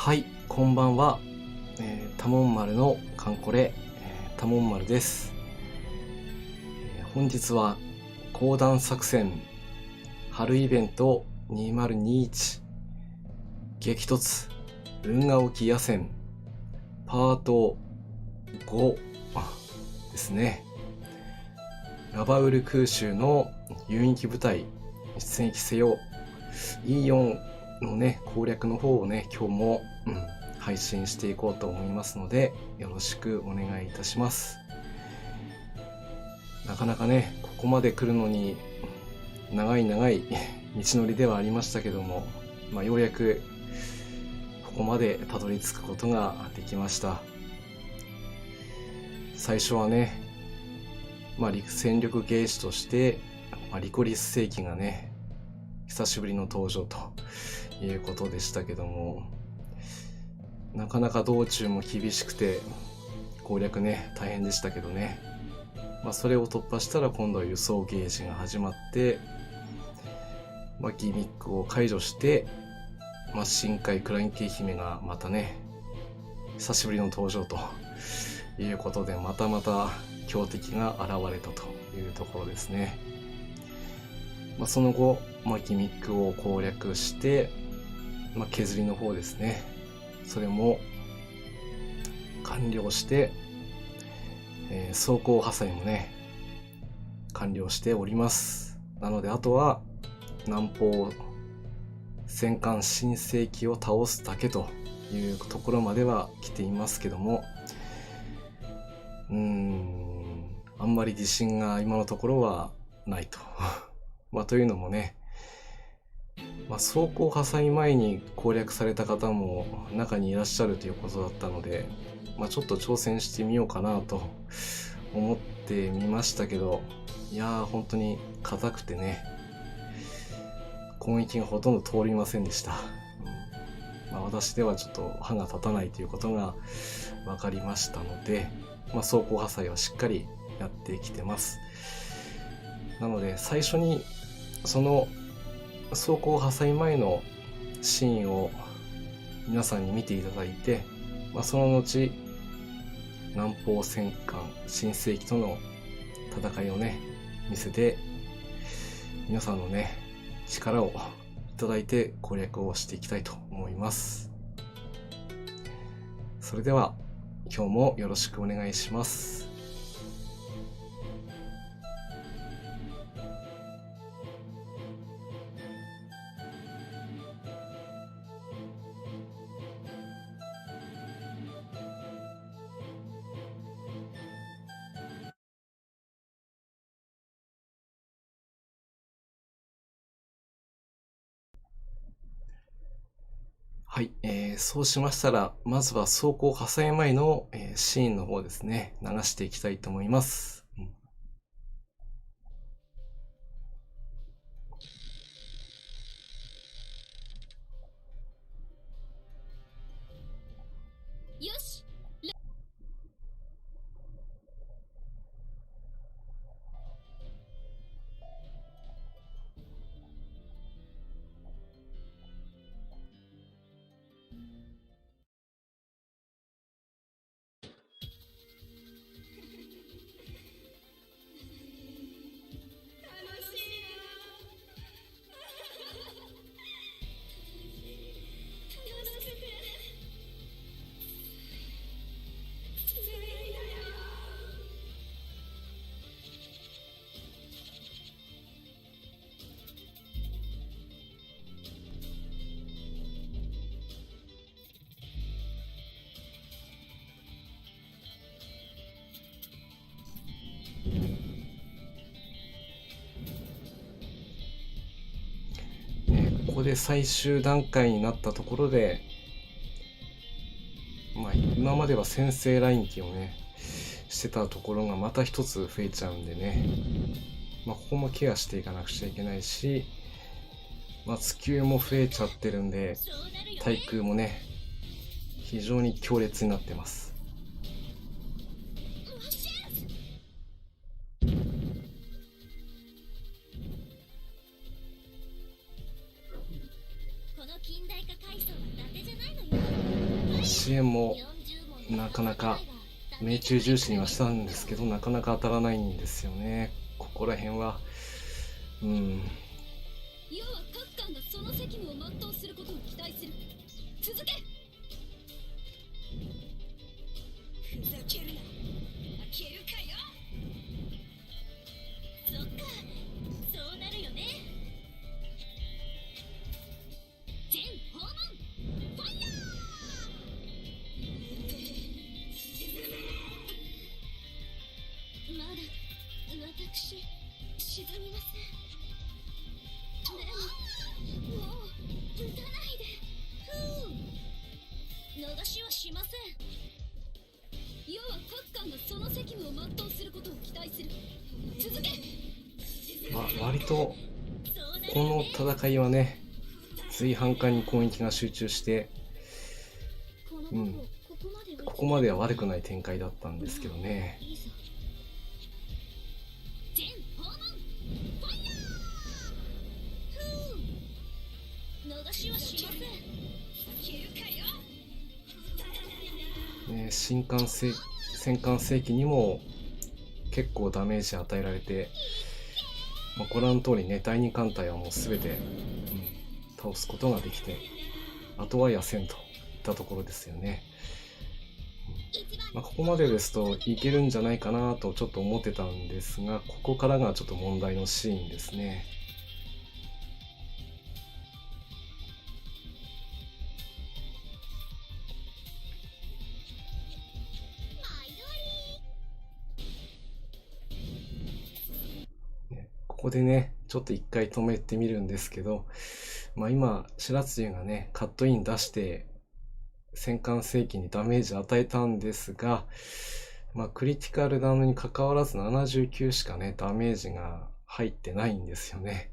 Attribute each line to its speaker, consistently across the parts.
Speaker 1: はい、こんばんは。多聞丸のカンコレ、多聞丸です。本日は講談作戦春イベント2021激突運河沖野戦パート5ですね。ラバウル空襲の遊撃部隊出撃せよ E4 のね攻略の方をね今日も、配信していこうと思いますのでよろしくお願いいたします。なかなかねここまで来るのに長い道のりではありましたけども、ようやくここまでたどり着くことができました。最初はね、戦力ゲージとして、リコリス世紀がね久しぶりの登場ということでしたけども、なかなか道中も厳しくて攻略ね大変でしたけどね、それを突破したら今度は輸送ゲージが始まって、ギミックを解除して、深海クラインケイ姫がまたね久しぶりの登場ということでまた強敵が現れたというところですね。その後、ギミックを攻略して、削りの方ですね、それも完了して、装甲破砕もね完了しております。なのであとは南方戦艦新世紀を倒すだけというところまでは来ていますけども、あんまり自信が今のところはないとというのもね、装甲破砕前に攻略された方も中にいらっしゃるということだったので、ちょっと挑戦してみようかなと思ってみましたけど、いやー本当に硬くてね攻撃がほとんど通りませんでした。私ではちょっと歯が立たないということが分かりましたので、装甲破砕はしっかりやってきてます。なので最初にその装甲破砕前のシーンを皆さんに見ていただいて、その後南方戦艦新世紀との戦いをね見せて、皆さんのね力をいただいて攻略をしていきたいと思います。それでは今日もよろしくお願いします。はい、そうしましたらまずは装甲破砕前の、シーンの方ですね流していきたいと思います。
Speaker 2: よし。
Speaker 1: ここで最終段階になったところで、今までは先制ライン機をねしてたところがまた一つ増えちゃうんでね、ここもケアしていかなくちゃいけないし、突球も増えちゃってるんで対空もね非常に強烈になってます。
Speaker 2: この近代化階層は伊達じゃないのよ。
Speaker 1: 支援もなかなか命中重視にはしたんですけど、なかなか当たらないんですよね。ここら辺は
Speaker 2: 要は各艦がその責務を全うすることを期待する。続け。ふざけるな。負けるかよ。そっか、そうなるよね。全訪問ファイヤー。まだ私沈みません。でももう撃たないで。逃しはしません。要は各艦がその責務を全うすることを期待する。続け。
Speaker 1: 割とこの戦いはね、随反艦に攻撃が集中して、ここまでは悪くない展開だったんですけどね。
Speaker 2: 全訪問ファイヤー。逃しはしません。消えるかよ。
Speaker 1: 戦艦世紀にも結構ダメージ与えられて、ご覧の通りね、第2艦隊はもう全て、倒すことができて、あとは野戦といったところですよね。ここまでですといけるんじゃないかなとちょっと思ってたんですが、ここからがちょっと問題のシーンですね。ここでね、ちょっと一回止めてみるんですけど、今、白露がね、カットイン出して、戦艦世紀にダメージ与えたんですが、クリティカルなのに関わらず79しかね、ダメージが入ってないんですよね。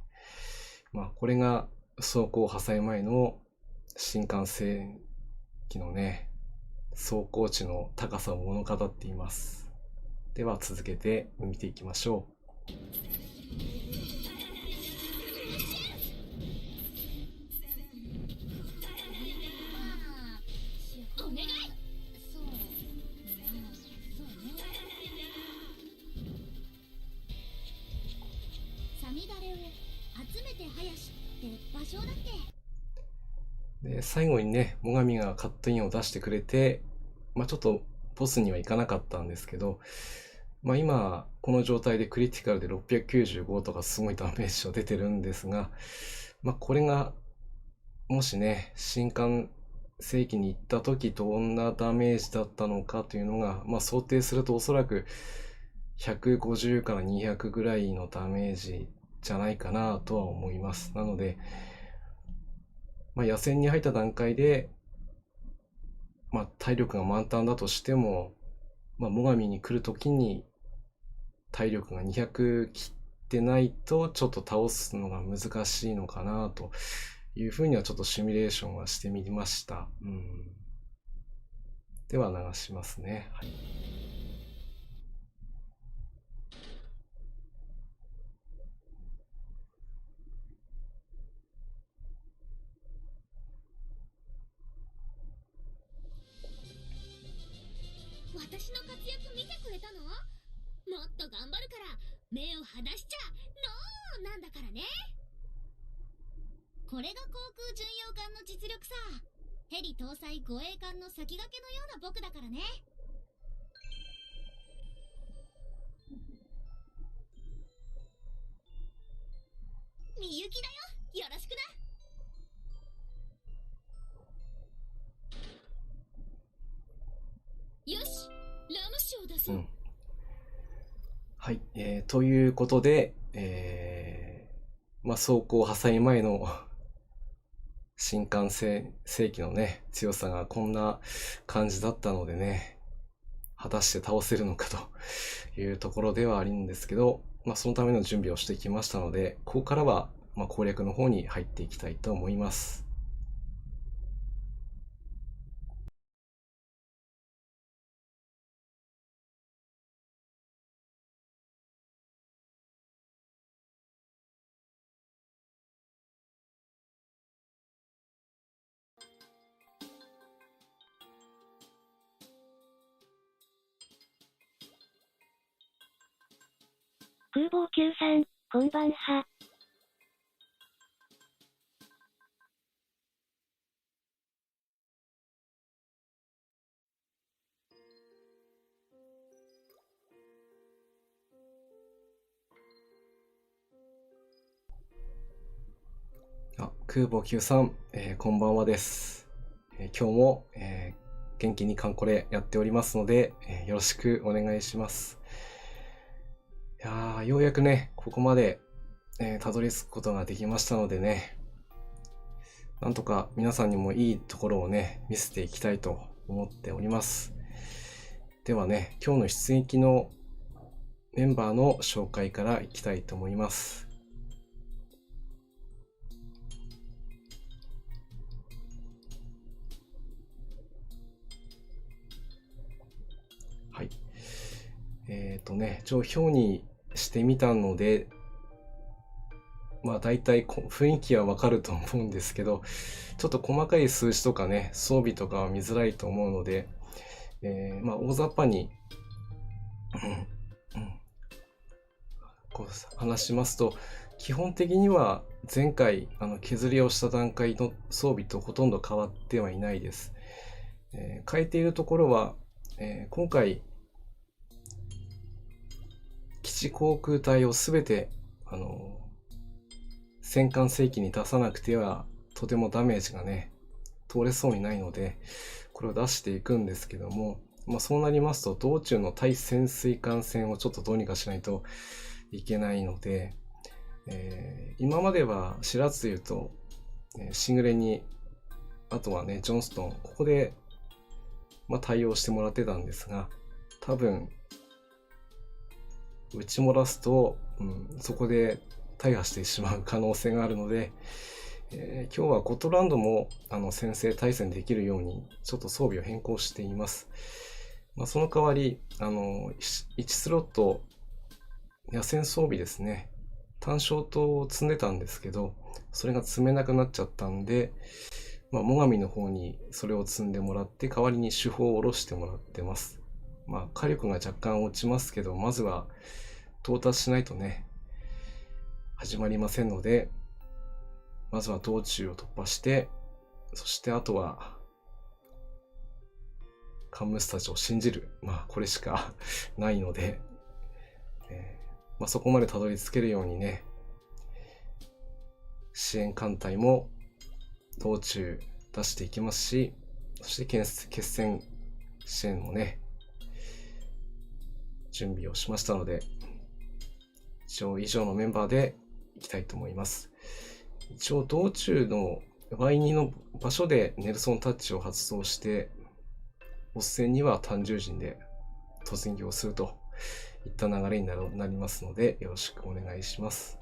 Speaker 1: これが装甲破砕前の新幹線機のね、走行値の高さを物語っています。では続けて見ていきましょう。で、最後にね、最上がカットインを出してくれて、ちょっとボスにはいかなかったんですけど、今、この状態でクリティカルで695とかすごいダメージは出てるんですが、これが、もしね、新艦世紀に行った時どんなダメージだったのかというのが、想定するとおそらく150から200ぐらいのダメージじゃないかなとは思います。なので、野戦に入った段階で、体力が満タンだとしても、最上に来るときに体力が200切ってないとちょっと倒すのが難しいのかなというふうにはちょっとシミュレーションはしてみました。では流しますね。はい。
Speaker 2: 私の活躍見てくれたの？もっと頑張るから目を離しちゃノーなんだからね。これが航空巡洋艦の実力さ。ヘリ搭載護衛艦の先駆けのような僕だからね。みゆきだよ、よろしくな。よし、ラム酒を出そう。
Speaker 1: はい、ということで、走行破砕前の新幹線世紀のね、強さがこんな感じだったのでね、果たして倒せるのかというところではあるんですけど、そのための準備をしてきましたので、ここからは攻略の方に入っていきたいと思います。
Speaker 3: 空母級さん、こんばんは。
Speaker 1: 空母 Q さん、こんばんはです。今日も、元気にカンコレやっておりますので、よろしくお願いします。いやー、ようやくね、ここまで、たどり着くことができましたのでね、なんとか皆さんにもいいところをね、見せていきたいと思っております。ではね、今日の出撃のメンバーの紹介からいきたいと思います。はい。表にしてみたので、まあ大体雰囲気はわかると思うんですけど、ちょっと細かい数字とかね、装備とかは見づらいと思うので、まあ大雑把に、こう話しますと、基本的には前回削りをした段階の装備とほとんど変わってはいないです。変えているところは、今回基地航空隊をすべて戦艦正規に出さなくてはとてもダメージがね通れそうにないので、これを出していくんですけども、まあ、そうなりますと道中の対潜水艦戦をちょっとどうにかしないといけないので、今まではしらつで言うと、シングレに、あとはねジョンストン、ここで、まあ、対応してもらってたんですが、多分打ち漏らすと、そこで大破してしまう可能性があるので、今日はゴットランドも先制対戦できるようにちょっと装備を変更しています。まあ、その代わり1スロット野戦装備ですね、単焦灯を積んでたんですけど、それが積めなくなっちゃったんで、まあ、最上の方にそれを積んでもらって代わりに手法を下ろしてもらってます。まあ火力が若干落ちますけど、まずは到達しないとね始まりませんので、まずは道中を突破して、そしてあとはカンムスたちを信じる、まあこれしかないので、まあ、そこまでたどり着けるようにね、支援艦隊も道中出していきますし、そして決戦支援もね準備をしましたので、一応以上のメンバーでいきたいと思います。一応道中の Y2 の場所でネルソンタッチを発動して、ボス戦には単獣陣で突撃をするといった流れになりますので、よろしくお願いします。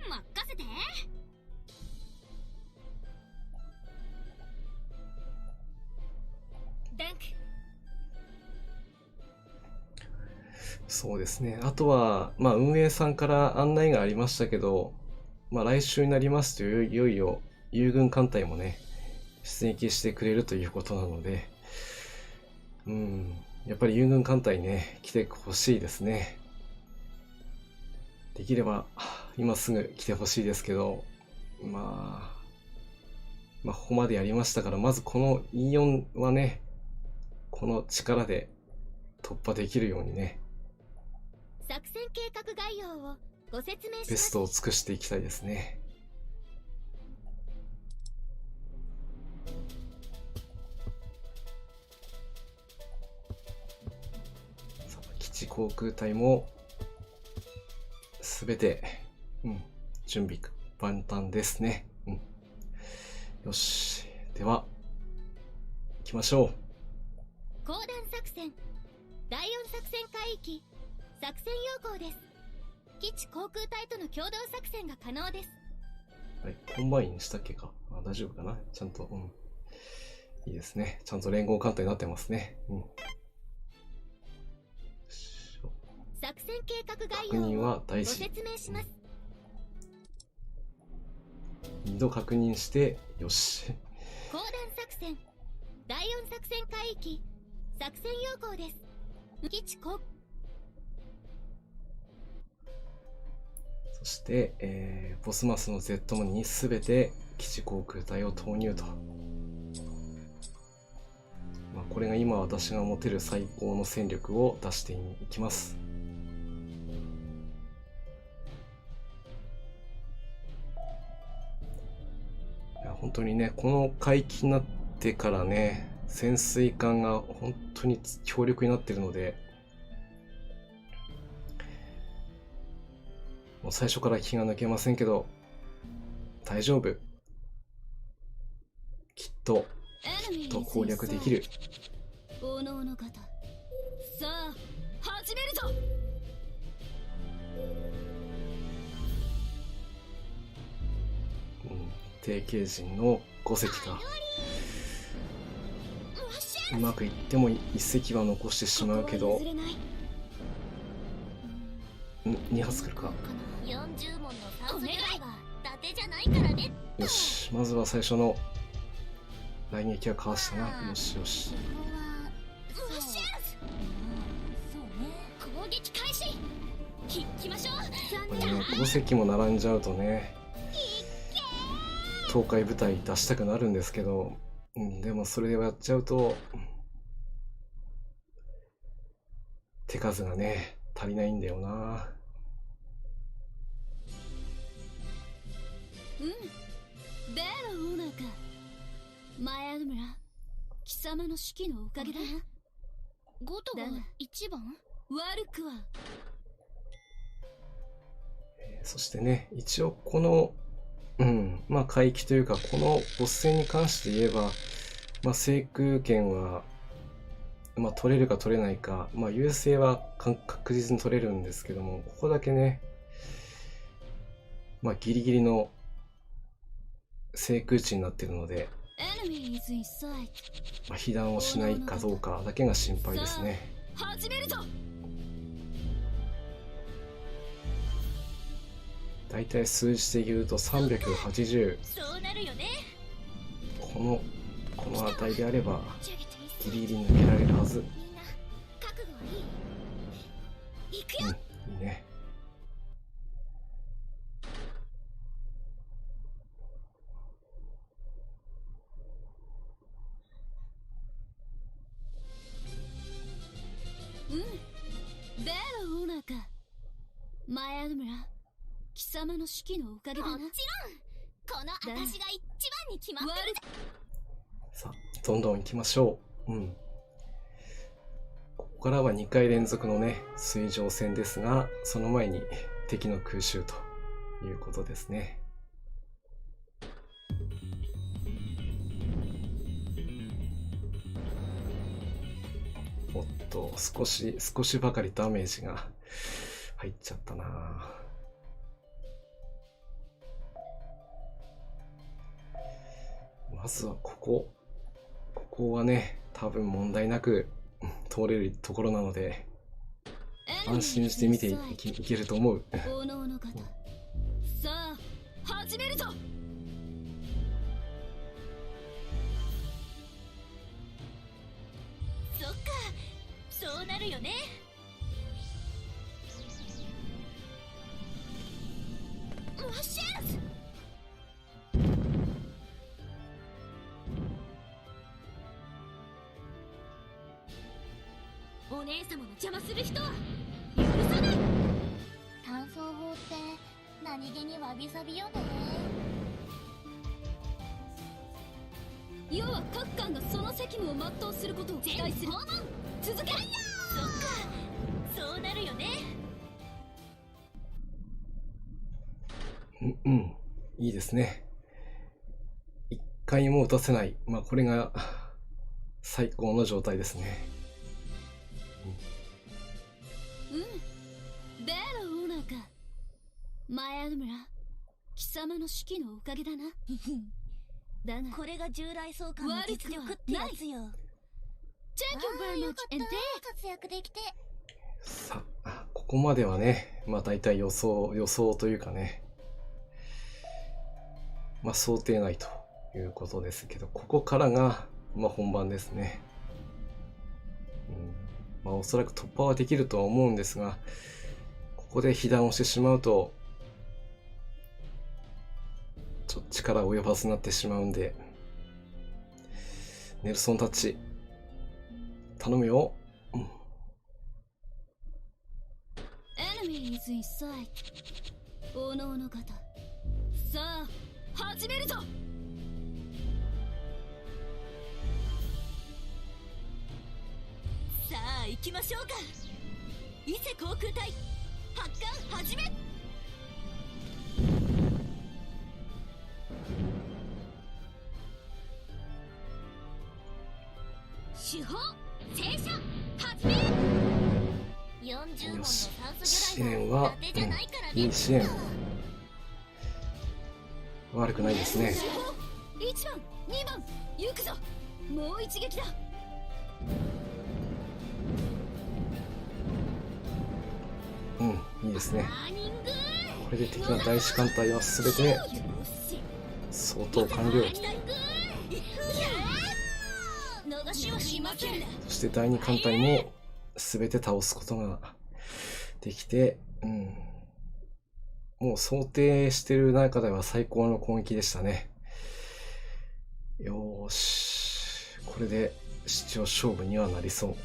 Speaker 2: 任せて。ダンク。
Speaker 1: そうですね。あとは、まあ、運営さんから案内がありましたけど、まあ、来週になりますといよいよ友軍艦隊もね出撃してくれるということなので、やっぱり友軍艦隊ね来てほしいですね。できれば今すぐ来てほしいですけど、まあここまでやりましたから、まずこの E4 はねこの力で突破できるようにね、
Speaker 2: 作戦計画概要をご説明します。
Speaker 1: ベストを尽くしていきたいですね。基地航空隊もすべて、準備万端ですね。よし、では行きましょう。
Speaker 2: 公団作戦第4作戦海域作戦要項です。基地航空隊との共同作戦が可能です。
Speaker 1: はい、コンバインしたっけか。大丈夫かな、ちゃんと、いいですね。ちゃんと連合艦隊になってますね。
Speaker 2: 作戦計画概
Speaker 1: 確認
Speaker 2: 要を
Speaker 1: は大事。
Speaker 2: ご説明します。
Speaker 1: 2度確認して、よし。
Speaker 2: 公団作戦第4作戦海域作戦要項です。基地航
Speaker 1: そして、ボスマスの Z にすべて基地航空隊を投入と。まあ、これが今私が持てる最高の戦力を出していきます。いや本当にね、この海域になってからね、潜水艦が本当に強力になってるので、もう最初から気が抜けませんけど、大丈夫。きっと攻略できる。
Speaker 2: おのおの方、さあ始めるぞ。
Speaker 1: 定型人の5隻か。うまくいっても1隻は残してしまうけど、2発来るか。
Speaker 2: 40問の酸素ぐらいは伊達じゃないからね。
Speaker 1: よし、まずは最初の雷撃はかわしたな。よしよし。
Speaker 2: 攻撃開始。行きましょう。
Speaker 1: これね、5隻も並んじゃうとね、東海部隊出したくなるんですけど、でもそれでやっちゃうと手数がね足りないんだよな。
Speaker 2: ベロオーナーか。前アドムラ、貴様の指揮のおかげだな。ゴトが一番悪くは。
Speaker 1: そしてね、一応このまあ海域というか、このボス戦に関して言えば、まあ制空権は、まあ取れるか取れないか、まあ優勢は確実に取れるんですけども、ここだけね、まあギリギリの制空地になっているので、まあ被弾をしないかどうかだけが心配ですね。
Speaker 2: 始めるぞ。
Speaker 1: だいたい数字で言うと380。
Speaker 2: そうなるよね。
Speaker 1: この値であればギリギリ抜けられるはず。
Speaker 2: みんな覚悟はいい？行くよ。
Speaker 1: いいね。
Speaker 2: ベロオーナーか。前アドムラ、貴様の指揮のおかげだな。もちろん、この私が一番に決まってるぜ。
Speaker 1: さあ、どんどん行きましょう。ここからは2回連続のね、水上戦ですが、その前に敵の空襲ということですね。おっと、少しばかりダメージが入っちゃったな。まずはここはね、多分問題なく通れるところなので、安心して見ていけると思う。
Speaker 2: おのおの方、さあ始めるぞ。そっか、そうなるよね。マシャンス。お姉様の邪魔する人は許さない。
Speaker 3: 単装法って何気にわびさびよね。
Speaker 2: 要は各艦がその責務を全うすることを期待する。続け。そっか、そうなるよね。
Speaker 1: いいですね。一回も撃たせない。まあこれが最高の状態ですね。
Speaker 2: ベロオーナーか。前アドムラ、貴様の指揮のおかげだな。だが
Speaker 3: これが従来総監の実力ってやつよ。
Speaker 2: Thank you very much
Speaker 3: よかった、活躍できて。
Speaker 1: さあ、ここまではね、まあ大体予想というかね、まあ想定内ということですけど、ここからが、まあ本番ですね。まあおそらく突破はできるとは思うんですが、ここで被弾をしてしまうと、ちょっと力及ばずになってしまうんで、ネルソンタッチ、頼むよ。
Speaker 2: Enemy is in sight. おのおの方、さあ始めるぞ。さあ行きましょうか。伊勢航空隊発艦始め。手法戦車発明。
Speaker 3: 40本の
Speaker 1: よし、
Speaker 3: 酸
Speaker 1: 支
Speaker 3: 素魚雷
Speaker 1: 援は
Speaker 3: は伊達じゃないからね。
Speaker 1: いい支援、悪くないですね。
Speaker 2: 手法1番2番行くぞ。もう一撃だ。
Speaker 1: いいですね。
Speaker 2: ターニング。
Speaker 1: これで敵の第一艦隊は全て相当完了。
Speaker 2: 逃しはしません。
Speaker 1: そして第二艦隊も全て倒すことができて、もう想定している中では最高の攻撃でしたね。よーし、これで七応勝負にはなりそう。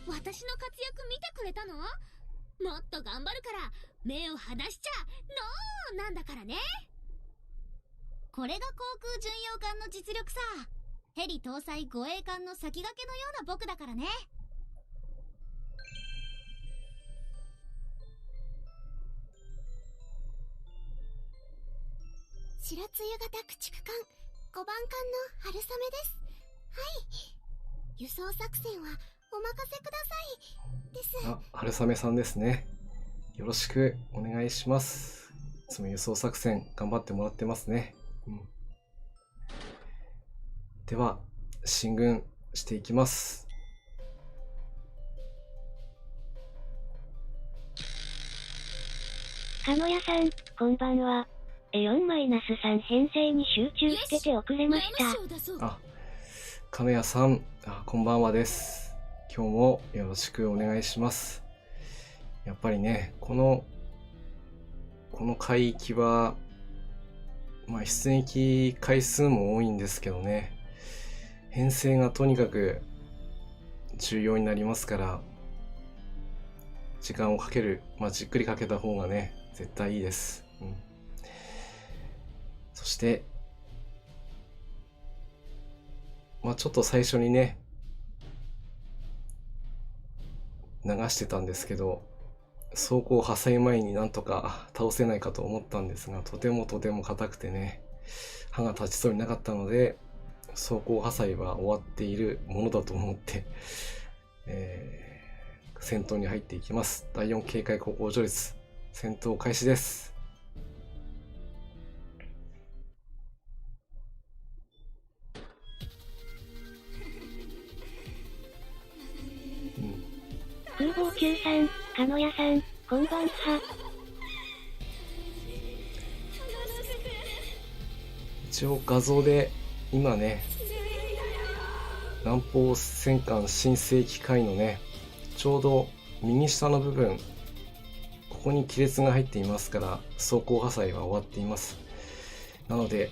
Speaker 3: 私の活躍見てくれたの？もっと頑張るから目を離しちゃノーなんだからね。これが航空巡洋艦の実力さ。ヘリ搭載護衛艦の先駆けのような僕だからね。白露型駆逐艦5番艦の春雨です。はい。輸送作戦はお任せくださいです。
Speaker 1: あ、春雨さんですね。よろしくお願いします。いつも輸送作戦頑張ってもらってますね。では進軍していきます。
Speaker 4: 鹿野屋さん、こんばんは。4-3編成に集中してて遅れました。
Speaker 1: あ、鹿屋さん、こんばんはです。今日もよろしくお願いします。やっぱりね、この海域は、出撃回数も多いんですけどね、編成がとにかく重要になりますから、時間をかける、じっくりかけた方がね、絶対いいです。そして、ちょっと最初にね、流してたんですけど、装甲破砕前になんとか倒せないかと思ったんですが、とても硬くてね、歯が立ちそうになかったので、装甲破砕は終わっているものだと思って、戦闘に入っていきます。第4警戒航行序列、戦闘開始です。
Speaker 4: 空母級さん、鹿野屋さん、こんばんは。
Speaker 1: 一応画像で今ね、南方戦艦新世紀海のね、ちょうど右下の部分、ここに亀裂が入っていますから、装甲破砕は終わっています。なので、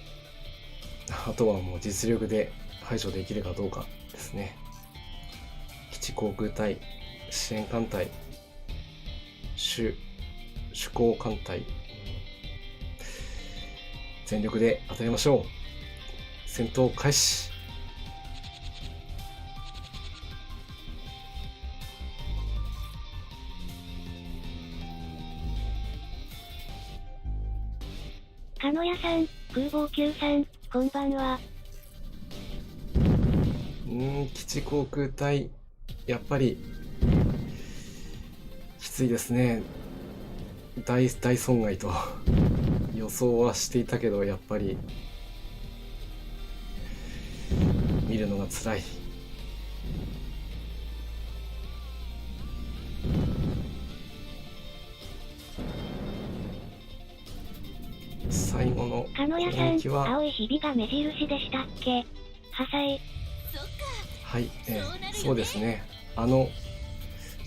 Speaker 1: あとはもう実力で排除できるかどうかですね。基地航空隊、支援艦隊、主攻艦隊、全力で当たりましょう。戦闘開始。
Speaker 4: 鹿野屋さん、空母級さん、こんばんは。
Speaker 1: 基地航空隊、やっぱりきついですね。大損害と予想はしていたけど、やっぱり見るのが辛い。
Speaker 4: さん、
Speaker 1: 気は
Speaker 4: 青いひびが目印でしたっけ？破砕。
Speaker 1: はい、そうですね。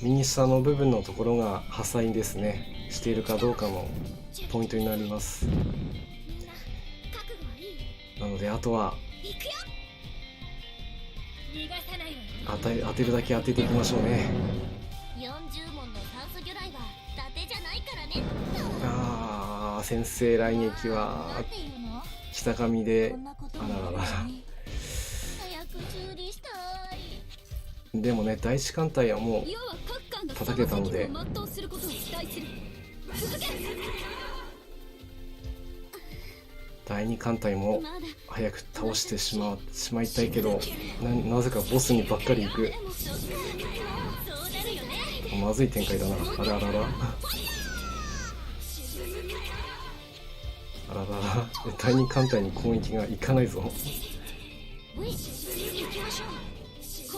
Speaker 1: 右下の部分のところが破砕ですね。しているかどうかのポイントになります。
Speaker 3: みんな覚悟はいい？
Speaker 1: なのであとは
Speaker 3: 行くよ。逃がさないわよ。
Speaker 1: 当てるだけ当てていきましょうね。
Speaker 3: 40問の酸素魚雷は伊達じゃないからね。
Speaker 1: あー、先生来撃は
Speaker 3: なんていうの？
Speaker 1: 北上で、
Speaker 3: こんなこと
Speaker 1: あらららら。
Speaker 3: 早く修理したい。
Speaker 1: でもね、第一艦隊はもう
Speaker 2: 要は各艦が
Speaker 1: 叩けたので
Speaker 2: その責務を全うすることを期待する。続け。
Speaker 1: 第二艦隊も
Speaker 3: まだ
Speaker 1: 早く倒してしまいたいけど、なぜかボスにばっかり行く。
Speaker 3: でもそうなるよね。
Speaker 1: まずい展開だな。あららら。あららら。第二艦隊に攻撃がいかないぞ。
Speaker 3: おい、行きましょう。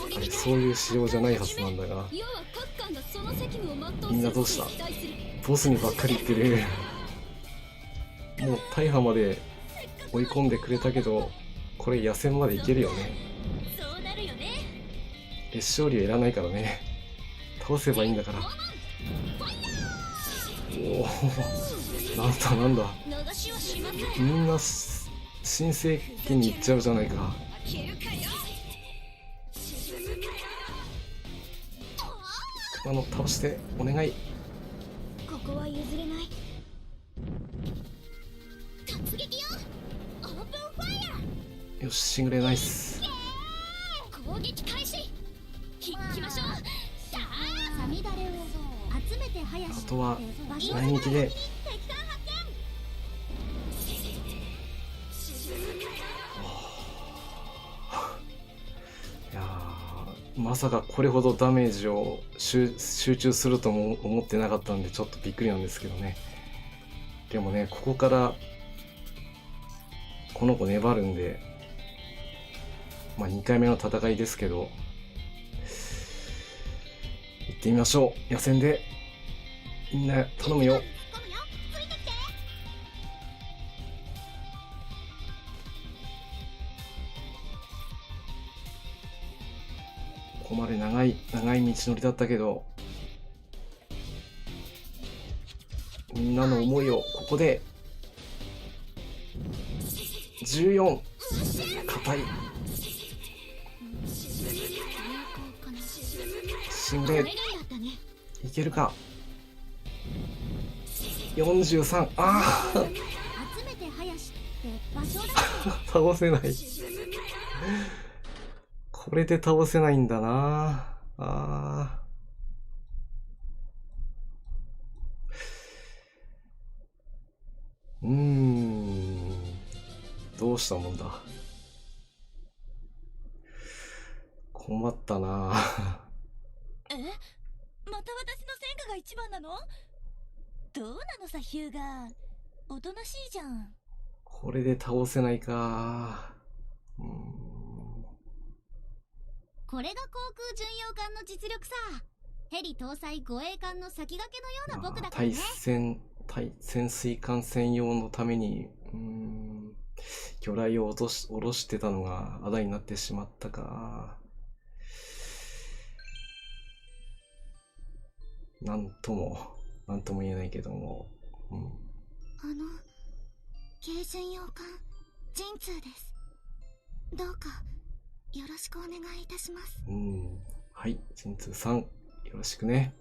Speaker 3: 攻
Speaker 1: あれ、
Speaker 3: 撃
Speaker 1: そういう仕様じゃないはずなんだが。
Speaker 2: 要は各艦がその責務を全うすることを
Speaker 1: みんなどうした？
Speaker 2: 期待する。
Speaker 1: ボスにばっかり行ってる。もう大破まで追い込んでくれたけど、これ野戦までいけるよね。
Speaker 3: そうなるよね。
Speaker 1: 勝利はいらないからね。倒せばいいんだから。おお、なんだ。
Speaker 3: 流しはしません。
Speaker 1: みんな新世紀に行っちゃうじゃないか。倒してお願い。
Speaker 3: ここは譲れない。突撃よ。オープンファイヤ
Speaker 1: よし、シングレナイス。
Speaker 3: ー。攻撃開始。行きましょう。さあ、サミダレを集めて林。
Speaker 1: あとは
Speaker 3: 場所
Speaker 1: 内撃で。
Speaker 3: 敵艦発
Speaker 1: いやー、まさかこれほどダメージを集中するとも思ってなかったんで、ちょっとびっくりなんですけどね。でもね、ここからこの子粘るんで、まあ2回目の戦いですけど、行ってみましょう。野戦でみんな頼むよ。
Speaker 3: 突っ込むよ。ついてきて。
Speaker 1: ここまで長い道のりだったけど、みんなの思いをここで14、硬い。シングレ
Speaker 3: これがだったね。
Speaker 1: いけるか。43、ああ
Speaker 3: 集めて林って場所だ。
Speaker 1: 倒せない。これで倒せないんだな。あどうしたもんだ。困ったな。
Speaker 3: え？また私の戦果が一番なの？どうなのさ、ヒューガー。おとなしいじゃん。
Speaker 1: これで倒せないか。
Speaker 3: これが航空巡洋艦の実力さ。ヘリ搭載護衛艦の先駆けのような僕だからね。
Speaker 1: 潜水艦専用のために、魚雷を下ろしてたのがあだになってしまったか。なんとも言えないけども。
Speaker 3: 軽巡洋艦、神通です。どうか、よろしくお願いいたします。
Speaker 1: はい、神通さん、よろしくね。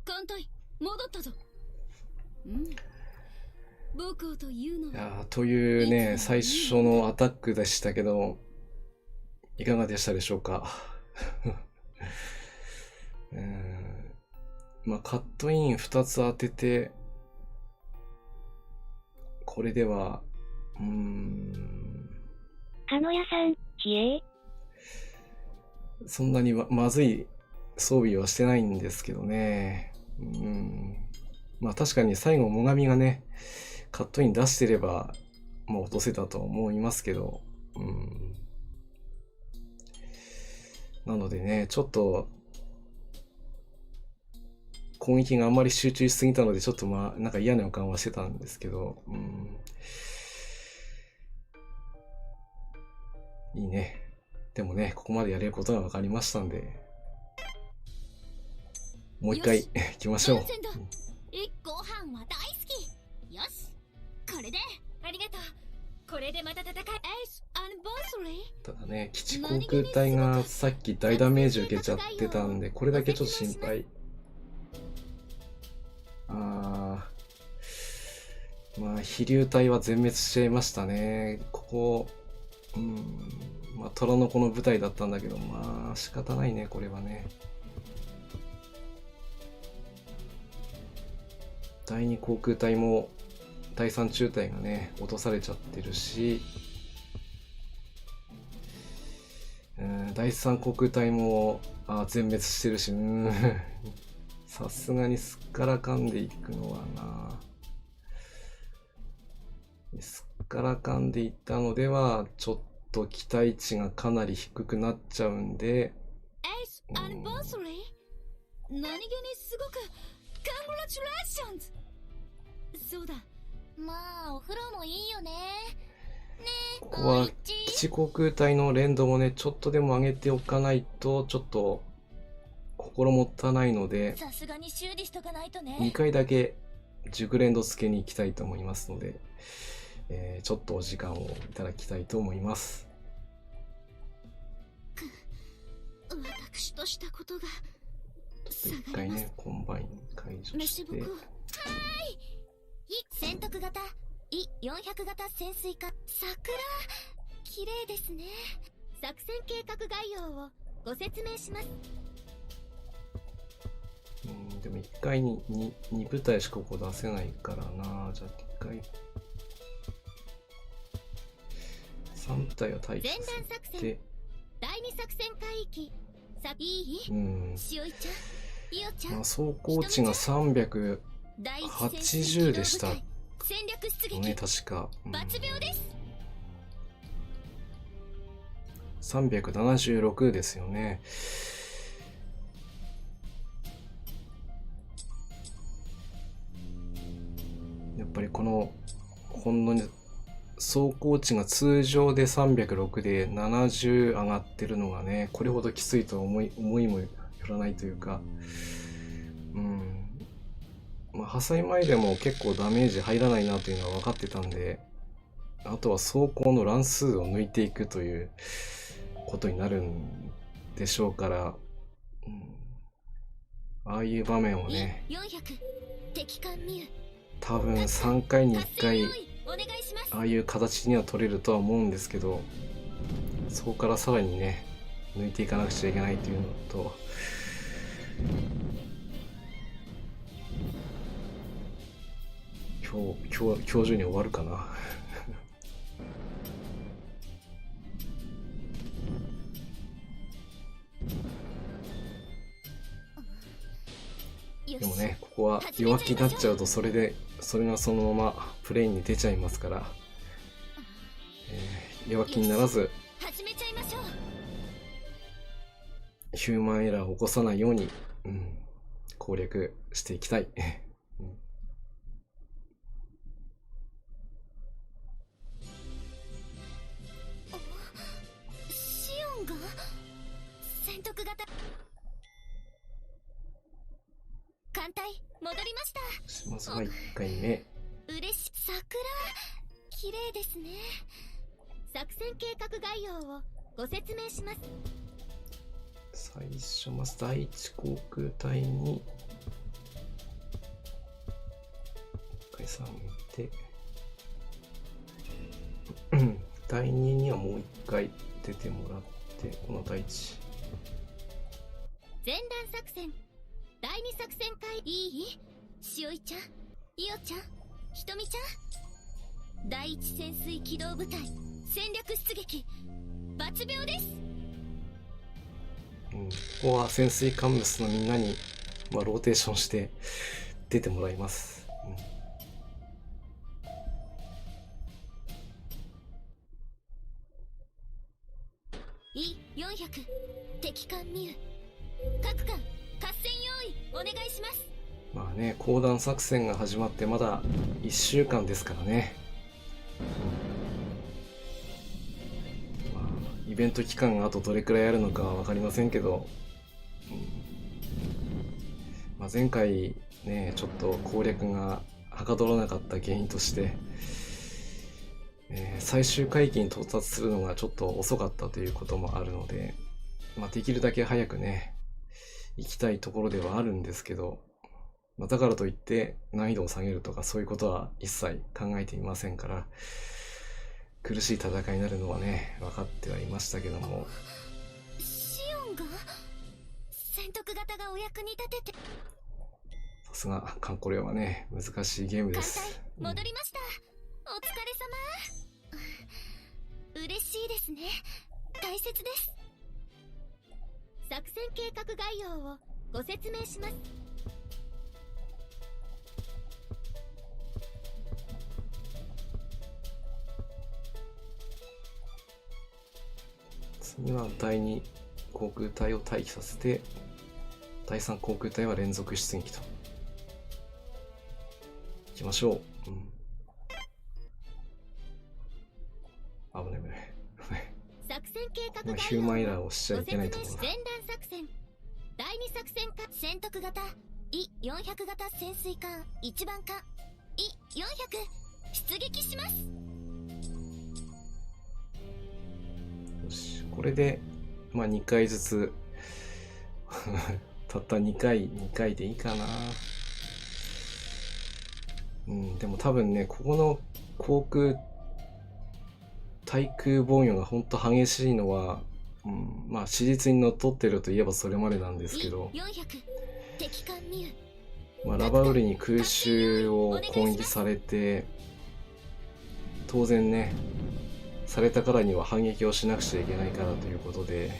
Speaker 2: 艦隊、戻ったぞ。母校というのは。
Speaker 1: というね、最初のアタックでしたけど、いかがでしたでしょうか。まあ、カットイン2つ当てて、これでは、
Speaker 4: かのやさん、ひえ
Speaker 1: そんなにまずい装備はしてないんですけどね。まあ確かに最後、最上がね、カットイン出してれば、まあ落とせたと思いますけど、なのでね、ちょっと、攻撃があんまり集中しすぎたので、ちょっとなんか嫌な予感はしてたんですけど、いいね。でもね、ここまでやれることが分かりましたんで、もう一回行きましょう。
Speaker 3: ご飯は大好き。よし、これで。ありがとう。これでまた戦い。
Speaker 1: ただね、基地航空隊がさっき大ダメージ受けちゃってたんで、これだけちょっと心配。飛竜隊は全滅しちゃいましたね。ここ、虎の子の舞台だったんだけど、仕方ないね、これはね。第2航空隊も第3中隊がね、落とされちゃってるし、第3航空隊も全滅してるし、さすがにすっからかんでいくのはな。すっからかんでいったのでは、ちょっと期待値がかなり低くなっちゃうんで、
Speaker 2: 何気にすごくCongratulations! そうだ。
Speaker 3: まあお風呂もいいよね。
Speaker 1: ここは基地航空隊の連動もね、ちょっとでも上げておかないとちょっと心もたないので、
Speaker 3: さすがに修理しとかないとね。
Speaker 1: 2回だけ熟練度付けに行きたいと思いますので、ちょっとお時間をいただきたいと思います。
Speaker 2: 私としたことが
Speaker 1: ちょっと一回ね、コンバイン解除して。
Speaker 3: 選択型400型潜水艦桜、綺麗ですね。作戦計画概要をご説明します。
Speaker 1: でも1回に 2部隊しかここ出せないからな。じゃあ1回3部隊は待機させて、
Speaker 3: 第2作戦海域
Speaker 1: 走行値が380でしたね、確か。376ですよね。やっぱりこのほんの走行値が通常で306で70上がってるのがね、これほどきついとは思いもよらないというか、破砕前でも結構ダメージ入らないなというのは分かってたんで、あとは走行の乱数を抜いていくということになるんでしょうから、ああいう場面をね、多分3回に1回ああいう形には取れるとは思うんですけど、そこからさらにね抜いていかなくちゃいけないというのと、今日中に終わるかな。でもね、ここは弱気になっちゃうとそれがそのままプレイに出ちゃいますから、弱気にならずヒューマンエラーを起こさないように、攻略していきたい。
Speaker 3: シオンが戦闘型艦隊戻りました。
Speaker 1: まずは1回目。
Speaker 3: 嬉しい。桜綺麗ですね。作戦計画概要をご説明します。
Speaker 1: 最初まず第1航空隊に1回下げて、第2にはもう1回出てもらって、この第1
Speaker 3: 前段作戦第2作戦会いい？しおいちゃん、いおちゃん、ひとみちゃん、第1潜水機動部隊戦略出撃抜秒です。
Speaker 1: ここは潜水艦部のみんなに、ローテーションして出てもらいます。
Speaker 3: 400敵艦見る。各艦合戦用意お願いします。
Speaker 1: まあね、講談作戦が始まってまだ1週間ですからね。まあ、イベント期間があとどれくらいあるのかは分かりませんけど、まあ、前回ね、ちょっと攻略がはかどらなかった原因として、最終回帰に到達するのがちょっと遅かったということもあるので、まあ、できるだけ早くね、行きたいところではあるんですけど、まあ、だからといって難易度を下げるとかそういうことは一切考えていませんから、苦しい戦いになるのはね、分かってはいましたけども。
Speaker 3: シオンが戦得型がお役に立てて。
Speaker 1: さすがカンコレはね、難しいゲームです。
Speaker 3: 艦隊戻りました、お疲れ様。嬉しいですね、大切です。作戦計画概要をご説明します。
Speaker 1: 次は第2航空隊を待機させて、第3航空隊は連続出撃と。行きましょう。危ない危ない。
Speaker 3: 作戦計画概要を
Speaker 1: ヒューマンエラーをしちゃいけないところだ。
Speaker 3: 前段作戦第2作戦か戦得型 E400 型潜水艦1番艦 E400 出撃します。
Speaker 1: よし、これでまあ2回ずつたった2回でいいかな。でも多分ね、ここの航空対空防御が本当激しいのは、まあ史実にのっとってるといえばそれまでなんですけど、まあ、ラバウルに空襲を攻撃されて、当然ね、されたからには反撃をしなくちゃいけないからということで、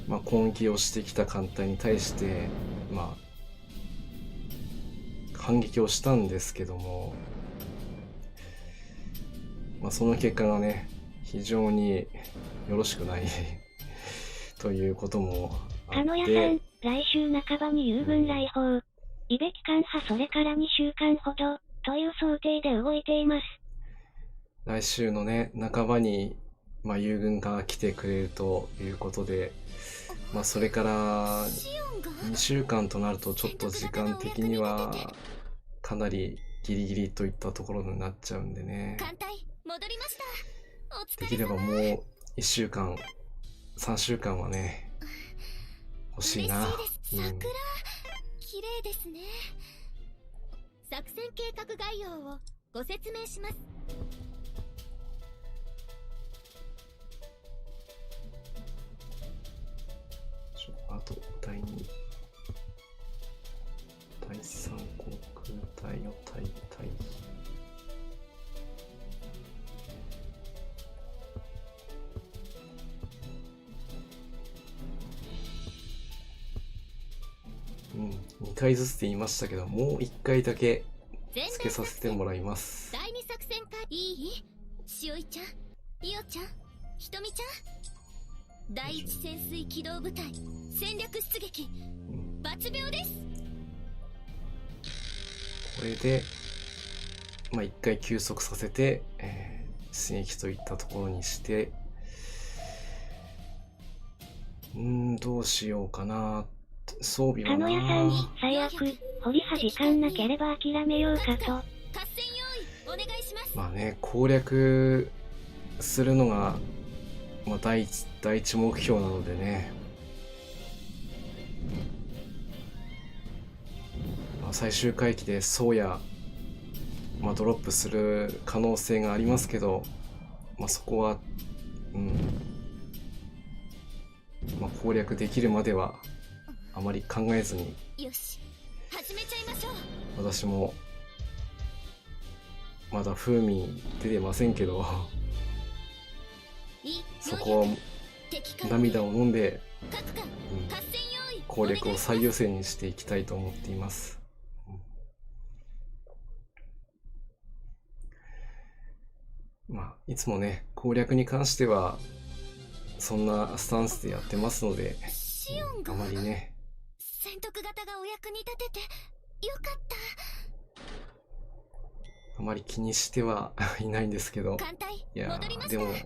Speaker 1: まあ、攻撃をしてきた艦隊に対して、まあ、反撃をしたんですけども、まあ、その結果がね、非常によろしくないということもあって、
Speaker 4: 鹿屋さん、来週半ばに友軍来訪。イベ期間派それから2週間ほど、という想定で動いています。
Speaker 1: 来週のね、半ばに、まあ、友軍が来てくれるということで、まあ、それから2週間となるとちょっと時間的にはかなりギリギリといったところになっちゃうんでね。できればもう1週間、3週間はね、欲しいな。
Speaker 3: 綺麗ですね。作戦計画概要をご説明します。
Speaker 1: あと第2、第3航空隊を退避。2回ずつって言いましたけど、もう1回だけつけさせてもらいます。
Speaker 3: 第2作戦かいい？しおいちゃん、いおちゃん、ひとみちゃん。第1潜水機動部隊戦略出撃、抜秒です。
Speaker 1: これでまあ1回休息させて、出撃といったところにして、どうしようかな。装備はな。
Speaker 4: 鹿屋さん、最悪、掘り葉時間なければ諦めようかと。
Speaker 3: 合戦用意お願いします。
Speaker 1: まあね、攻略するのが、まあ、第一目標なのでね、まあ、最終回帰でそうや、まあ、ドロップする可能性がありますけど、まあ、そこは、まあ、攻略できるまではあまり考えずに、
Speaker 3: よし、始めちゃいましょう。
Speaker 1: 私もまだ風味出てませんけどそこは涙を飲んで、攻略を最優先にしていきたいと思っています。まあいつもね、攻略に関してはそんなスタンスでやってますので、あまりね、
Speaker 3: 戦徳型がお役に立ててよかった。
Speaker 1: あまり気にしてはいないんですけど。
Speaker 3: 艦隊
Speaker 1: いや
Speaker 3: 戻りました。
Speaker 1: でも
Speaker 3: お疲れ様。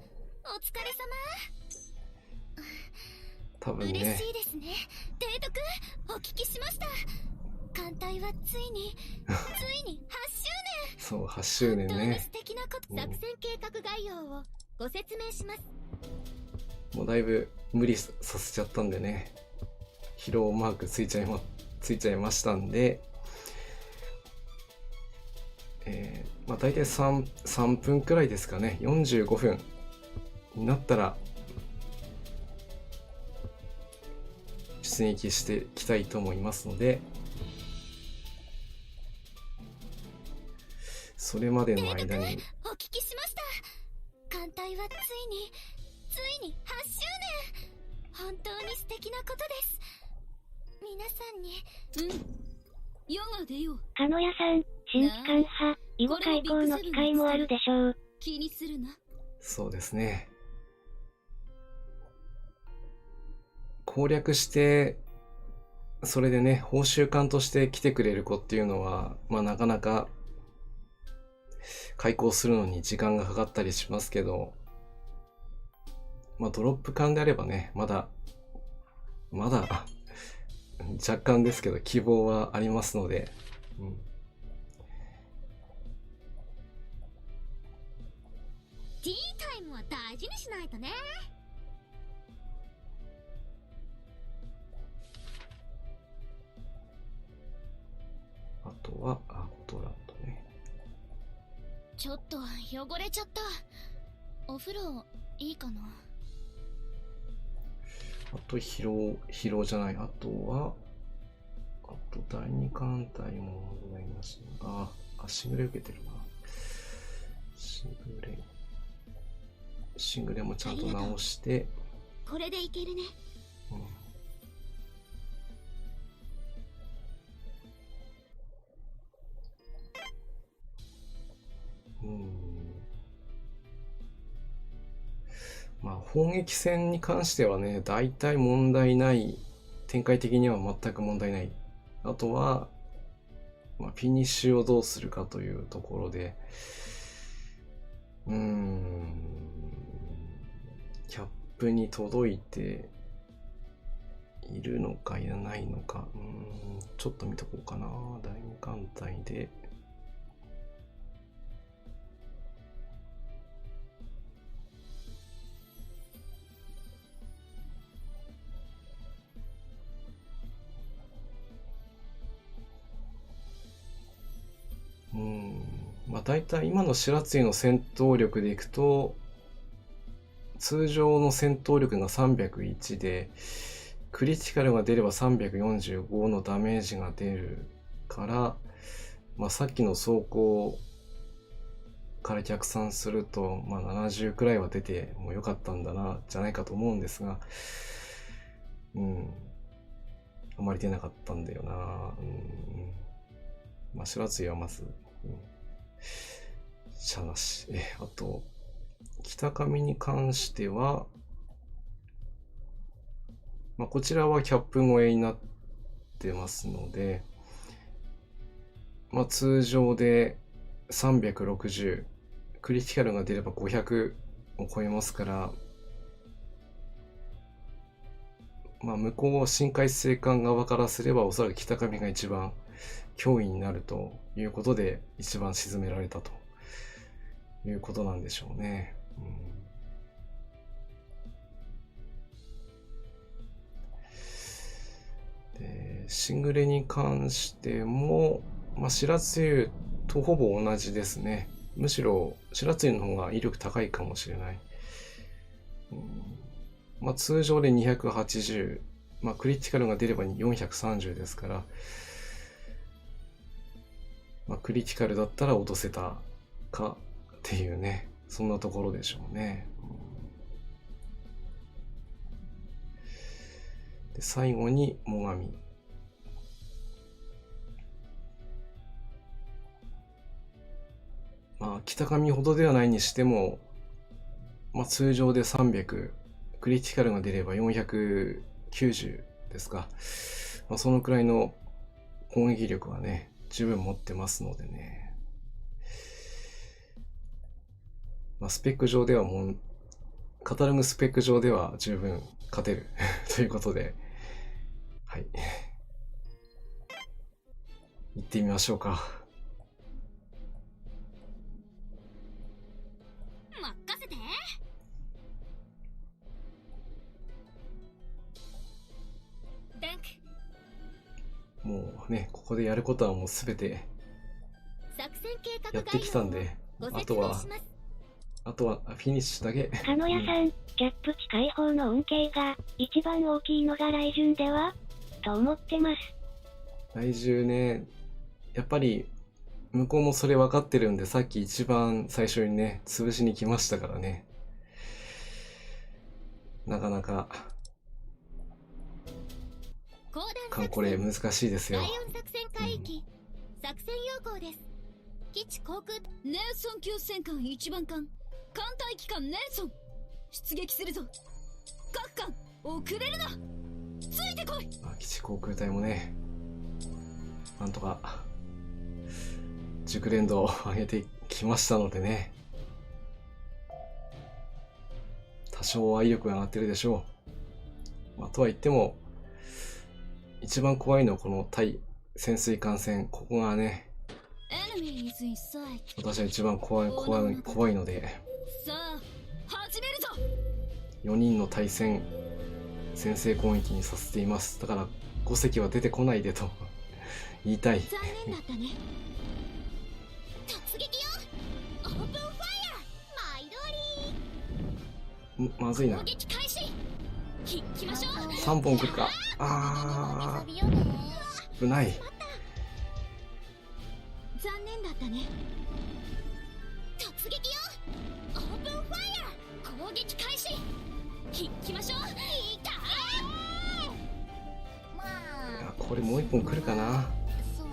Speaker 1: 多分ね、
Speaker 3: 嬉しいですね。提督、お聞きしました。艦隊はついに8周
Speaker 1: そう8周年
Speaker 3: 年。本当に
Speaker 1: ね
Speaker 3: 素。敵なこと。作戦計画概要をご説明します。
Speaker 1: もうだいぶ無理させちゃったんでね、疲労マークついちゃいましたんで、まあ大体3分くらいですかね。45分になったら出撃していきたいと思いますので、それまでの間に
Speaker 3: お聞きしました。艦隊はついに8周年。本当に素敵なことです。皆さんに。
Speaker 2: 世が出よう。
Speaker 4: 鹿野屋さん、新機関派、囲碁開口の機会もあるでしょう。
Speaker 2: 気にするな。
Speaker 1: そうですね。攻略して、それでね、報酬艦として来てくれる子っていうのは、まあなかなか開口するのに時間がかかったりしますけど、まあドロップ艦であればね、まだ若干ですけど希望はありますので、
Speaker 3: ティータイムは大事にしないとね。
Speaker 1: あとはゴトランドね。
Speaker 2: ちょっと汚れちゃった。お風呂いいかな。
Speaker 1: あと疲労じゃない。あと第二艦隊もございます。シングレ受けてるな。シングレもちゃんと直して。
Speaker 3: これでいけるね。
Speaker 1: まあ砲撃戦に関してはね、大体問題ない。展開的には全く問題ない。あとは、まあ、フィニッシュをどうするかというところで、キャップに届いているのかいらないのか、ちょっと見とこうかな。第二艦隊で。まあ大体今の白露の戦闘力でいくと、通常の戦闘力が301で、クリティカルが出れば345のダメージが出るから、まあさっきの走行から逆算すると、まあ70くらいは出てもよかったんだな、じゃないかと思うんですが、あまり出なかったんだよな。まあ白露はまず、しゃなし。あと、北上に関しては、まあ、こちらはキャップ超えになってますので、まあ、通常で360、クリティカルが出れば500を超えますから、まあ、向こう深海生還側からすればおそらく北上が一番脅威になるということで一番沈められたということなんでしょうね。でシングレに関しても、まあ、白露とほぼ同じですね。むしろ白露の方が威力高いかもしれない。まあ、通常で280、まあ、クリティカルが出れば430ですから、まあ、クリティカルだったら落とせたかっていうね、そんなところでしょうね。で最後に最上。まあ北上ほどではないにしても、まあ、通常で300、クリティカルが出れば490ですか。まあ、そのくらいの攻撃力はね、十分持ってますのでね。まあ、スペック上ではもう、カタルムスペック上では十分勝てるということで、はい。行ってみましょうか。
Speaker 3: 任せて。ダンク。
Speaker 1: もうね、ここでやることはもうすべて
Speaker 3: 作戦計画
Speaker 1: やってきたんで、
Speaker 3: ご
Speaker 1: あとは
Speaker 3: 説明します。
Speaker 1: フィニッシュだけ。
Speaker 4: カノヤさん、ギャップ値解放の恩恵が一番大きいのが雷順ではと思ってます。
Speaker 1: 来週ね、やっぱり向こうもそれ分かってるんで、さっき一番最初にね、潰しに来ましたからね。なかなか、
Speaker 3: 講
Speaker 1: カン
Speaker 3: 談作戦
Speaker 1: コレ難しいですよ
Speaker 3: 第。4作戦海域、作戦要項です。基地航空
Speaker 2: ネルソン級戦艦1番艦艦隊機関ネルソン出撃するぞ。各艦遅れるな。ついてこい。
Speaker 1: まあ基地航空隊もね、なんとか熟練度を上げてきましたのでね、多少は威力が上がってるでしょう。まあ、とは言っても一番怖いのはこの対潜水艦戦、ここがね、
Speaker 2: Enemy is in sight。
Speaker 1: 私は一番怖いので、
Speaker 2: さあ始めるぞ。
Speaker 1: 4人の対戦先制攻撃にさせています。だから5隻は出てこないでと言いたい。
Speaker 3: 残念だったね。突撃よ。オープンファイヤー。毎度
Speaker 1: まずいな。
Speaker 3: 攻撃開始。引きましょう。
Speaker 1: 3本来るか。あ
Speaker 3: 遊びよね。
Speaker 1: ー、危ない。
Speaker 3: 残念だったね。突撃よ。オープンファイヤー。攻撃開始。引きましょう。いたま
Speaker 1: いやこれもう1本来るかな。
Speaker 3: そう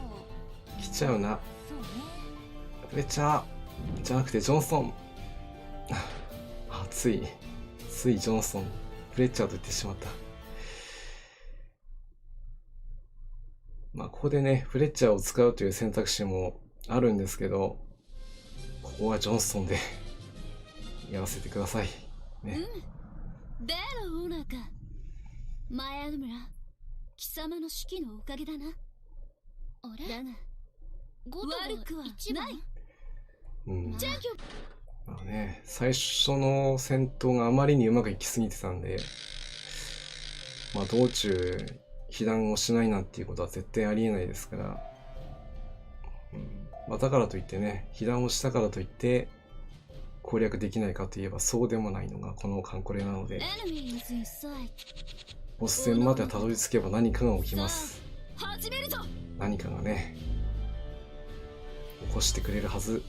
Speaker 1: 来ちゃうな。
Speaker 3: そうね。
Speaker 1: フレッチャーじゃなくてジョンソン。ついジョンソン、フレッチャーと言ってしまった。まあここでね、フレッチャーを使うという選択肢もあるんですけど、ここはジョンソンでやらせてくださいね。
Speaker 2: でろオーナーか。マヤル村貴様の指揮のおかげだな。
Speaker 3: あれ
Speaker 2: だが
Speaker 3: 5と
Speaker 2: 悪くは
Speaker 3: 1番
Speaker 2: ない。
Speaker 1: うん、
Speaker 2: じゃあ
Speaker 1: まあね、最初の戦闘があまりにうまくいきすぎてたんで、まあ道中被弾をしないなんていうことは絶対ありえないですから、まあ、だからといってね、被弾をしたからといって攻略できないかといえばそうでもないのがこのカンコレなので、
Speaker 2: Enemy is in sight。
Speaker 1: ボス戦までたどり着けば何かが起きます。
Speaker 2: 始めるぞ。
Speaker 1: 何かがね、起こしてくれるはず。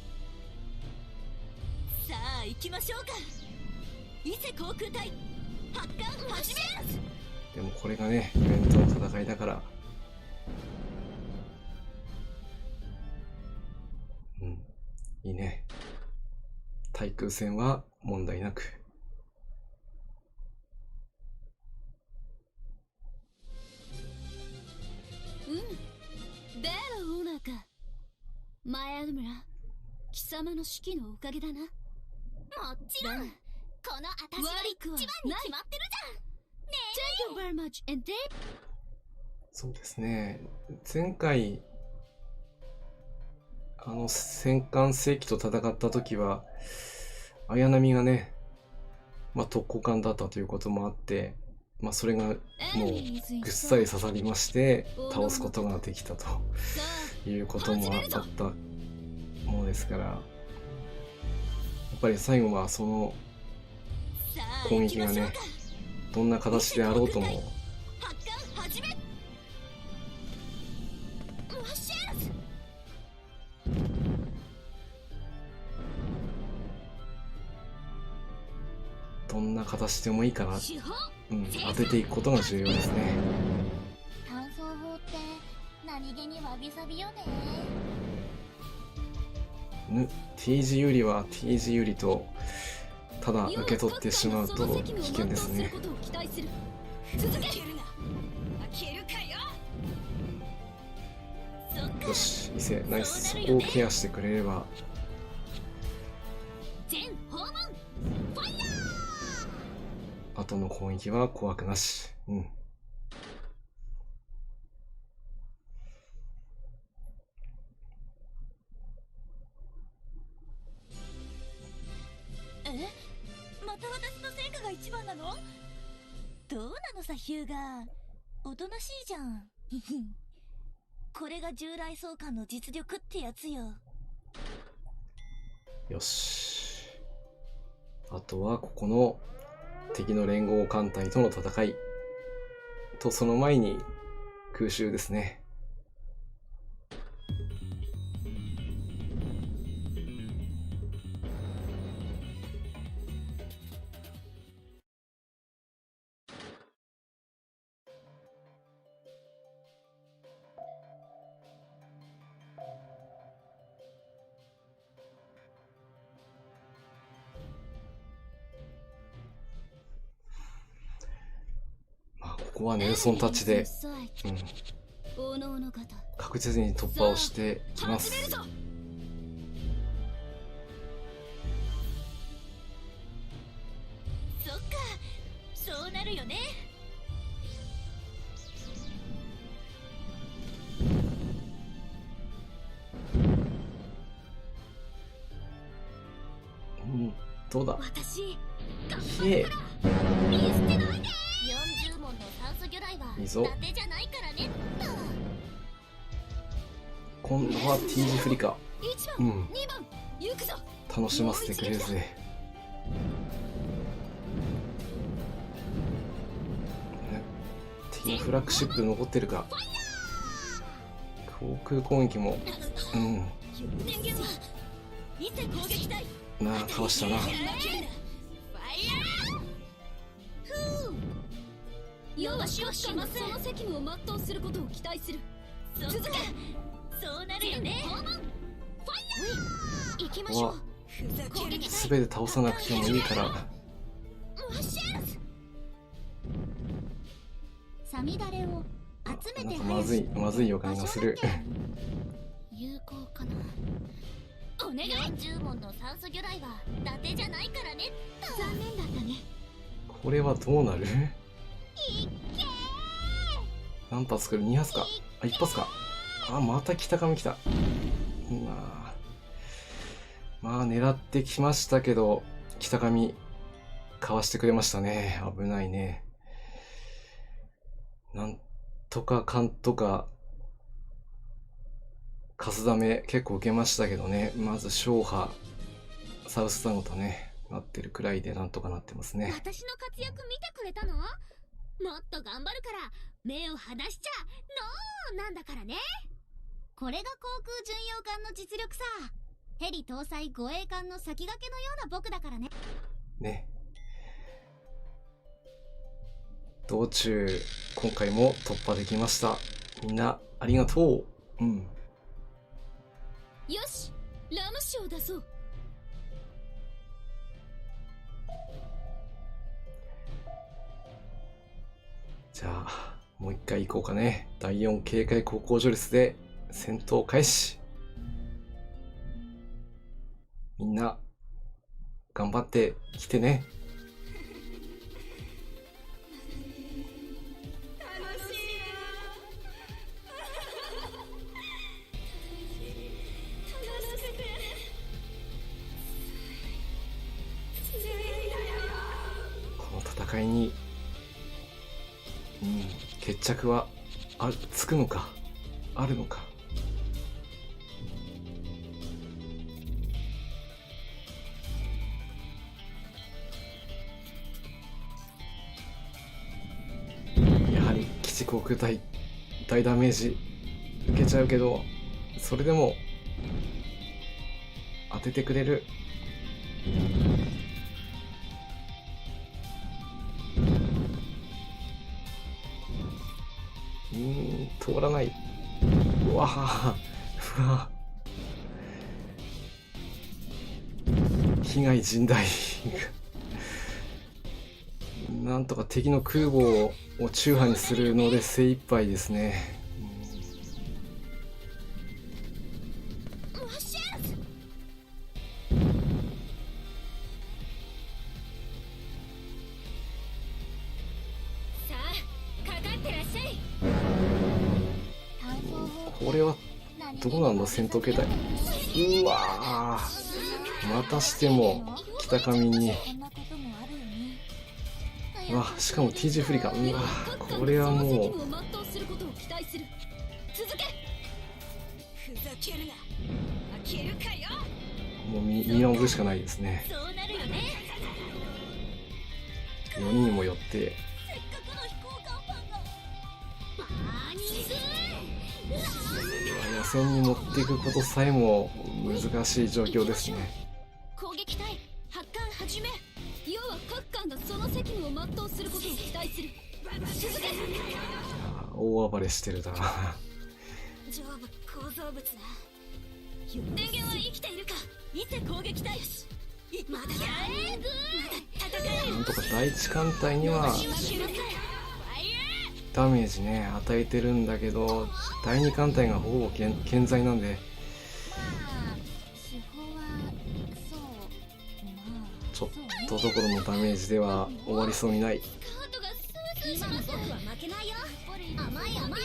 Speaker 3: さあ行きましょうか。伊勢航空隊発艦始め。
Speaker 1: でもこれがね、イベントの戦いだから、いいね。対空戦は問題なく。
Speaker 2: でろオーナーか。マヤル村貴様の指揮のおかげだな。
Speaker 3: もちろん。この私は一番に決まってるじゃん。
Speaker 2: Thank you very much and Dave。
Speaker 1: そうですね。前回、戦艦世紀と戦った時は、綾波がね、まあ特攻艦だったということもあって、まあそれがもうぐっさり刺さりまして、倒すことができたということもあったものですから、やっぱり最後はその攻撃がね、どんな形であろうとも、
Speaker 3: 発艦始め。マシェルズ。
Speaker 1: どんな形でもいいかな、
Speaker 3: 手法。
Speaker 1: 当てていくことが重要ですね。
Speaker 3: 単装法って何気にわびさびよね。
Speaker 1: T 字有利は T 字有利とただ受け取ってしまうと危険ですね。
Speaker 2: 続けるな。開けるかよ。
Speaker 1: よし、伊勢ナイス。そこをケアしてくれれば。
Speaker 3: 全訪問ファイヤー。
Speaker 1: 後の攻撃は怖くなし。うん。
Speaker 3: また私の戦果が一番なの？どうなのさヒューガー、おとなしいじゃん。これが従来総監の実力ってやつよ。
Speaker 1: よし。あとはここの敵の連合艦隊との戦いと、その前に空襲ですね。ここはネルソンたちで、
Speaker 2: おのおの方
Speaker 1: 確実に突破をしてきます。
Speaker 2: 始めるぞ。
Speaker 3: そっか、そうなるよね。
Speaker 1: どうだ。
Speaker 3: 私頑
Speaker 1: ひ
Speaker 3: 張る
Speaker 1: え
Speaker 3: から見捨てないで。40問の酸素魚雷はい
Speaker 1: いぞ。
Speaker 3: 伊達じゃないからね。
Speaker 1: 今度は T 字振りか。
Speaker 2: 1番、2番行くぞ。
Speaker 1: 楽しませてくれるぜ。敵のフラッグシップ残ってるか。航空攻撃も
Speaker 3: 電源は伊勢攻撃隊。
Speaker 1: なあ、かわしたな。
Speaker 3: ファイヤー。
Speaker 2: よしよし、その責務を全うすることを期待する。
Speaker 3: 続け。そうなるよね。
Speaker 2: 行きましょう。
Speaker 1: すべて倒さなくてもいいから。
Speaker 3: サミダレを集めて
Speaker 1: なんかまずい予感がする。
Speaker 2: 有効かな。
Speaker 3: お願い。40問の酸素魚雷は伊達じゃないからね。
Speaker 2: 残念だったね。
Speaker 1: これはどうなる？
Speaker 3: いっけー。
Speaker 1: 何発来る？ 2 発か。あ、1発か。あ、また北上来た。まあ狙ってきましたけど、北上かわしてくれましたね。危ないね。なんとかかんとかカスダメ結構受けましたけどね。まず勝破サウスタウンとねなってるくらいでなんとかなってますね。
Speaker 3: 私の活躍見てくれたの？もっと頑張るから目を離しちゃノーなんだからね。これが航空巡洋艦の実力さ。ヘリ搭載護衛艦の先駆けのような僕だからね。
Speaker 1: ね。道中今回も突破できました。みんなありがとう。
Speaker 2: よし、ラム酒を出そう。
Speaker 1: じゃあもう一回行こうかね。第4警戒航行序列で戦闘開始。みんな頑張ってきてね。この戦いに決着はつくのかあるのか。やはり基地航空隊大ダメージ受けちゃうけど、それでも当ててくれる。通らない。うわうわ、被害甚大。なんとか敵の空母を中波にするので精一杯ですね。れはどうなんだ、戦闘形態。うわー、またしても北上に。うわ、しかも T 字フリカ。うわ、これはもう
Speaker 2: 責務を全うすることを期待する。続け。ふざけるな。開けるかよ。
Speaker 1: もう見守るしかないですね。
Speaker 2: そうなるよね。
Speaker 1: 4人も寄って
Speaker 2: せっかくの飛行甲パンがバーニング。
Speaker 1: 野戦に持っていくことさえも難しい状況ですね。
Speaker 2: 攻撃隊発艦始め。要は各艦がその責務を全うすることを期待する。続け。
Speaker 1: 大暴れしてるな。
Speaker 2: 上部構造物な。電源は生きているか。見て攻撃隊。まだやえぐ。まだ戦える。
Speaker 1: なんとか第一艦隊にはダメージね与えてるんだけど、第二艦隊がほぼ健在なんで、ちょっとどころのダメージでは終わりそうにない。
Speaker 3: 今の僕は負けないよ。甘い甘い。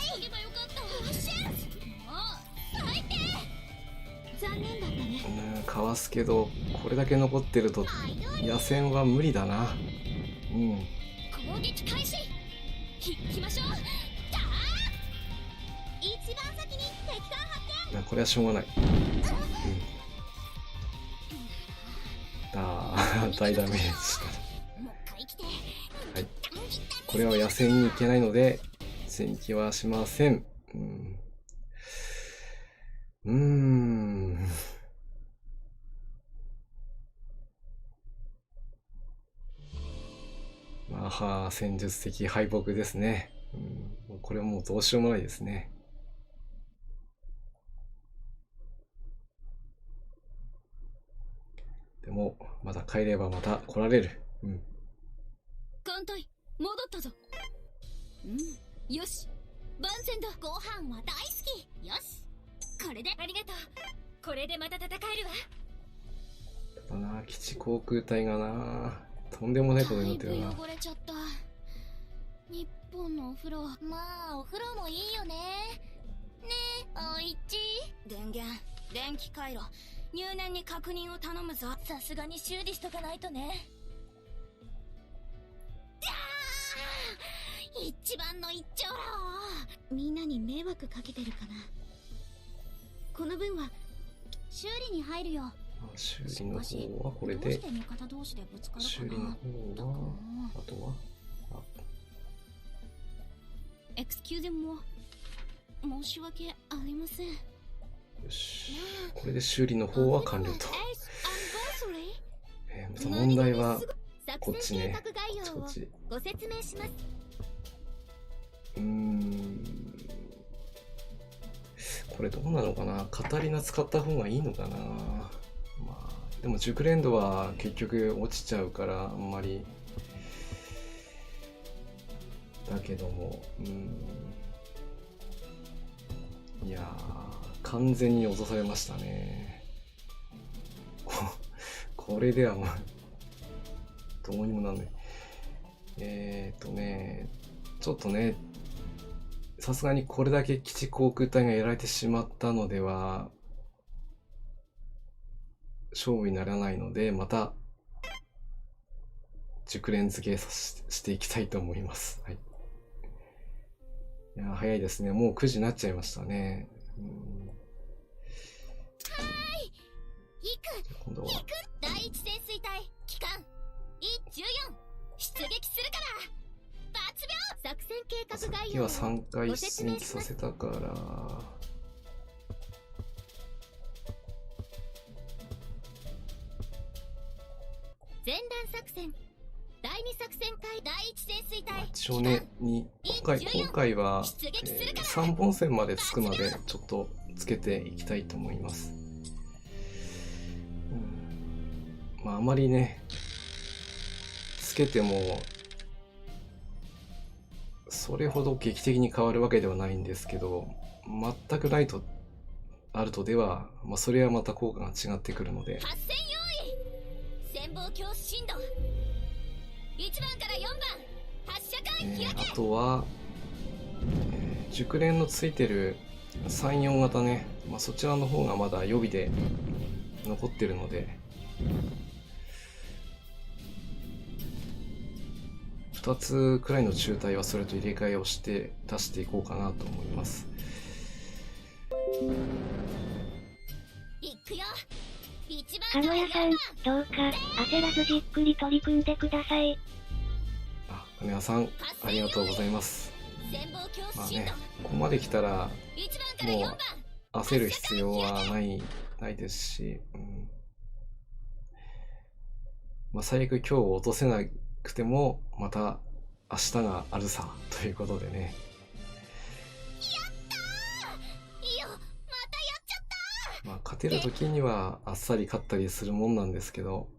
Speaker 3: 残念だったね。
Speaker 1: かわすけど、これだけ残ってると野戦は無理だな。
Speaker 2: 攻撃開始。行きましょう。
Speaker 3: 一番先に敵艦発見。
Speaker 1: これはしょうがない。大ダメージした。
Speaker 3: もう一回来て。
Speaker 1: はい、これは野戦に行けないので戦機はしません。まあ戦術的敗北ですね。これはもうどうしようもないですね。でもまだ帰ればまた来られる。
Speaker 2: 艦隊戻ったぞ。よし、万全だ。
Speaker 3: ご飯は大好き。よし、これで。
Speaker 2: ありがとう。これでまた戦えるわ。
Speaker 1: だな、基地航空隊がな、とんでもないことになってるな。
Speaker 2: だいぶ汚れちゃった。日本のお風呂。
Speaker 3: まあお風呂もいいよね。ねえ、おいち。
Speaker 2: 電源、電気回路、入念に確認を頼むぞ。
Speaker 3: さすがに修理しとかないとね。一番の一丁羅王。みんなに迷惑かけてるかな。この分は修理に入るよ。
Speaker 1: 修理の方はこれで。
Speaker 3: どうして味方同士でぶつかるかな。
Speaker 1: 修理の方はあとは
Speaker 2: エクスキューゼも申し訳ありません。
Speaker 1: よし、これで修理の方は完了と。また問題はこっちね。こっち
Speaker 3: ご説明します。
Speaker 1: これどうなのかな。カタリナ使った方がいいのかな。まあでも熟練度は結局落ちちゃうからあんまりだけども、いやー完全に落とされましたね。これではもうどうにもなんない。ちょっとね、さすがにこれだけ基地航空隊がやられてしまったのでは勝負にならないので、また熟練付けしていきたいと思います。はい。いや早いですね。もう9時になっちゃいましたね。今度は
Speaker 3: 第一潜水隊機関 E14 出撃するから抜秒。作戦計画概要を
Speaker 1: さっきは3回出撃させたから
Speaker 3: 前段作戦第2作戦隊第一潜水隊
Speaker 1: 一応ね今回は、3本線までつくまでちょっとつけていきたいと思います。まああまりねつけてもそれほど劇的に変わるわけではないんですけど、全くないとあるとでは、それはまた効果が違ってくるので。
Speaker 3: 発戦用意。潜望鏡進度1番から4番発射管開け。
Speaker 1: あとは、熟練のついてる3、4型ね、そちらの方がまだ予備で残ってるので、2つくらいの中隊はそれと入れ替えをして出していこうかなと思います。
Speaker 3: いくよ。一番
Speaker 4: かのやさん、どうか焦らずじっくり取り組んでください。
Speaker 1: あ、かのやさん、ありがとうございます。
Speaker 3: 潜望鏡
Speaker 1: まあね
Speaker 3: 進路、
Speaker 1: ここまで来たら
Speaker 3: 1番から4
Speaker 1: も
Speaker 3: 番
Speaker 1: う焦る必要はないですし、最悪今日落とせなくてもまた明日があるさということでね。
Speaker 3: いいよ、またやっちゃった。
Speaker 1: 勝てる時にはあっさり勝ったりするもんなんですけど、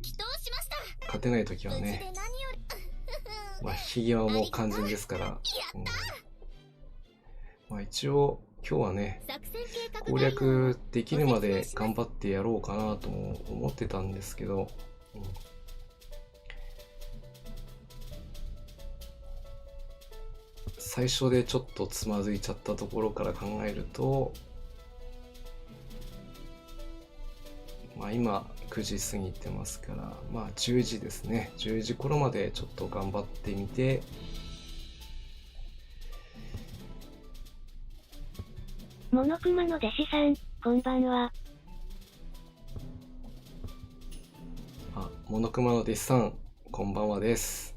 Speaker 3: 祈祷しました。
Speaker 1: 勝てない時は
Speaker 3: 無事で
Speaker 1: ね、
Speaker 3: 何より
Speaker 1: 引き際も肝心ですから、一応今日はね
Speaker 3: 作戦計画
Speaker 1: 攻略できるまで頑張ってやろうかなとも思ってたんですけど、最初でちょっとつまずいちゃったところから考えると、今9時過ぎてますから、10時ですね。10時頃までちょっと頑張ってみて、
Speaker 4: モノクマの弟子さん、こんばんは。
Speaker 1: モノクマの弟子さん、こんばんはです。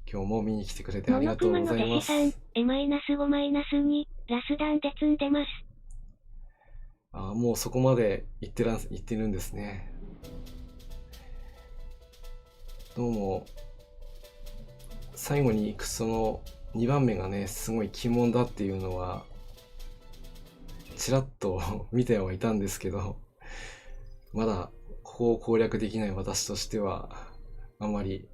Speaker 1: 今日も見に来てくれてあ
Speaker 4: モ
Speaker 1: りがとう
Speaker 4: ノクマの
Speaker 1: ございます。
Speaker 4: 弟子さん、-5-2、ラスダンで積んでます。
Speaker 1: もうそこまで行ってるんですね。どうも、最後に行くその2番目がね、すごい鬼門だっていうのは、ちらっと見てはいたんですけど、まだここを攻略できない私としては、あまり、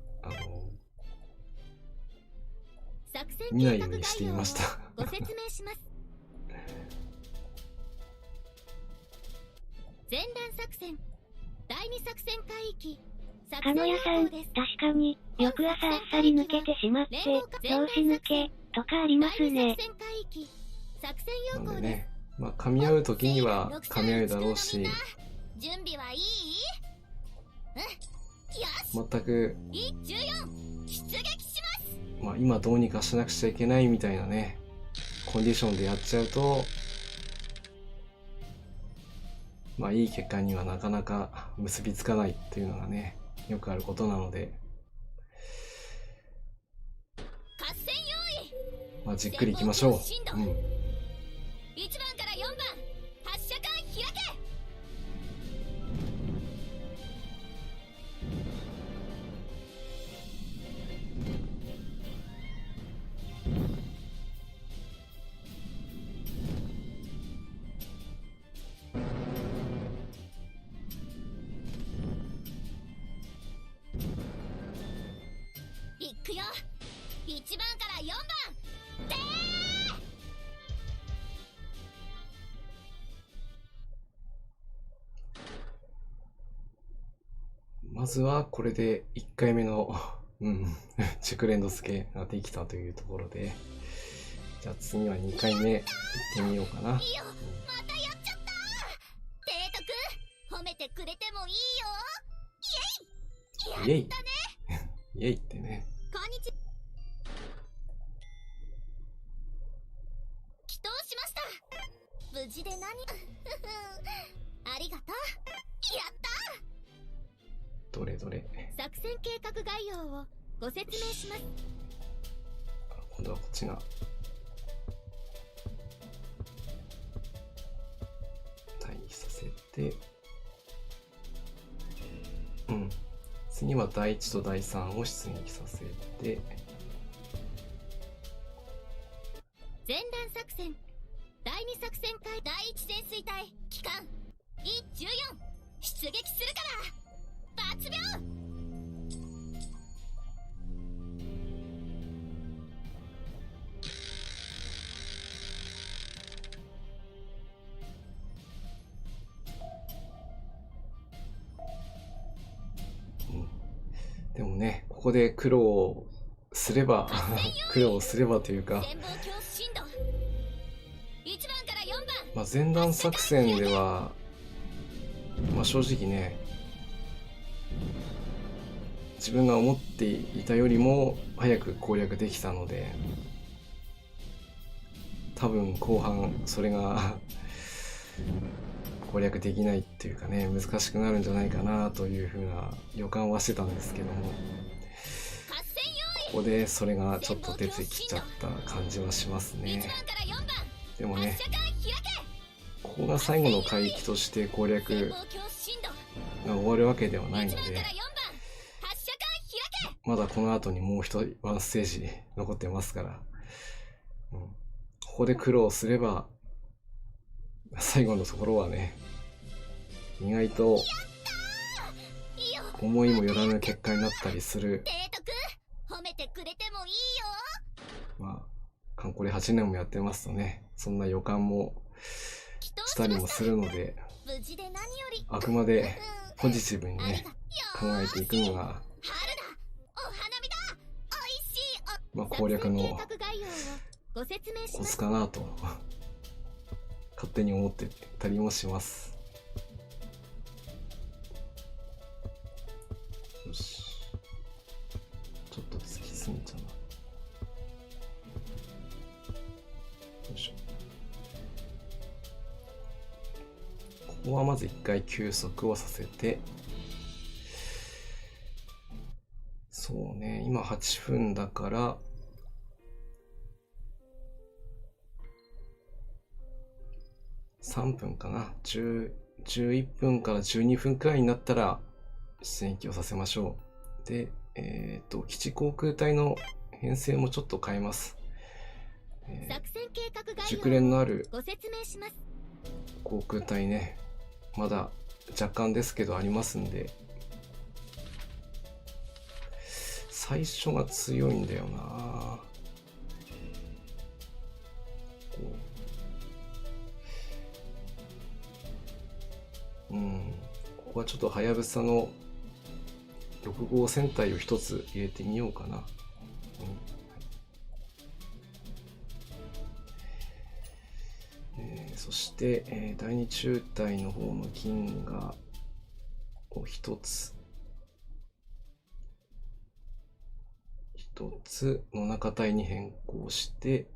Speaker 1: 見ないようにしていました。
Speaker 3: ご説明します。前段作戦、第2作戦海域、
Speaker 4: かのやさん、確かに、翌朝あっさり抜けてしまって、拍子抜け、とかありますね。
Speaker 1: なんでね、噛み合う時には噛み合うだろうし、
Speaker 3: 準備はいい？
Speaker 1: 全く、
Speaker 3: 14、出撃します。
Speaker 1: 今どうにかしなくちゃいけないみたいなね、コンディションでやっちゃうと、いい結果にはなかなか結びつかないっていうのがね、よくあることなので、
Speaker 3: 合戦用意。
Speaker 1: じっくりいきましょう。
Speaker 3: 1番から4番、発射管開け。いくよ。1番から4番。
Speaker 1: まずはこれで1回目の熟練度付けができたというところで、じゃあ次は2回目いってみようかな。
Speaker 3: いいよ、またやっちゃった。テイト君、褒めてくれてもいいよ。イエイ。やったね。
Speaker 1: イエイってね。
Speaker 3: こんにちは。祈祷しました。無事で何ありがとう。やった。
Speaker 1: どれどれ。
Speaker 3: 作戦計画概要をご説明します。
Speaker 1: 今度はこっちが退避させて、次は第1と第3を出撃させて、
Speaker 3: 前段作戦、第2作戦会、第1潜水隊機関 E14 出撃するから抜秒。
Speaker 1: でもね、ここで苦労すれば苦労すればというか、
Speaker 2: 1番から4番。
Speaker 1: まあ、前段作戦では、まあ、正直ね、自分が思っていたよりも早く攻略できたので、多分後半それが攻略できないっていうかね、難しくなるんじゃないかなというふうな予感はしてたんですけども、ここでそれがちょっと出てきちゃった感じはしますね。でもね、ここが最後の海域として攻略が終わるわけではないので、まだこの後にもうワンステージ残ってますから、ここで苦労すれば最後のところはね、意外と思いもよらぬ結果になったりする。
Speaker 3: 褒めてくれてもいいよ。
Speaker 1: まあカンコレ8年もやってますとね、そんな予感もしたりもするので、
Speaker 3: 無事で何より。
Speaker 1: あくまでポジティブにね考えていくのが、まあ、攻略のコツかなと勝手に思ってたりもします。よし、ちょっと突き進めちゃうな。よいしょ。ここはまず一回休息をさせて、そうね、今8分だから3分かな。11分から12分くらいになったら出撃をさせましょう。で、基地航空隊の編成もちょっと変えます。熟練のある航空隊ね、まだ若干ですけどありますんで、最初が強いんだよな。ここはちょっとはやぶさの6号戦隊を一つ入れてみようかな。そして、第2中隊の方の銀河を一つの中隊に変更して、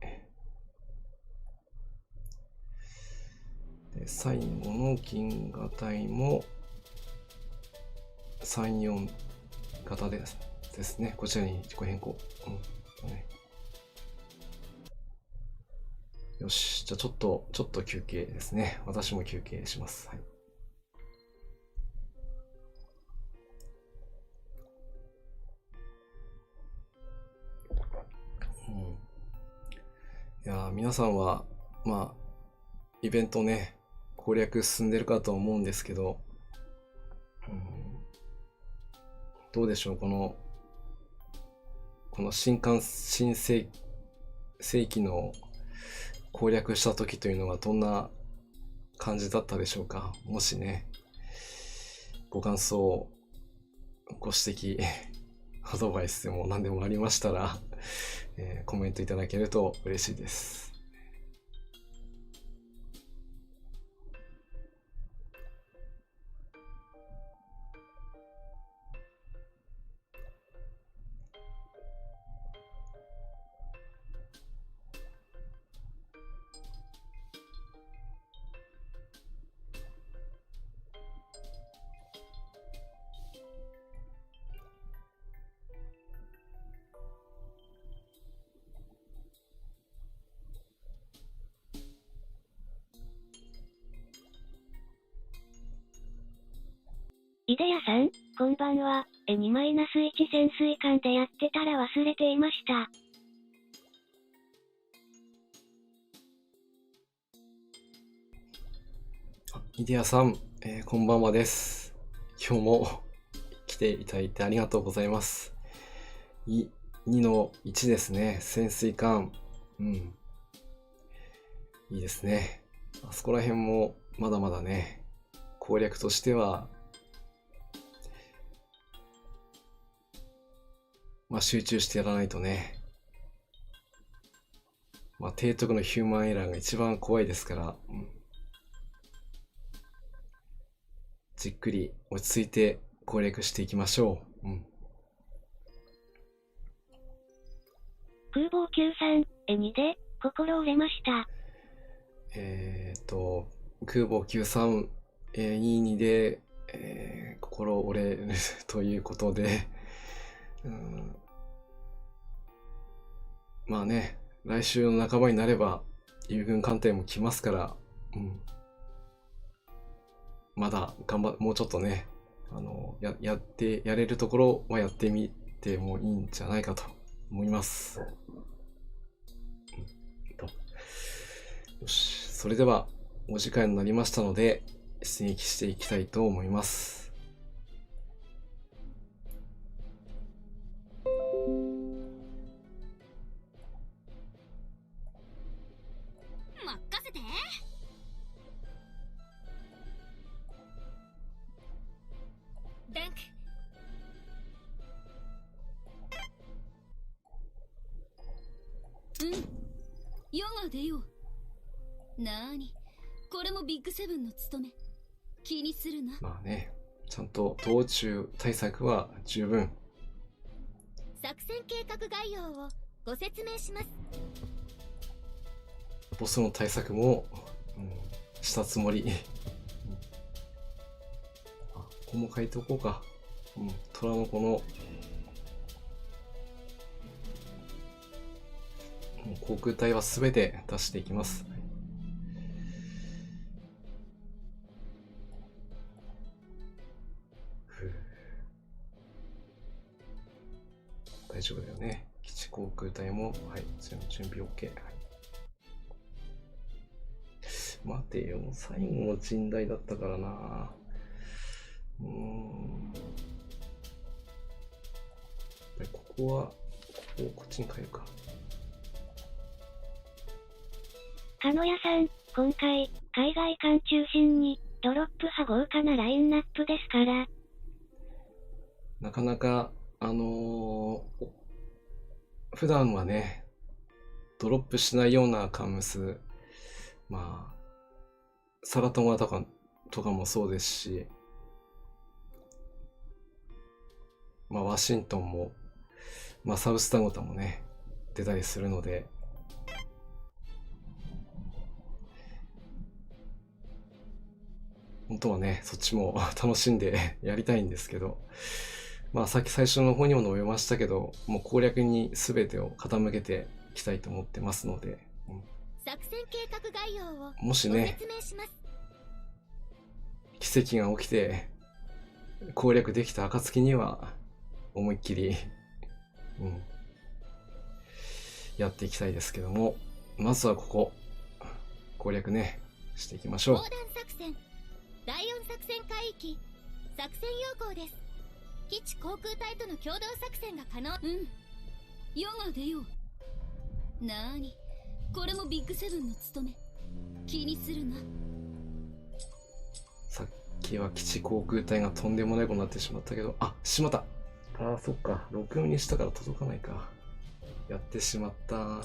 Speaker 1: で最後の銀河隊も3、4型ですね。こちらに自己変更。よし、じゃあちょっと休憩ですね。私も休憩します。はい。いや、皆さんはまあイベントね攻略進んでるかと思うんですけど、どうでしょう、この新世紀の攻略した時というのはどんな感じだったでしょうか。もしね、ご感想、ご指摘、アドバイスでも何でもありましたら、コメントいただけると嬉しいです。
Speaker 4: イデヤさん、こんばんは。2-1潜水艦でやってたら忘れていました。
Speaker 1: イデヤさん、こんばんはです。今日も来ていただいてありがとうございます。2-1ですね。潜水艦。いいですね。あそこら辺もまだまだね、攻略としては、まあ集中してやらないとね、まあ、提督のヒューマンエラーが一番怖いですから、じっくり落ち着いて攻略していきましょう。
Speaker 4: 空母93、2で、心折れました。
Speaker 1: 空母93、22で、心折れるということで、まあね、来週の半ばになれば、友軍艦隊も来ますから、まだもうちょっとね、やれるところはやってみてもいいんじゃないかと思います。よし、それではお時間になりましたので、出撃していきたいと思います。
Speaker 3: 任せて。ダンク。
Speaker 2: 世が出よう。なーに、これもビッグセブンの務め。気にするな。
Speaker 1: まあね、ちゃんと道中対策は十分。
Speaker 3: 作戦計画概要をご説明します。
Speaker 1: ボスの対策も、したつもり。ここも書いておこうか。虎の子のもう航空隊は全て出していきます。大丈夫だよね。基地航空隊も、はい、準備 OK。待てよ、最後の陣代だったからな。ここは、こっちに変えるか。
Speaker 4: 鹿野屋さん、今回、海外艦中心に、ドロップ派豪華なラインナップですから。
Speaker 1: なかなか、普段はね、ドロップしないようなカンムス、まあ、サラトガとかもそうですし、まあ、ワシントンも、まあ、サウスタゴタもね、出たりするので、本当はね、そっちも楽しんでやりたいんですけど、まあさっき最初の方にも述べましたけど、もう攻略に全てを傾けていきたいと思ってますので、
Speaker 3: 作戦計画概要を
Speaker 1: もしね、
Speaker 3: ご説明します。
Speaker 1: 奇跡が起きて攻略できた暁には思いっきり、やっていきたいですけども、まずはここ攻略ねしていきましょう。
Speaker 3: 横断作戦第4作戦海域作戦要項です。基地航空隊との共同作戦が可能。
Speaker 2: 世が出よう。なーに、これもビッグセブンの務め。気にするな。
Speaker 1: さっきは基地航空隊がとんでもないことになってしまったけど、しまった。そっか、録音にしたから届かないか。やってしまった。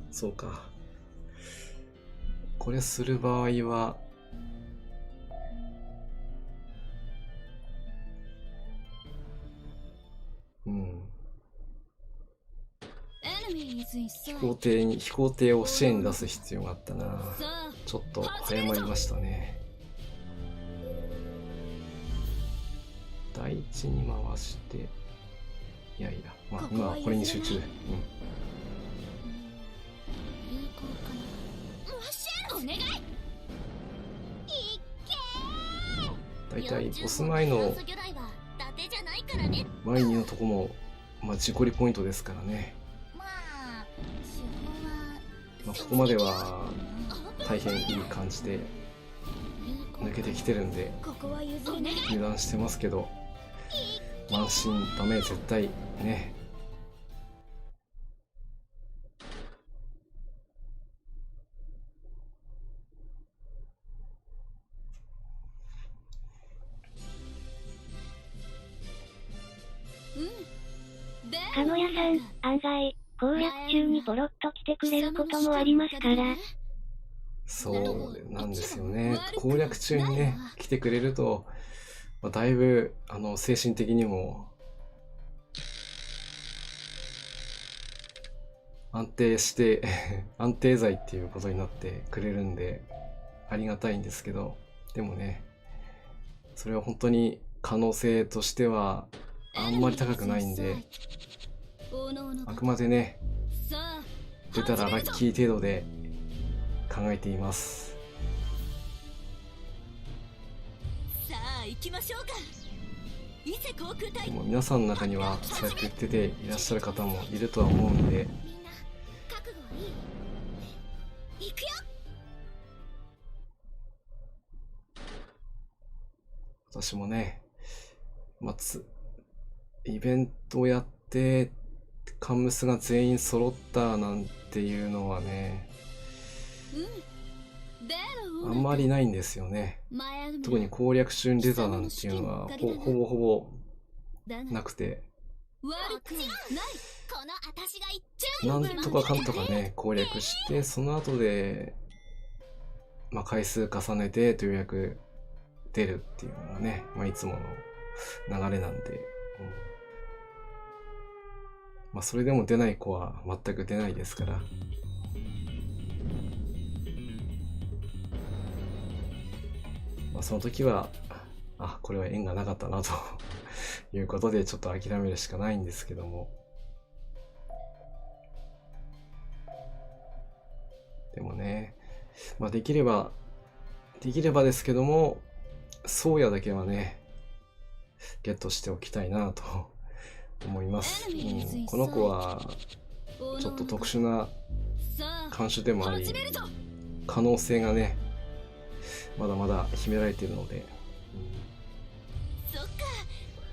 Speaker 1: そうか。これする場合は、飛行艇を支援に出す必要があったな。ちょっと早まりましたね。第一に回して、いや、まあ今はこれに集中。
Speaker 3: お願い。
Speaker 1: だいたいボス前の前にのとこも、まあ事故りポイントですからね。まあここまでは大変いい感じで抜けてきてるんで油断してますけど、慢心ダメ絶対ね。
Speaker 4: かのやさん、案外、攻略中にポロッと来てくれることもありますから。
Speaker 1: そうなんですよね。攻略中にね、来てくれると、だいぶ、精神的にも、安定して安定剤っていうことになってくれるんで、ありがたいんですけど、でもね、それは本当に可能性としては、あんまり高くないんで、あくまでね、出たらラッキー程度で考えています。
Speaker 3: さあ行きましょうか。伊勢航空隊。
Speaker 1: でも皆さんの中にはそうやって出ていらっしゃる方もいるとは思うんで、
Speaker 3: みんな覚悟はいい？行くよ。
Speaker 1: 私もね、イベントをやってカンムスが全員揃ったなんていうのはね、あんまりないんですよね。特に攻略中に出たなんていうのはほぼほぼなくて、
Speaker 3: 悪くない。この私が一
Speaker 1: な
Speaker 3: 番
Speaker 1: んとかかんとかね、攻略して、その後で、回数重ねてとようやく出るっていうのがね、いつもの流れなんで、それでも出ない子は全く出ないですから。その時は、これは縁がなかったなということでちょっと諦めるしかないんですけども。でもね、できればですけども、宗谷だけはね、ゲットしておきたいなと思います。この子は、ちょっと特殊な看守でもあり、可能性がね、まだまだ秘められているので、
Speaker 3: そっか、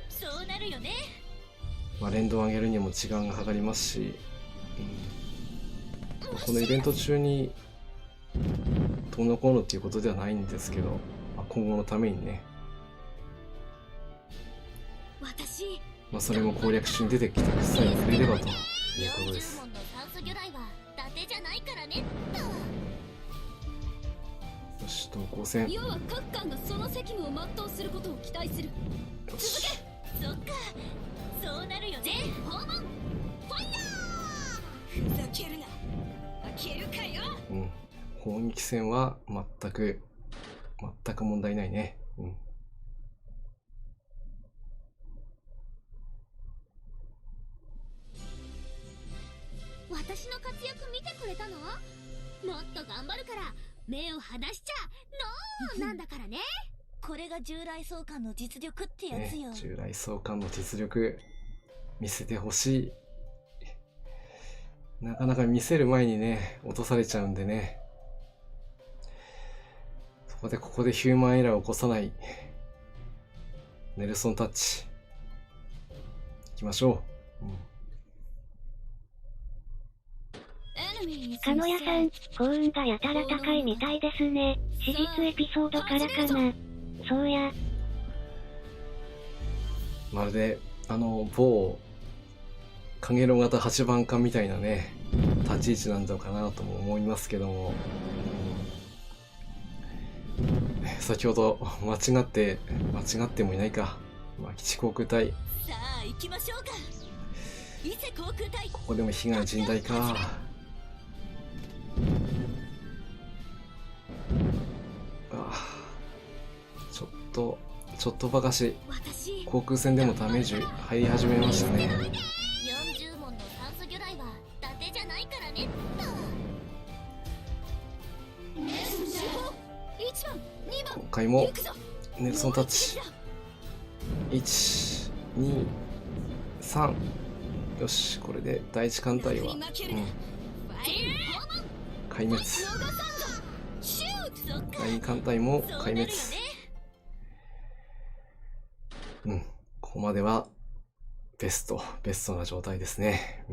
Speaker 3: そうなるよね。
Speaker 1: 連動を上げるにも時間がかかりますし、このイベント中にどうのこうのっていうことではないんですけど、今後のためにね、
Speaker 3: 私、
Speaker 1: それも攻略中に出てきてさえくれればということで
Speaker 3: 40
Speaker 1: す。
Speaker 3: 問の酸素魚雷は伊達じゃないからね
Speaker 1: よし、投稿戦。
Speaker 2: 要は各艦がその責務を全うすることを期待する。
Speaker 1: よし。
Speaker 3: そっか、そうなるよね。訪問ファイヤー。ふざけるな。開けるかよ。
Speaker 1: 砲撃戦は全く問題ないね。
Speaker 3: 私の活躍見てくれたの？もっと頑張るから目を離しちゃノーなんだからね。これが従来総監の実力ってやつよ。
Speaker 1: 従来総監の実力見せてほしい。なかなか見せる前にね、落とされちゃうんでね。ここでヒューマンエラーを起こさないネルソンタッチいきましょう。
Speaker 4: かのやさん、幸運がやたら高いみたいですね。史実エピソードからかな。そうや。
Speaker 1: まるで某カゲロ型8番艦みたいなね立ち位置なんだかなとも思いますけども、先ほど間違ってもいないか、基地航空隊。
Speaker 3: さあ行きましょうか。伊勢航空隊。
Speaker 1: ここでも被害甚大か。ちょっとばかし航空戦でもダメージ入り始めましたね。
Speaker 3: 40問の酸素魚雷は伊達じゃないからね
Speaker 1: 今回もネルソンタッチ1、2、3。よし、これで第一艦隊は、壊滅。第二艦隊も壊滅。ここまではベストな状態ですね。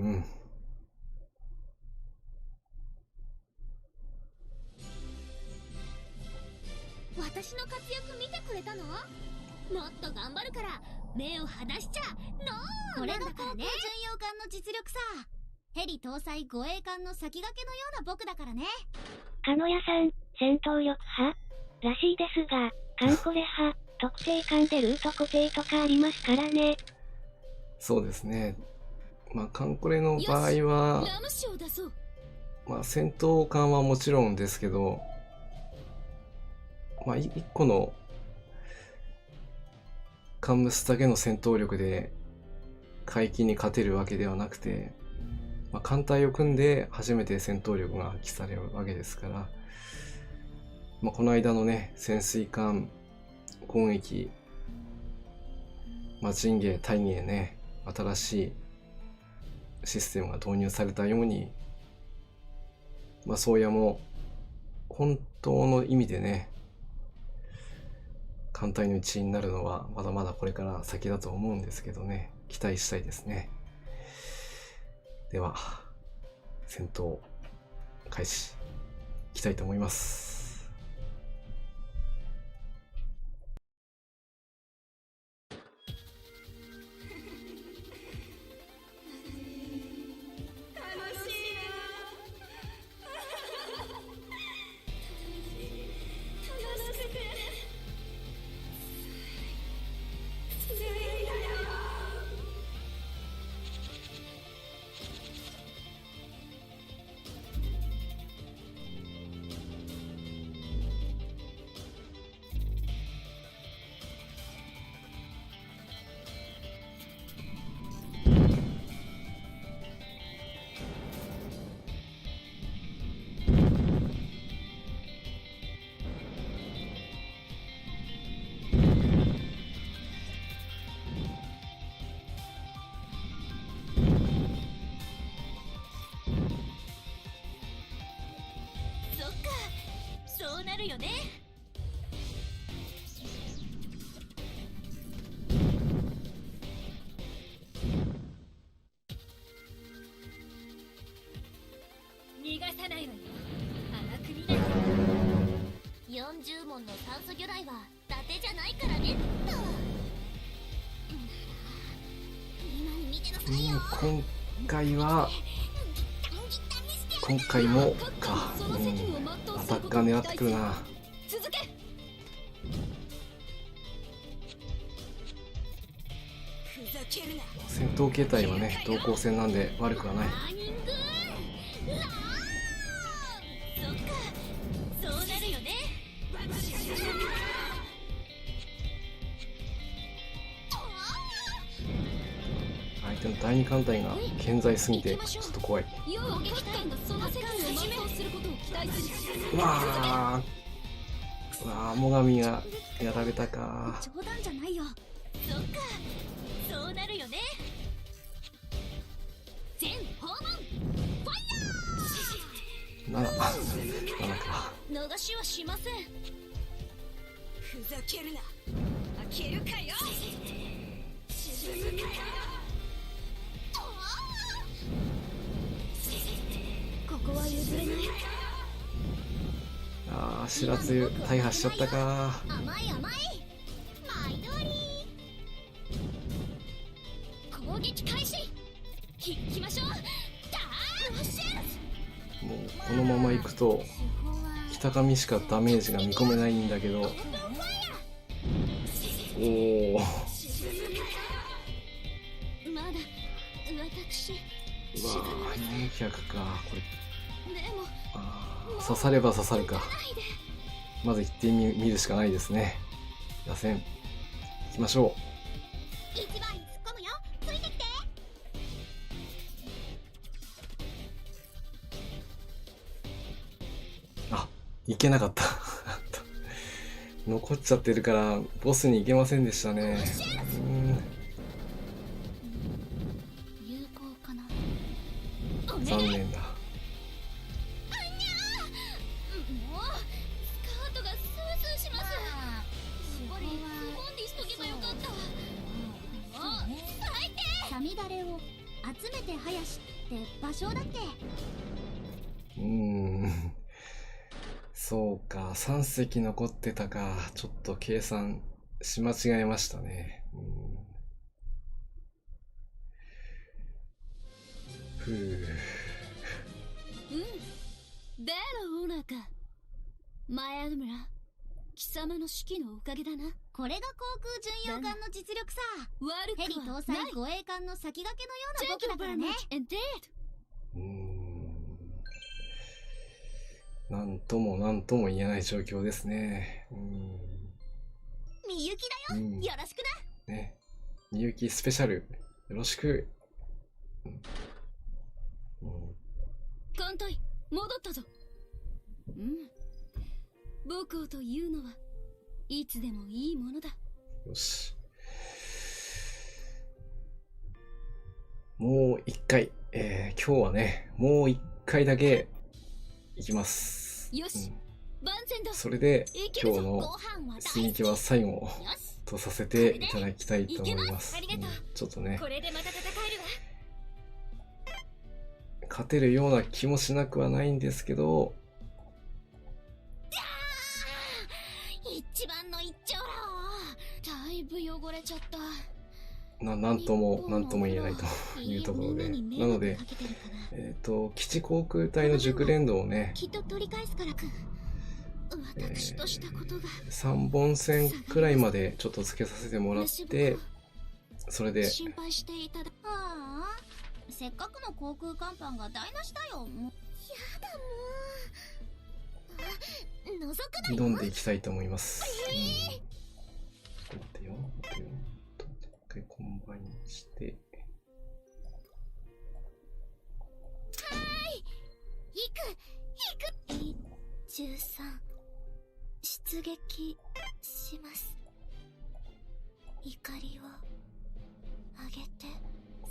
Speaker 3: 私の活躍見てくれたの？もっと頑張るから目を離しちゃこれが航空巡洋艦の実力さ。ヘリ搭載護衛艦の先駆けのような僕だからね。
Speaker 4: 鹿野屋さん、戦闘力派らしいですが、カンコレ派、特定艦でルート固定とかありますからね。
Speaker 1: そうですね。まあ、カンコレの場合は、
Speaker 2: ラム酒を出そう。
Speaker 1: まあ、戦闘艦はもちろんですけど、まあ、一個のカンムスだけの戦闘力で海域に勝てるわけではなくて、まあ、艦隊を組んで初めて戦闘力が発揮されるわけですから、まあ、この間のね、潜水艦攻撃、まあ、陣芸、大芸ね、新しいシステムが導入されたように、まあ、宗谷も本当の意味でね、艦隊の一員になるのはまだまだこれから先だと思うんですけどね、期待したいですね。では、戦闘開始いきたいと思います。
Speaker 2: そっか、そうなるよね。逃がさないわよ、荒く見ない。
Speaker 3: 40問の炭素魚雷は伊達じゃないからねっと。今見てなさいよ。
Speaker 1: 今回もか、アタッカー狙ってくるな。
Speaker 2: 続け。ふざけるな。
Speaker 1: 戦闘形態はね、同行戦なんで悪くはない。
Speaker 3: ラーニング
Speaker 2: そっか、そうなるよね。
Speaker 1: 相手の第二艦隊が健在すぎてちょっと怖い。
Speaker 2: 要は各艦がその責務を全うすることを期待する。
Speaker 1: うわー、最上がやられたか。
Speaker 3: 冗談じゃないよ。
Speaker 2: そっか、そうなるよね。
Speaker 3: 全訪問ファイ
Speaker 1: 7か。
Speaker 2: 逃しはしません。ふざけるな。開けるかよ。静かよ。
Speaker 3: ここは譲れない。
Speaker 1: 白露大破しちゃったか。
Speaker 3: 甘い甘い。毎通り。攻撃開始。
Speaker 2: 行きましょう。
Speaker 1: もうこのまま行くと北上しかダメージが見込めないんだけど、おお、
Speaker 2: まだ私。
Speaker 1: うわー、400か。これ
Speaker 2: でも
Speaker 1: 刺されば刺さるか。まず行ってみるしかないですね。打線行きましょ
Speaker 3: 一番に突っ込むよ。ついてきて。
Speaker 1: 行けなかった残っちゃってるからボスに行けませんでしたね。
Speaker 3: 有効かな。
Speaker 1: 残念だ。
Speaker 2: もうスカートがスースーします。やっぱりズボンにしとけばよかった。もう最低。
Speaker 3: サミダレを集めて林って場所だっけ。
Speaker 1: そうか、3隻残ってたか。ちょっと計算し間違えましたね。ふう。
Speaker 2: でのオーナーか。マヤド村、貴様の指揮のおかげだな。
Speaker 3: これが航空巡洋艦の実力さ。
Speaker 2: 悪
Speaker 3: ヘリ
Speaker 2: くは
Speaker 3: 搭載護衛艦の先駆けのような僕だからね。
Speaker 1: なんとも言えない状況ですね。
Speaker 3: みゆきだよ、よろしくな。
Speaker 1: ね。みゆきスペシャル、よろしく。
Speaker 2: 艦隊、戻ったぞ。母校というのはいつでもいいものだ。
Speaker 1: よし。もう一回、今日はね、もう一回だけ行きます。
Speaker 2: よし、万全だ。
Speaker 1: それで今日の寸劇は最後とさせていただきたいと思います。ちょっとね、
Speaker 3: これでまた戦えるわ。
Speaker 1: 勝てるような気もしなくはないんですけど、
Speaker 3: 一番の一丁羅
Speaker 2: だいぶ汚れちゃった。
Speaker 1: なんとも言えないというところで、なので、基地航空隊の熟練度をね、
Speaker 3: きっと取り返すから。
Speaker 2: 私としたことが
Speaker 1: 3本線くらいまでちょっとつけさせてもらって、それで
Speaker 2: 心配していただ。
Speaker 3: せっかくの航空甲板が台無しだよ。もうやだもう。覗くなよ。
Speaker 1: 挑んでいきたいと思います。待ってよ。一回コンバインして。
Speaker 3: 行く。13出撃します。怒りを上げて。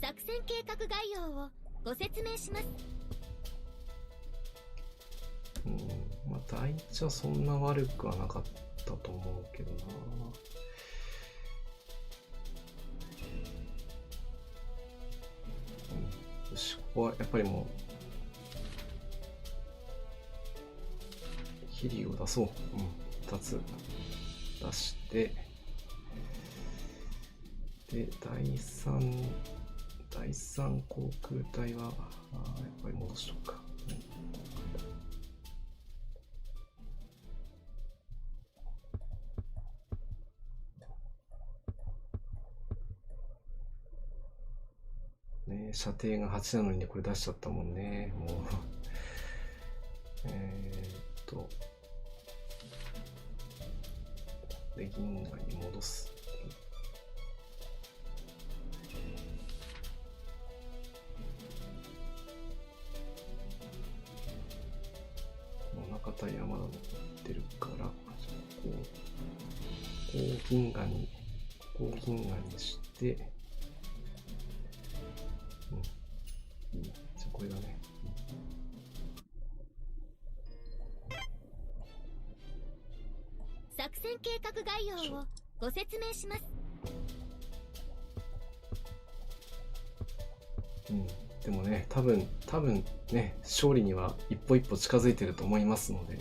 Speaker 3: 作戦計画概要をご説明します。
Speaker 1: まあ第一はそんな悪くはなかったと思うけどな。よし、ここはやっぱりもうヒリを出そう。2つ出して、で第3航空隊はやっぱり戻しとくか。ね、射程が8なのにね、これ出しちゃったもんね。もうで銀河に戻す。中隊はまだ残ってるから、こう銀河にして、じゃあこれだね。
Speaker 3: 作戦計画概要をご説明します。
Speaker 1: でもね、多分ね、勝利には一歩一歩近づいてると思いますので、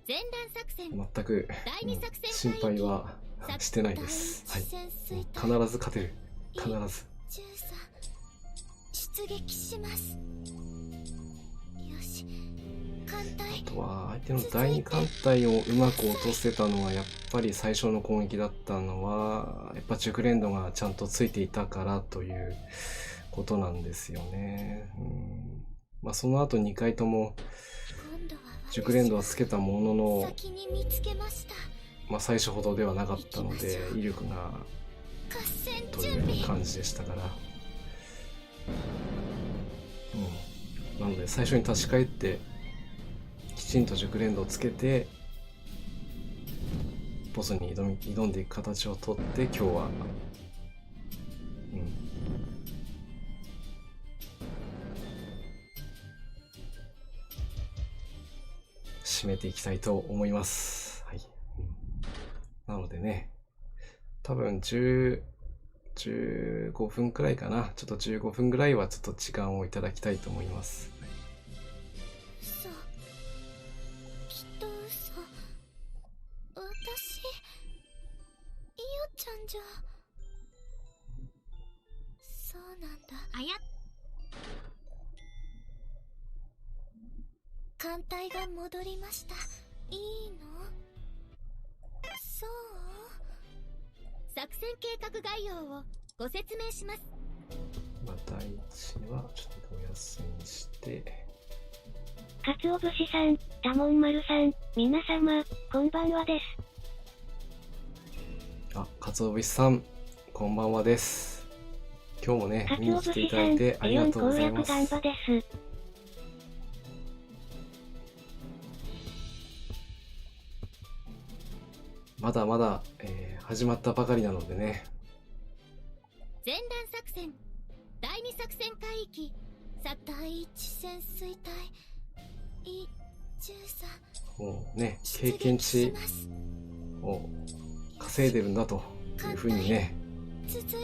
Speaker 3: 前段作戦、
Speaker 1: 全く、心配はしてないです。はい。必ず勝てる。必ず。
Speaker 3: 出撃します。よし、艦隊。
Speaker 1: あとは相手の第二艦隊をうまく落とせたのはやっぱり最初の攻撃だったのはやっぱ熟練度がちゃんとついていたからということなんですよね。まあその後2回とも熟練度はつけたものの、まあ最初ほどではなかったので威力がという感じでしたから。なので最初に立ち返ってきちんと熟練度をつけてボスに挑んでいく形をとって今日は締めていきたいと思います。はい。なのでね、多分15分くらいかな。ちょっと15分ぐらいはちょっと時間をいただきたいと思います。
Speaker 3: なんだ。あや艦隊が戻りました。いいの？そう？作戦計画概要をご説明します。
Speaker 1: まあ、第一はちょっとお休みして。
Speaker 4: かつお節さん、たもんまるさん、皆様、こんばんはです。
Speaker 1: あ、かつお節さん、こんばんはです。今日もね、見に来ていただいてありがとうございます。
Speaker 4: ガンバです。
Speaker 1: まだまだ、始まったばかりなのでね。
Speaker 3: 前段作戦、第2作戦海域、第1潜水隊、
Speaker 1: もうね、経験値を稼いでるんだというふうにね、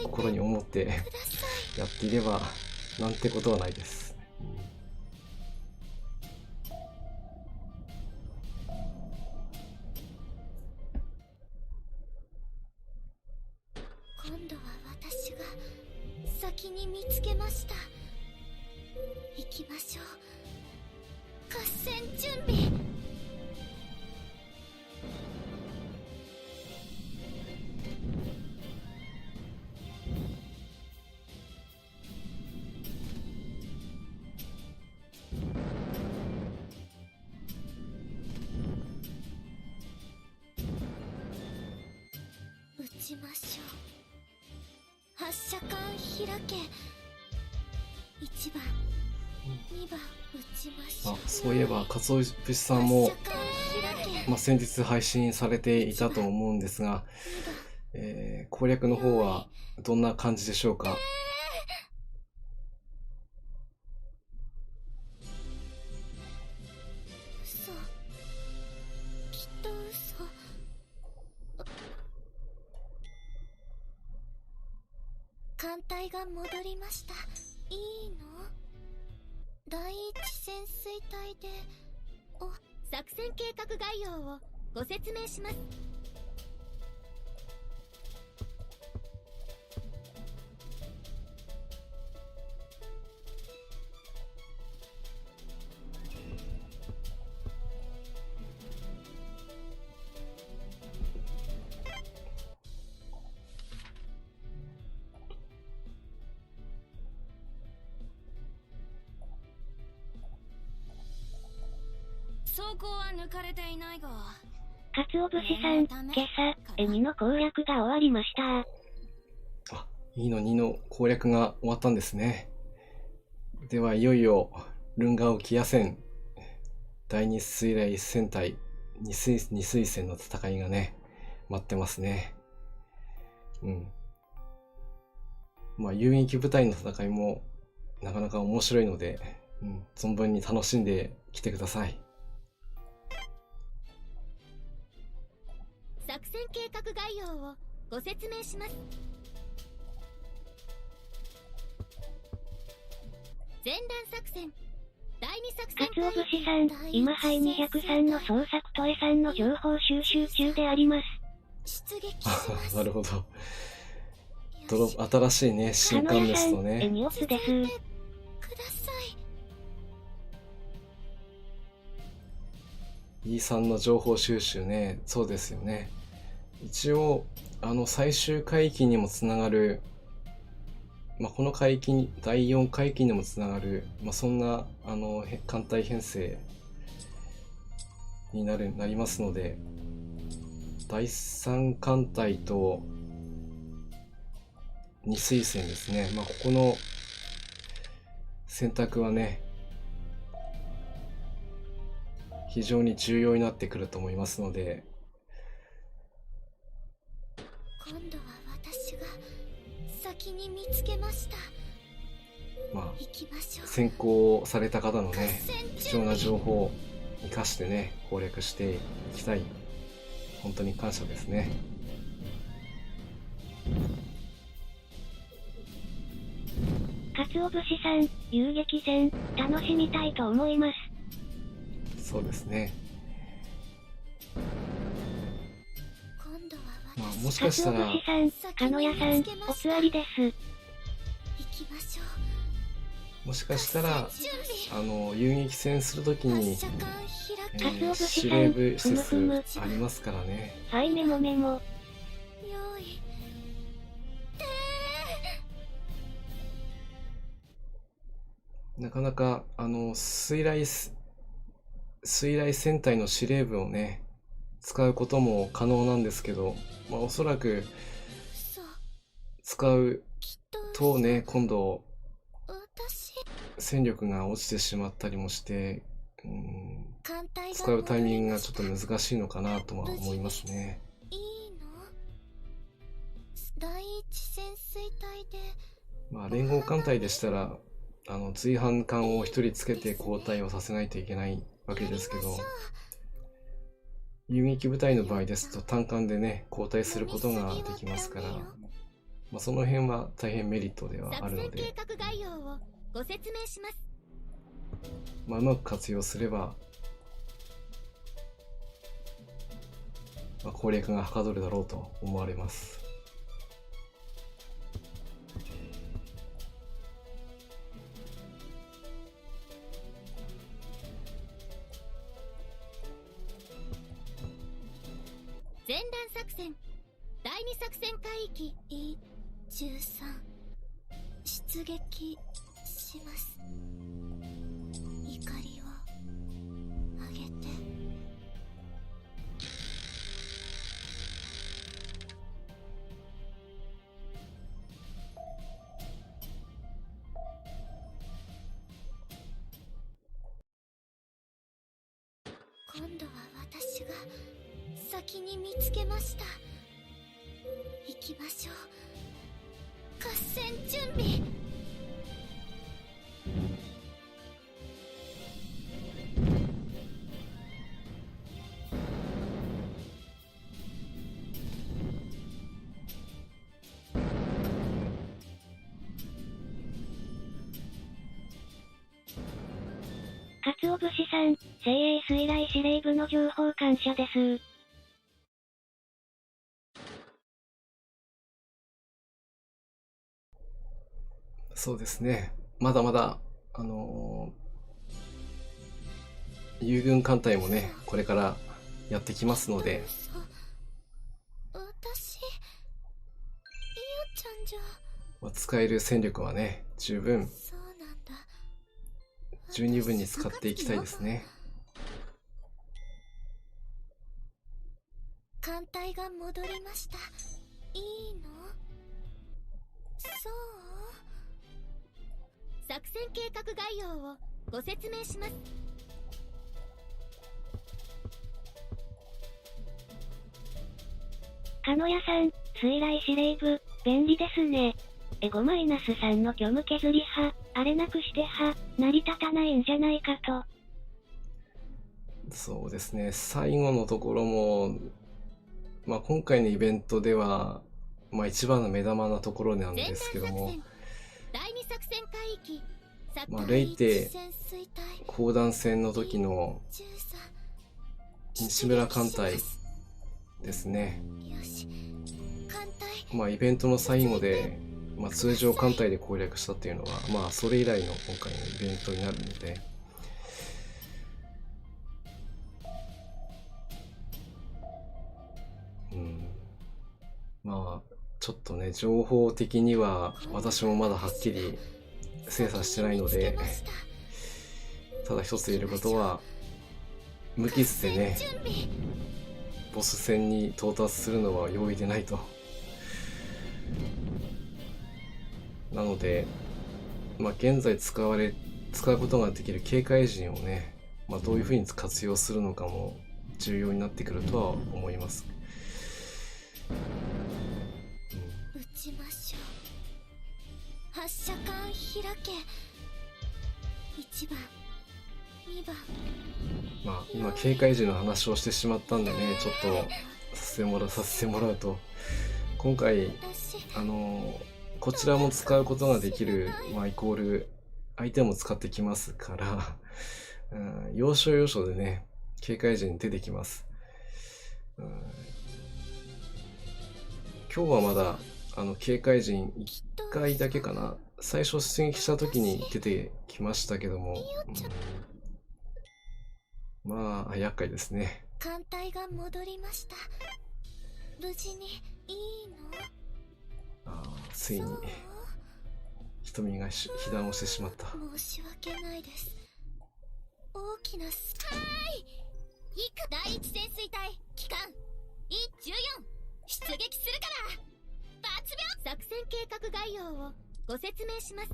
Speaker 1: 心に思ってやっていればなんてことはないです。
Speaker 3: 今度は私が先に見つけました。行きましょう。合戦準備。撃ちましょう。発射管開け。1番2番撃ちましょう。
Speaker 1: あ、そういえばかつお節さんも、先日配信されていたと思うんですが、攻略の方はどんな感じでしょうか？
Speaker 3: 嘘、きっと嘘。艦隊が戻りました。いいの？第一潜水隊で作戦計画概要をご説明します。
Speaker 2: 走行は抜かれていないが。
Speaker 4: かつお節さん、今朝、2の攻略が終わりました。
Speaker 1: あ、2の2の攻略が終わったんですね。では、いよいよ、ルンガオキア戦、第2水雷戦隊、二水戦の戦いがね、待ってますね。うん。遊撃部隊の戦いも、なかなか面白いので、存分に楽しんできてください。
Speaker 3: 作戦計画概要をご説明します。前段作戦、第2作戦。
Speaker 4: かつお節さん、今ハイ203の捜索とエさんの情報収集中であります。
Speaker 3: 出撃します。
Speaker 1: なるほど。新しいね、新刊ですとね。
Speaker 4: ニオスです。
Speaker 3: ください。
Speaker 1: E さんの情報収集ね、そうですよね。一応、最終海域にもつながる、この海域に、第4海域にもつながる、そんな、艦隊編成になりますので、第3艦隊と2水戦ですね。ここの選択はね、非常に重要になってくると思いますので、
Speaker 3: 今度は私が先に見つけました。行きましょう。
Speaker 1: 先行された方のね、貴重な情報を生かしてね、攻略していきたい。本当に感謝ですね。
Speaker 4: かつお節さん、遊撃戦、楽しみたいと思います。
Speaker 1: そうですね。もしかしたら、
Speaker 4: かつお節さん、かのやさん、おつわりです。
Speaker 3: 行きまし
Speaker 1: もしかしたら遊撃戦するときに、司令部施設ありますからね。
Speaker 4: はい、メモメモ。
Speaker 3: 用意
Speaker 1: なかなか水雷戦隊の司令部をね使うことも可能なんですけど、おそらく
Speaker 3: そう
Speaker 1: 使う
Speaker 3: きっと
Speaker 1: とね、今度
Speaker 3: 私
Speaker 1: 戦力が落ちてしまったりもして、
Speaker 3: 艦隊が
Speaker 1: 使うタイミングがちょっと難しいのかなとは思いますね。
Speaker 3: いいの第一潜水隊で
Speaker 1: 連合艦隊でしたら追犯艦を一人つけて交代をさせないといけないわけですけど、遊撃部隊の場合ですと単艦でね交代することができますから、その辺は大変メリットではあるので、
Speaker 3: 作戦計画概要をご説明します。
Speaker 1: うまく活用すれば、攻略がはかどるだろうと思われます。
Speaker 3: 前段作戦第二作戦海域 E13 出撃します。怒りを上げて今度は私が先に見つけました。行きましょう。合戦準備。
Speaker 4: かつお節さん、精鋭水雷司令部の情報感謝です。
Speaker 1: そうですね。まだまだ、友軍艦隊もね、これからやってきますので、
Speaker 3: 私、イオちゃんじゃ。
Speaker 1: 使える戦力はね、十分、
Speaker 3: そうなんだ。
Speaker 1: 十二分に使っていきたいですね。
Speaker 3: 艦隊が戻りました。いいの？そう？作戦計画概要をご説明します。
Speaker 4: かのやさん、水雷司令部、便利ですね。5-3の虚無削り派、あれなくして派、成り立たないんじゃないかと。
Speaker 1: そうですね。最後のところも、今回のイベントでは、一番の目玉なところなんですけども、
Speaker 3: 第二作戦海域
Speaker 1: レイテ砲弾戦の時の西村艦隊ですね。イベントの最後で、通常艦隊で攻略したっていうのは、それ以来の今回のイベントになるので、ちょっとね、情報的には私もまだはっきり精査してないので、ただ一つ言えることは、無傷でね、ボス戦に到達するのは容易でないと。なので、現在使うことができる警戒陣をね、どういうふうに活用するのかも重要になってくるとは思います。
Speaker 3: 撃ちましょう。発射管開け。1番、2番。
Speaker 1: 今警戒時の話をしてしまったんでね、ちょっとさせてもらうと、今回こちらも使うことができる、イコール相手も使ってきますから、要所要所でね警戒時に出てきます。今日はまだ警戒陣1回だけかな最初出撃した時に出てきましたけども、まあ、厄介ですね。
Speaker 3: 艦隊が戻りました。無事にいいの？
Speaker 1: ついに瞳が被弾をしてしまった。
Speaker 3: 申し訳ないです。大きな第一潜水隊機関 E14 出撃するから抜秒。作戦計画概要をご説明します。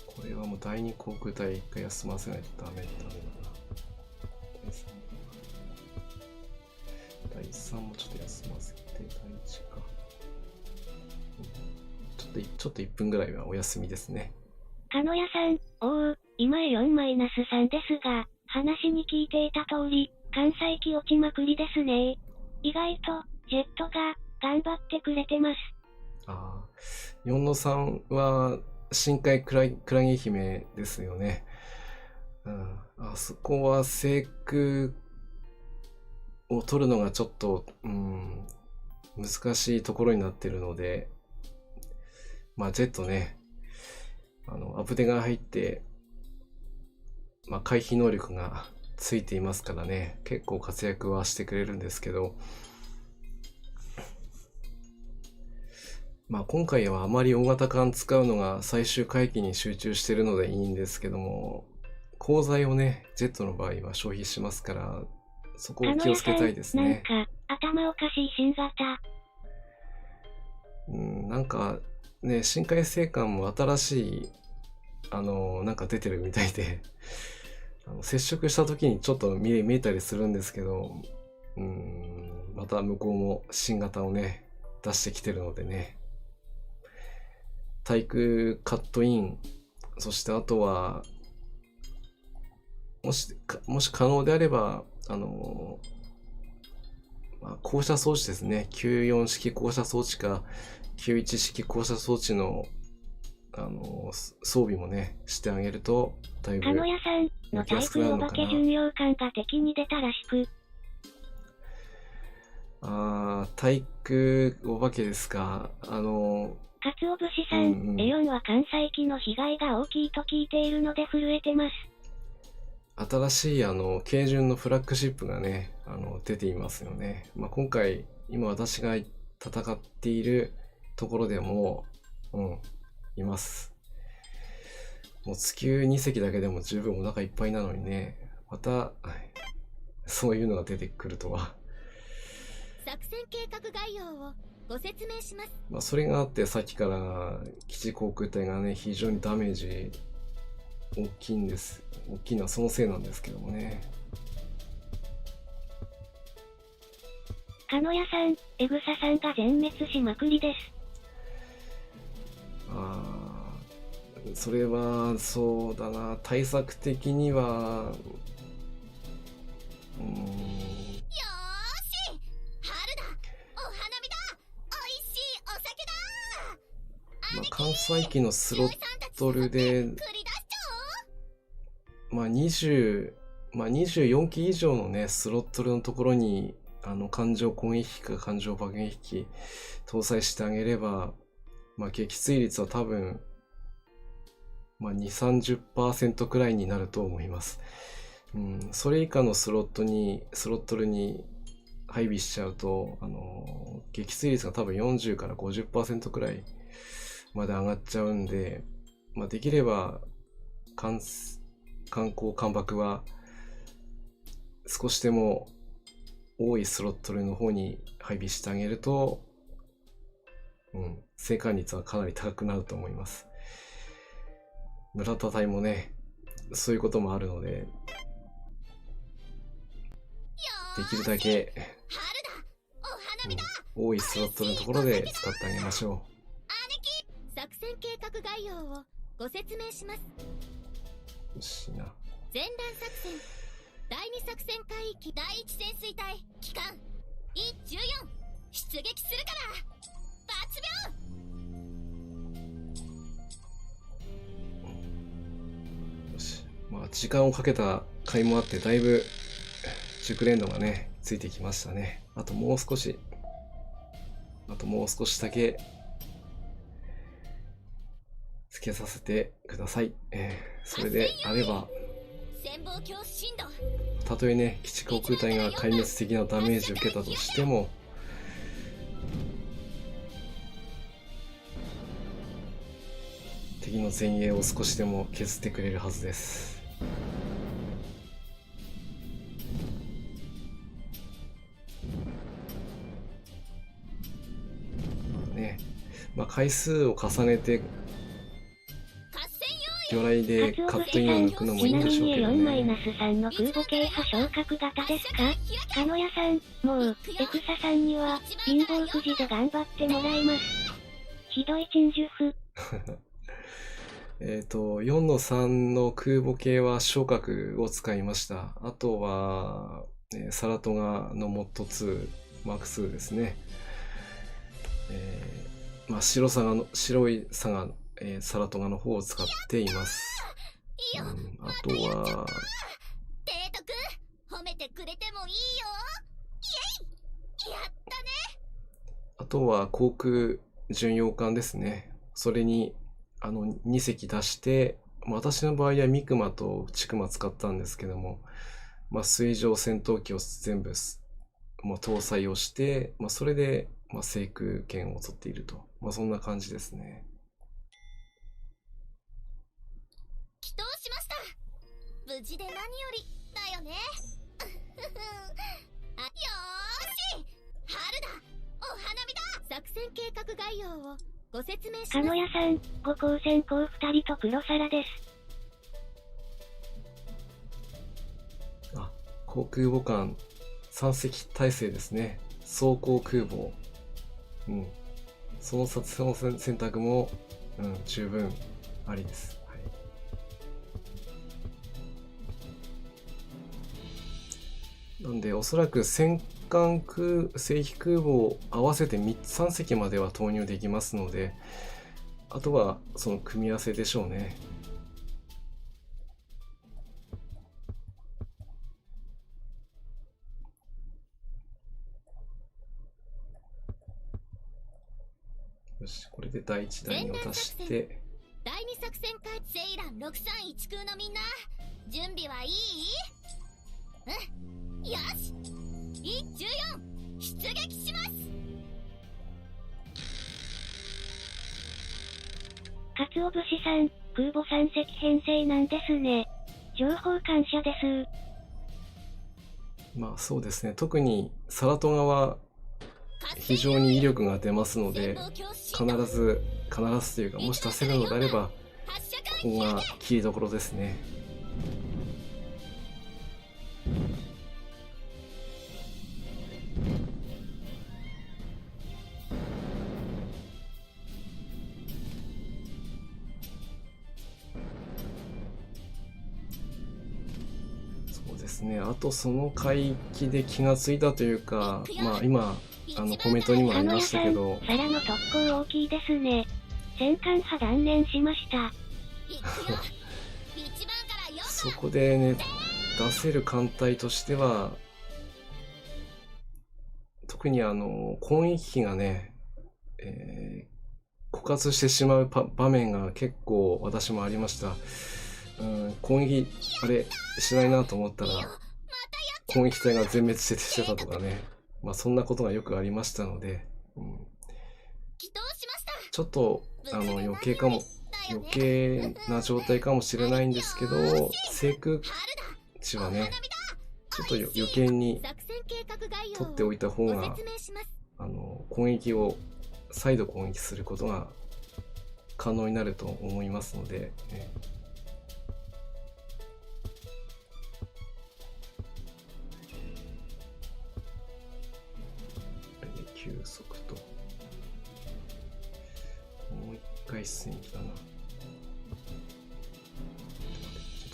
Speaker 1: これはもう第2航空隊一回休ませないとダメだな。第3もちょっと休ませて、第1か。ちょっと1分ぐらいはお休みですね。
Speaker 4: かのやさん、今へ 4-3 ですが、話に聞いていた通り、関西機落ちまくりですね。意外と、ジェットが、頑張ってくれてます。
Speaker 1: 4-3は、深海クラゲ姫ですよね。あそこは制空を取るのがちょっと、難しいところになっているので、まあジェットね、アプデが入って、まあ回避能力がついていますからね、結構活躍はしてくれるんですけど、まあ今回はあまり大型艦使うのが最終回帰に集中しているのでいいんですけども、鋼材をね、ジェットの場合は消費しますから、そこを気をつけたいですね。
Speaker 4: なんか、頭おかしい新型。
Speaker 1: なんかね、深海星艦も新しい、なんか出てるみたいで、接触した時にちょっと見えたりするんですけど、また向こうも新型をね、出してきてるのでね。対空カットイン、そしてあとは、もし可能であれば、降車装置ですね。94式降車装置か、91式降車装置の、装備もね、してあげると、だいぶ、
Speaker 4: かのやさんの対空お化け巡洋艦が敵に出たらしく。
Speaker 1: 対空お化けですか。
Speaker 4: かつお節さん、エヨンは関西機の被害が大きいと聞いているので震えてます。
Speaker 1: 新しい軽巡のフラッグシップがね、出ていますよね。まあ、今回、今私が戦っているところでも、います。もう月2隻だけでも十分お腹いっぱいなのにね、また、そういうのが出てくるとは。
Speaker 3: 作戦計画概要をご説明します。
Speaker 1: まあそれがあってさっきから基地航空隊がね非常にダメージ大きいんです。大きいのはそのせいなんですけどもね。
Speaker 4: かのやさん、エグサさんが全滅しまくりです。
Speaker 1: それはそうだな、対策的には関西機のスロットルで、24機以上のね、スロットルのところに、艦上攻撃機か艦上爆撃機搭載してあげれば、撃墜率は多分、2、30% くらいになると思います。それ以下のスロットルに配備しちゃうと、撃墜率が多分40から 50% くらいまで上がっちゃうんで、できれば艦爆は少しでも多いスロットルの方に配備してあげると、生還率はかなり高くなると思います。村田隊もね、そういうこともあるので、できるだけ、多いスロットルのところで使ってあげましょう。
Speaker 3: 作戦計画概要をご説明します。
Speaker 1: よしな。
Speaker 3: 前段作戦第2作戦海域第1潜水隊機関 E14 出撃するから抜
Speaker 1: 秒。よし、時間をかけた甲斐もあってだいぶ熟練度がねついてきましたね。あともう少しだけつけさせてください。それであれば、
Speaker 3: 潜望鏡進路。
Speaker 1: たとえね、基地航空隊が壊滅的なダメージを受けたとしても、敵の前衛を少しでも削ってくれるはずです。ね、回数を重ねて魚雷でカットインを抜くのもいいんでしょうけどね。
Speaker 4: 4-3の空母系破昇格型ですか？鹿野屋さん、もう、エクサさんには、貧乏くじで頑張ってもらいます。ひどい陳述。
Speaker 1: 4-3の空母系は昇格を使いました。あとは、サラトガのモッド2、マーク2ですね。白い差が、サラトガの方を使っています。あとは、
Speaker 3: 提督、褒めてくれてもいいよ。イエイ！やったね。
Speaker 1: あとは航空巡洋艦ですね。それに、2隻出して、私の場合はミクマとチクマ使ったんですけども、水上戦闘機を全部搭載をして、それで、制空権を取っていると。そんな感じですね。
Speaker 3: 祈祷しました。無事で何よりだよね。よーし、春だ、お花見だ。作戦計画概要をご説明します。
Speaker 4: 鹿野屋さん、5光先行2人と黒皿です。
Speaker 1: 航空母艦3隻体制ですね。装甲空母。その選択も、十分ありです。はい、なんで、おそらく戦艦正規空母を合わせて3隻までは投入できますので、あとはその組み合わせでしょうね。よし、これで第1弾を出して、
Speaker 3: 第2作戦会セイラン631空のみんな、準備はいい？よし、114出撃します。
Speaker 4: かつお節さん、空母3隻編成なんですね。情報感謝です。
Speaker 1: そうですね。特にサラトガは非常に威力が出ますので、必ずというか、もし出せるのであれば、ここがキーどころですね。そうですね。あとその海域で気がついたというか、今コメントにもありましたけど、
Speaker 4: サラの特攻大きいですね。戦艦派断念しました。
Speaker 1: そこでね、出せる艦隊としては、特に攻撃機がね、枯渇してしまう場面が結構私もありました。攻撃しないなと思ったら、攻撃隊が全滅してたとかね、そんなことがよくありましたので、ちょっと余計な状態かもしれないんですけど、制空地はね、ちょっと余計に取っておいた方が、攻撃を再度攻撃することが可能になると思いますので、急速ともう一回出撃だな。ち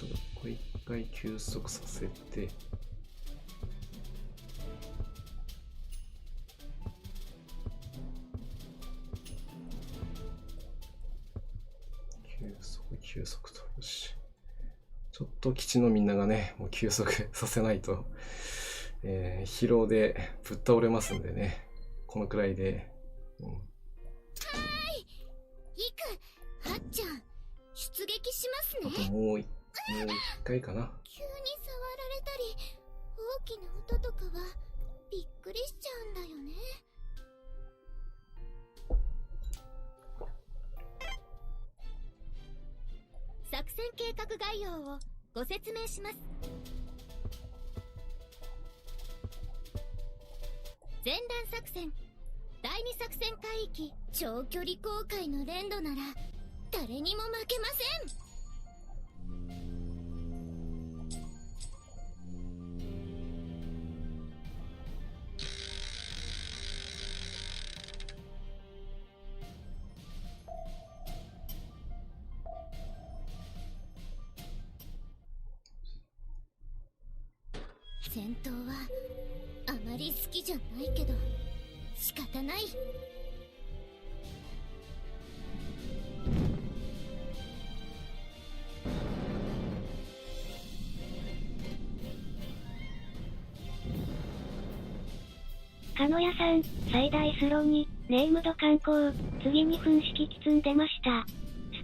Speaker 1: ょっとこれ一回休息させて、休息と、よし。ちょっと基地のみんながね、もう休息させないと疲労でぶっ倒れますんでね、このくらいで、
Speaker 3: いく、はっちゃん、出撃します
Speaker 1: あ
Speaker 3: ね。
Speaker 1: ともう一回かな。
Speaker 3: 急に触られたり、大きな音とかは、びっくりしちゃうんだよね。作戦計画概要をご説明します。前段作戦、第二作戦海域、長距離航海の連度なら誰にも負けません。戦闘はあまり好きじゃないけど仕方ない。
Speaker 4: かのやさん、最大スロに、ネームド観光、次に分式機積んでました。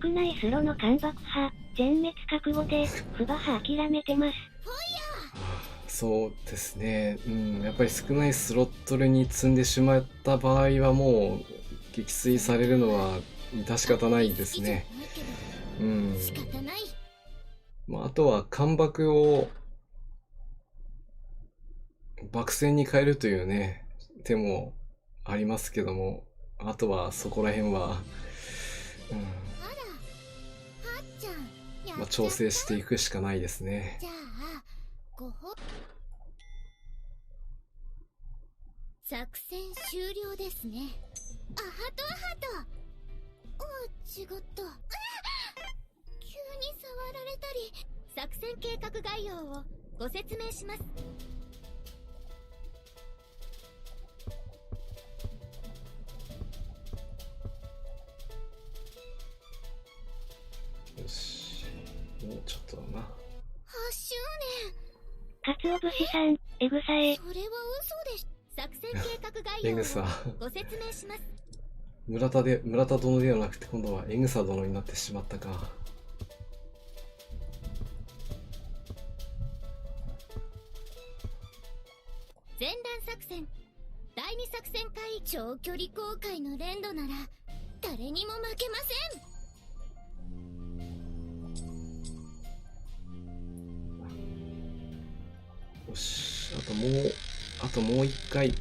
Speaker 4: 少ないスロの干爆派、全滅覚悟で、フバ派諦めてます。
Speaker 1: そうですね、やっぱり少ないスロットルに積んでしまった場合はもう撃墜されるのは致し方ないですね。
Speaker 3: 仕方ない。
Speaker 1: あとは干爆を爆戦に変えるというね手もありますけども、あとはそこら辺は、調整していくしかないですね。
Speaker 3: じゃあ作戦終了ですね。あはとあはと。違った。急に触られたり。作戦計画概要をご説明します。
Speaker 1: よし、もうちょっとだな。
Speaker 3: 8周
Speaker 4: かつお節さん、エグサエ。
Speaker 3: 年。それは嘘でし。作戦計画概要を
Speaker 1: エグサ
Speaker 3: ご説明します。
Speaker 1: 村田殿ではなくて今度はエグサ殿になってしまったか。
Speaker 3: 前段作戦、第二作戦海域、長距離航海の連度なら誰にも負けません。
Speaker 1: よし、あともう一回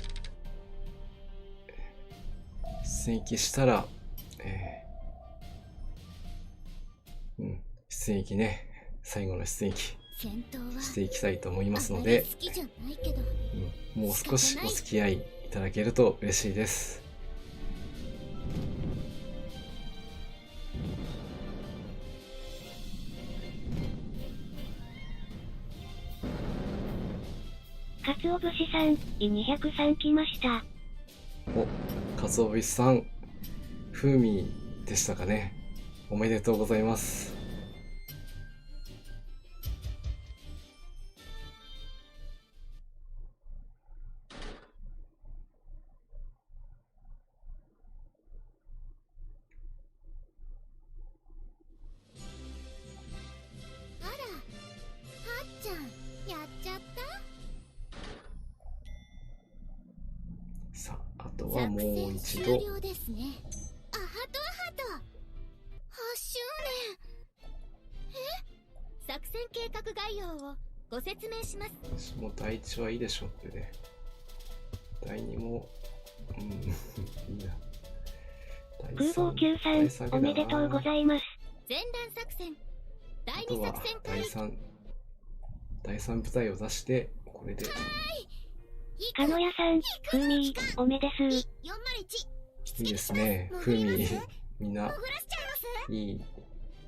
Speaker 1: 出撃したら、出撃ね、最後の出撃していきたいと思いますので、もう少しお付き合いいただけると嬉しいです。
Speaker 4: かつお節さん、い203来ました。
Speaker 1: かつお節さん、風味でしたかね。おめでとうございます。
Speaker 3: あら、はっちゃん、やっちゃった。
Speaker 1: さあ、あとはもう一度。
Speaker 3: 終了ですね。あはとあはと。8周年。作戦計画概要をご説明します。
Speaker 1: もう第1はいいでしょうってね。第2も、いいな。
Speaker 4: 空母級さん、おめでとうございます。
Speaker 3: 前段作戦、第2作戦会。
Speaker 1: 第3部隊を出して、これで。
Speaker 4: かのやさん、ふみ、おめです。
Speaker 1: いいですね。ふみ、みんな、いい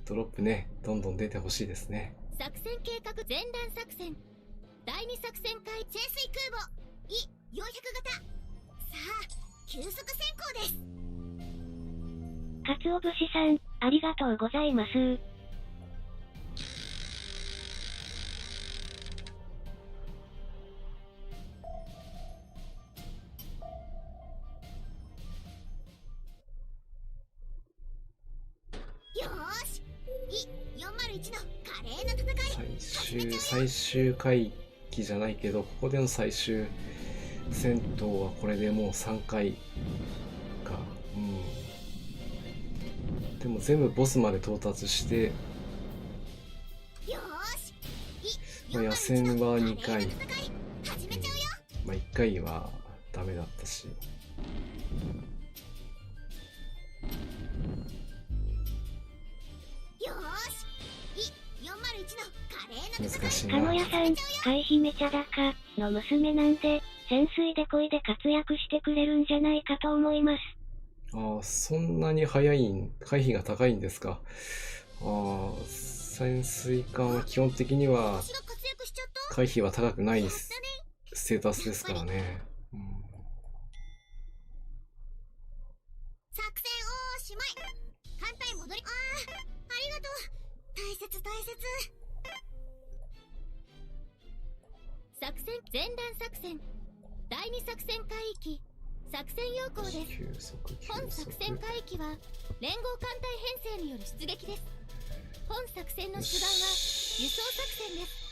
Speaker 1: ドロップね、どんどん出てほしいですね。
Speaker 3: 作戦計画前段作戦、第2作戦会、潜水空母、400型。さあ、急速先行です。
Speaker 4: かつお節さん、ありがとうございます。
Speaker 3: よーし、401の華麗な戦い。
Speaker 1: 最終回帰じゃないけど、ここでの最終戦闘はこれでもう3回か。でも全部ボスまで到達して、
Speaker 3: よーし、
Speaker 1: 野戦は2回、
Speaker 3: 始めちゃうよ。
Speaker 1: 1回はダメだったし。
Speaker 3: よーし、401の華麗な戦い。
Speaker 1: 難しい
Speaker 4: かも
Speaker 1: な。
Speaker 4: やさん、回避めちゃだかの娘なんで、潜水で恋で活躍してくれるんじゃないかと思います。
Speaker 1: ああ、そんなに早い回避が高いんですか。ああ、潜水艦は基本的には
Speaker 3: 私が活躍しちゃった。
Speaker 1: 回避は高くないステータスですからね。
Speaker 3: 作戦おしまい。艦隊戻り。ありがとう。大切大切。作戦前段作戦第2作戦海域作戦要項です。
Speaker 1: 急速
Speaker 3: 本作戦海域は連合艦隊編成による出撃です。本作戦の主眼は輸送作戦です。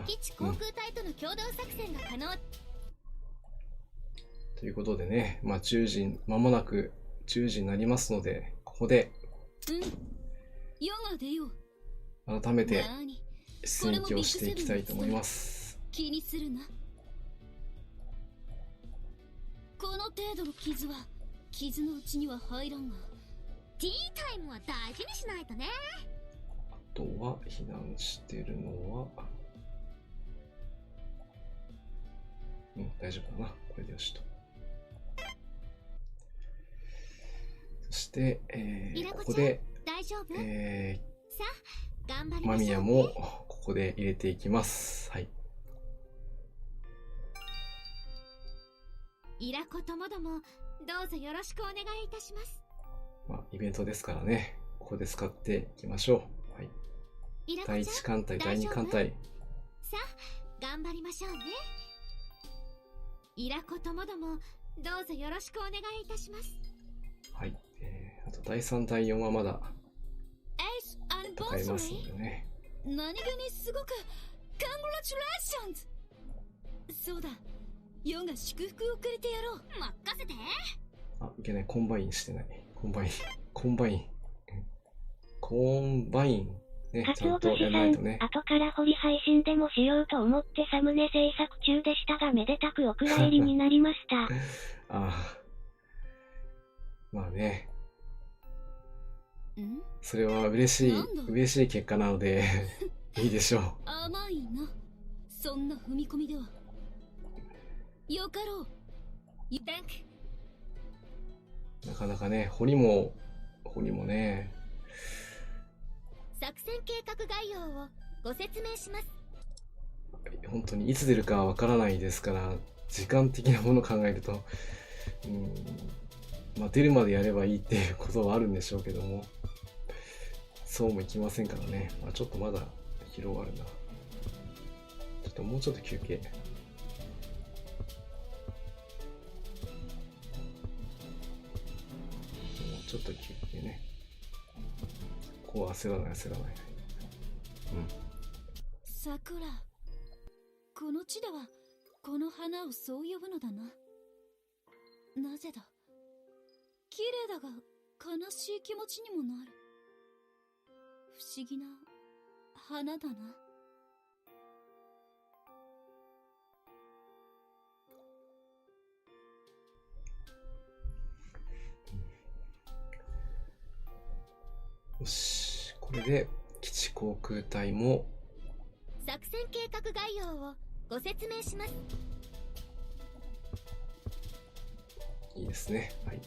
Speaker 3: 基地航空隊との共同作戦が可能。
Speaker 1: ということでね、間もなく10時になりますので、ここで
Speaker 2: 世が出よう。
Speaker 1: 改めて
Speaker 2: 何
Speaker 1: 出撃をしていきたいと思います。
Speaker 2: 気にするな。この程度の傷は傷のうちには入らんが。
Speaker 3: ティータイムは大事にしないとね。
Speaker 1: あとは避難してるのは大丈夫かな。これでよしと。そして、ここで、
Speaker 3: 大丈夫？さあ、頑張りましょうね。
Speaker 1: 間宮もここで入れていきます。はい。
Speaker 3: イラコともども、どうぞよろしくお願いいたします。
Speaker 1: イベントですからね、ここで使っていきましょう。はい。第1艦隊、第2艦隊。
Speaker 3: さあ、頑張りましょうね。イラコともども、どうぞよろしくお願いいたします。
Speaker 1: はい。あと第3、第4はまだ戦いますのでね。
Speaker 2: 何気にすごくCongratulations！ そうだ、ヨが祝福をくれてやろう。
Speaker 3: 任せて。
Speaker 1: いけない。コンバインしてない。コンバインね、
Speaker 4: か
Speaker 1: ちゃんと
Speaker 4: つお節さん、
Speaker 1: やらないとね。
Speaker 4: 後から掘り配信でもしようと思ってサムネ制作中でしたが、めでたくお蔵入りになりました。
Speaker 1: まあね。
Speaker 2: ん？
Speaker 1: それは嬉しい結果なのでいいでしょう。
Speaker 2: 甘いな。そんな踏み込みでは。よかろう。
Speaker 1: なかなかね、堀もね。
Speaker 3: 作戦計画概要をご説明します。
Speaker 1: 本当にいつ出るかわからないですから、時間的なものを考えると、出るまでやればいいっていうことはあるんでしょうけども、そうもいきませんからね。ちょっとまだ疲労あるな。もうちょっと休憩。もうちょっと休憩ね。ここは焦らない。
Speaker 2: 桜、この地ではこの花をそう呼ぶのだな。なぜだ。綺麗だが悲しい気持ちにもなる。不思議な花だな。
Speaker 1: よし、これで基地航空隊も
Speaker 3: 作戦計画概要をご説明します。
Speaker 1: いいですね。はい。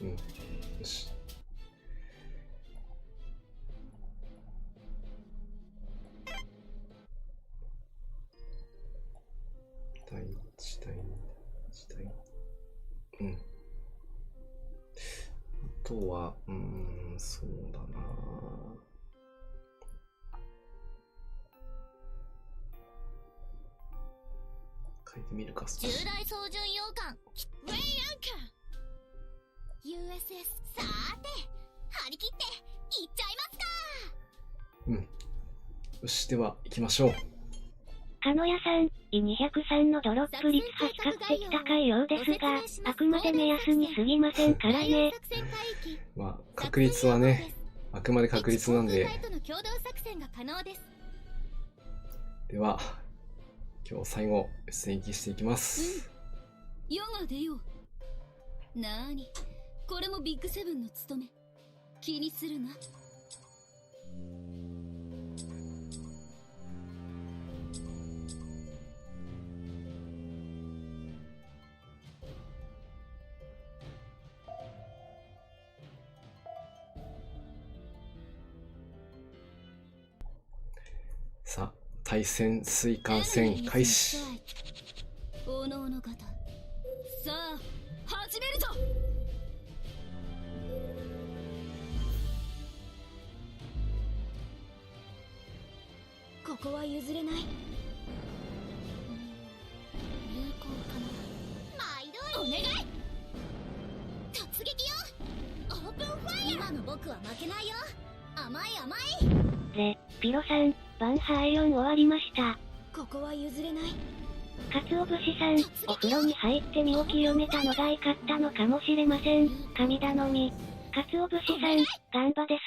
Speaker 1: よし。第1、第2、第1。あとは、そうだな。書いてみるか。
Speaker 3: 従来操縦洋艦ウェイアンカー USS さーて張り切って行っちゃいますか。
Speaker 1: うん。よし、では行きましょう。
Speaker 4: かのやさん、203のドロップ率は比較的高いようですが、あくまで目安に過ぎませんからね。
Speaker 1: まあ、確率はね、あくまで確率なんで。では、今日最後、戦役していきます。
Speaker 2: 世が出よう。なーに、これもビッグセブンの務め。気にするな。
Speaker 1: さあ、対戦水艦戦開始。
Speaker 2: おのおの方、さあ始めるぞ。ここは譲れない。有効かな。
Speaker 3: 毎度お願い。突撃よ。オープンファイヤー。今の僕は負けないよ。甘い甘い。
Speaker 4: で、ピロさん、バンハーイオン終わりました。
Speaker 2: ここは譲れない。
Speaker 4: かつお節さん、お風呂に入って身を清めたのが良かったのかもしれません。神頼み。かつお節さん、ガンバです。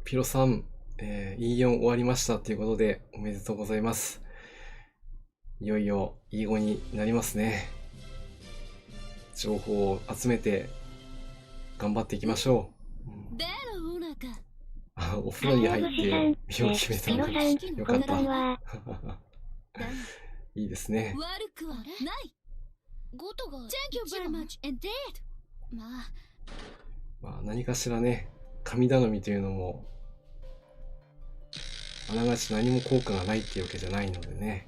Speaker 1: ピロさん、E4 終わりましたということで、おめでとうございます。いよいよ E5 になりますね。情報を集めて、頑張っていきましょう。お風呂に入って身を決めたのがよかった。いいですね。
Speaker 2: 悪くはない。ゴトが Thank you very much indeed。
Speaker 1: まあ何かしらね、神頼みというのもあながち何も効果がないっていうわけじゃないのでね。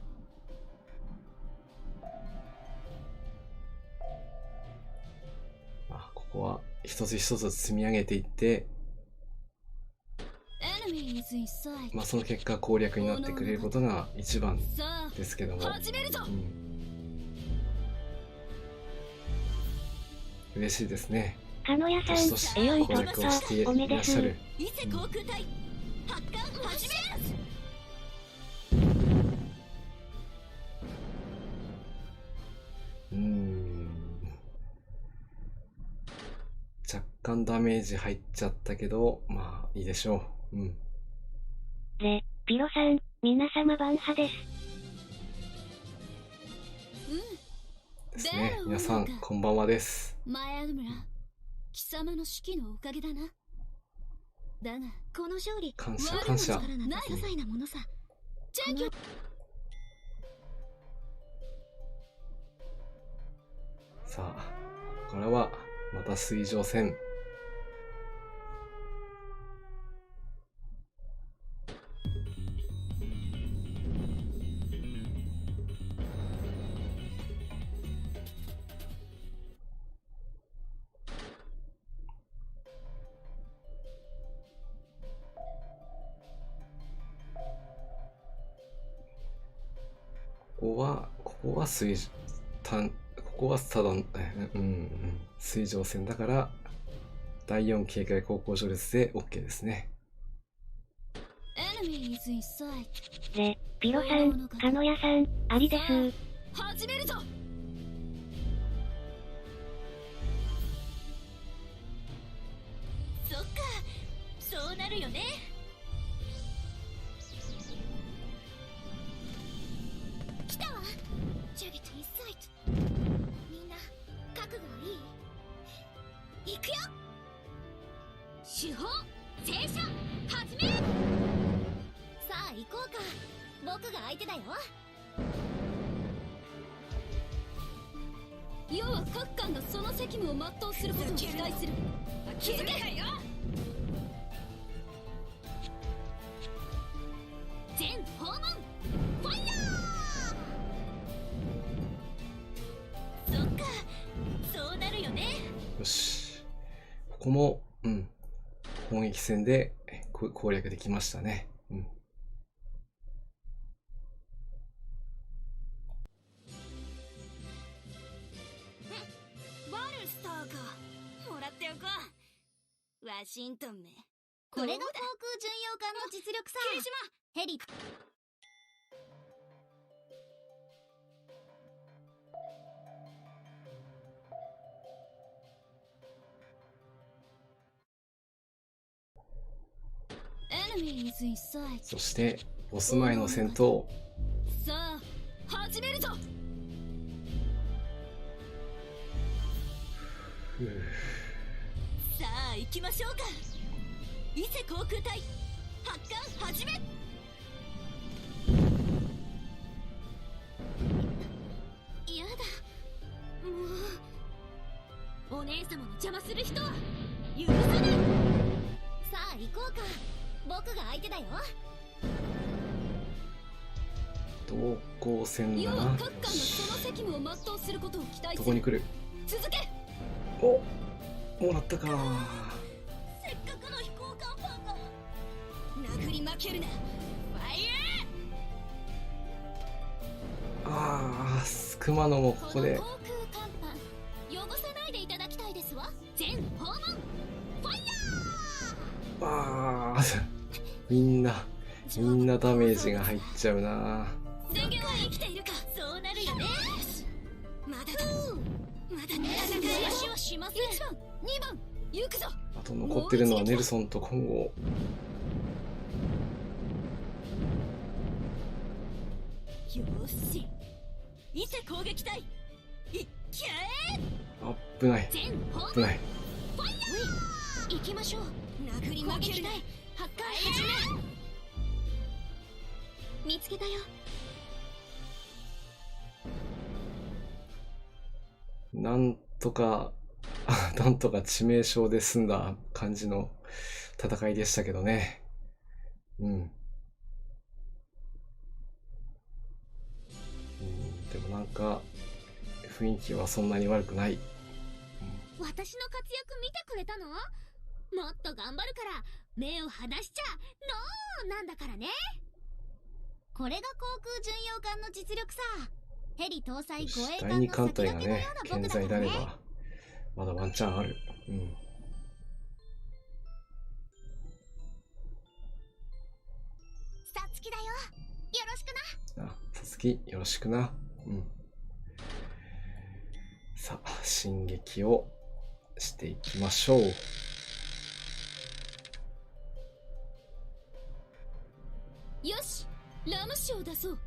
Speaker 1: まあここは一つ一つ積み上げていって、まあその結果攻略になってくれることが一番ですけども、嬉しいですね。
Speaker 4: かのやさん、
Speaker 1: 年々攻略をしていらっしゃる。若干ダメージ入っちゃったけど、まあいいでしょう。
Speaker 4: で、ピロさん、皆様バンハです。
Speaker 1: ですね。皆さん、こんばんはです。
Speaker 2: 前アドムラ、貴様の指揮のおかげだな。だが、この勝利、
Speaker 1: 感謝感謝。
Speaker 3: 些細なものさ。
Speaker 1: さあ、ここからはまた水上戦。ここはただ、水上戦だから、第4警戒航行序列で OK ですね。
Speaker 4: で、ピロさん、かのやさん、ありです。
Speaker 2: 始めるぞ。
Speaker 3: そっか、そうなるよね。来たわ。ジャゲットインサイト。みんな覚悟いい？行くよ。手法停車始め。さあ行こうか。僕が相手だよ。
Speaker 2: 要は各艦がその責務を全うすることを期待する。続け。
Speaker 3: 全訪問ファイヤー。そっか、そうなるよね。
Speaker 1: よし。ここも、攻撃戦で攻略できましたね。
Speaker 3: 全訪問ファイヤー。そっか、そうなるよね。ここも、攻撃戦で攻略できましたね。
Speaker 1: うん。
Speaker 2: そうか。もらっておこう。ワシントンめ。
Speaker 3: これが航空巡洋艦の実力さ。
Speaker 2: 霧島
Speaker 3: ヘリ。
Speaker 2: Enemy is in sight.
Speaker 1: そしてボス前の戦闘。
Speaker 2: さあ、始めるぞ。
Speaker 1: ふう。
Speaker 2: さあ、行きましょうか。伊勢航空隊、発艦始め。やだ、もう。お姉様の邪魔する人は許さない。
Speaker 3: さあ行こうか。僕が相手だよ。
Speaker 1: 同行戦
Speaker 2: 要
Speaker 1: だな。
Speaker 2: は各艦がその責務を全うすることを期待する。
Speaker 1: どこに来る。
Speaker 2: 続け。
Speaker 1: お、もらったか。
Speaker 2: せっかくの飛行艦ファンが殴り負けるな。ファイ
Speaker 1: ああ、熊野もここで。
Speaker 2: この航空甲板汚さないでいただきたいですわ。全訪問ファイヤ
Speaker 1: ああ、みんなダメージが入っちゃうな。
Speaker 2: ー。電源は生きているか。そうなるよね。まだだ、まだね。戦いはしません。1番2番行くぞ。
Speaker 1: あと残ってるのはネルソンとコンゴ。
Speaker 2: よし、伊勢攻撃隊いっきゃえ。
Speaker 1: 危ない、
Speaker 2: 全訪
Speaker 1: 危ない。
Speaker 2: ファイヤー。行きましょう。殴り負けるな。発艦始め。
Speaker 3: 見つけたよ。
Speaker 1: なんとか致命傷で済んだ感じの戦いでしたけどね。でもなんか雰囲気はそんなに悪くない。
Speaker 3: 私の活躍見てくれたの？もっと頑張るから目を離しちゃノーなんだからね。これが航空巡洋艦の実力さ。ヘリ搭載護衛
Speaker 1: 第
Speaker 3: 艦の
Speaker 1: 二艦隊
Speaker 3: 先駆けのよ
Speaker 1: がね
Speaker 3: うな僕だ
Speaker 1: 健在であ
Speaker 3: からね。
Speaker 1: ればまだワンチャンある。
Speaker 3: さつきだよ。よろしくな。
Speaker 1: あ、さつきよろしくな。さあ進撃をしていきましょう。
Speaker 2: よし、ラム酒を出そう。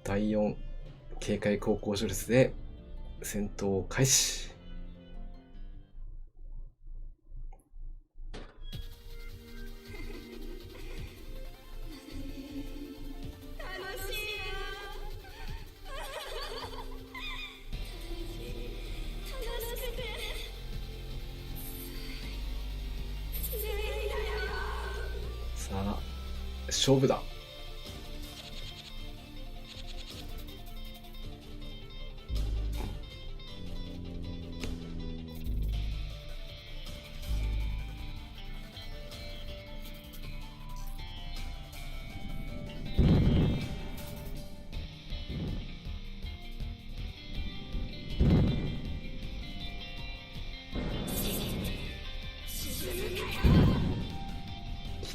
Speaker 1: 第4警戒航行序列で戦闘開始。さあ勝負だ。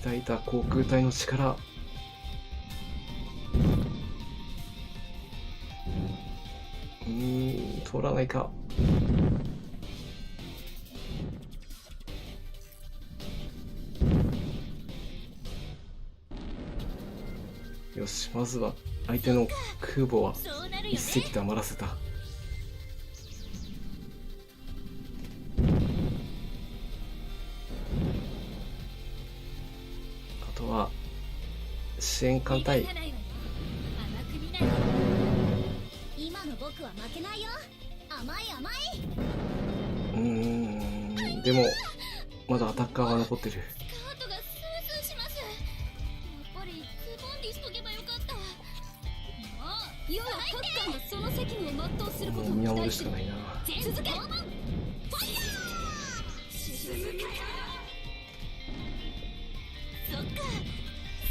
Speaker 1: 鍛えた航空隊の力。通らないか。よし、まずは相手の空母は
Speaker 2: そうなるよね。
Speaker 1: 一隻黙らせた。あとは支援艦隊。
Speaker 2: 逃がさないわよ。甘く見ないわ。
Speaker 3: 今の僕は負けないよ。甘い甘い。
Speaker 1: でもまだアタッカーが残ってる。
Speaker 2: カートがスースーします。やっぱりズボンにしとけばよかった。要は各艦がその責務を全うすることを
Speaker 1: もう見守る
Speaker 2: 期待する。
Speaker 1: しかないな。
Speaker 2: 続け。ファイヤー。そっか、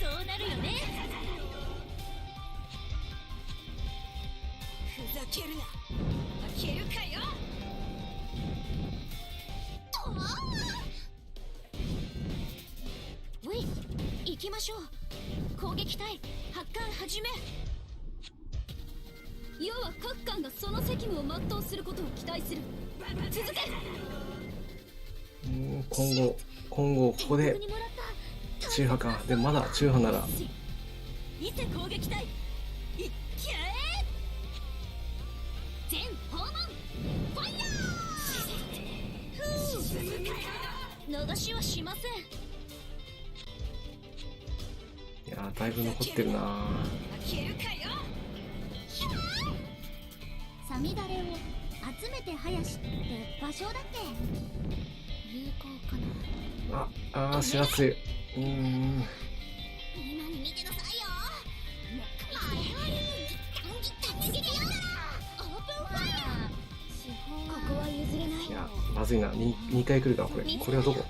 Speaker 2: そうなるよね。けるな。負けるかよ。おい、行きましょう。攻撃隊発艦始め。要は各艦がその責務を全うすることを期待する。続け。
Speaker 1: 今後ここで中波か。でまだ中波なら
Speaker 2: 伊勢攻撃隊いっけー。全訪問ファイヤー。逃しはしません。
Speaker 1: いやーだいぶ残ってるな。
Speaker 2: 負けるかよ。
Speaker 3: サミダレを集めて林って場所だっけ。有効かな。
Speaker 1: しらつゆ。
Speaker 3: 今に見てなさいよ。ここは譲れない。
Speaker 1: いやまずいな。2回来るかこれ。これはどこ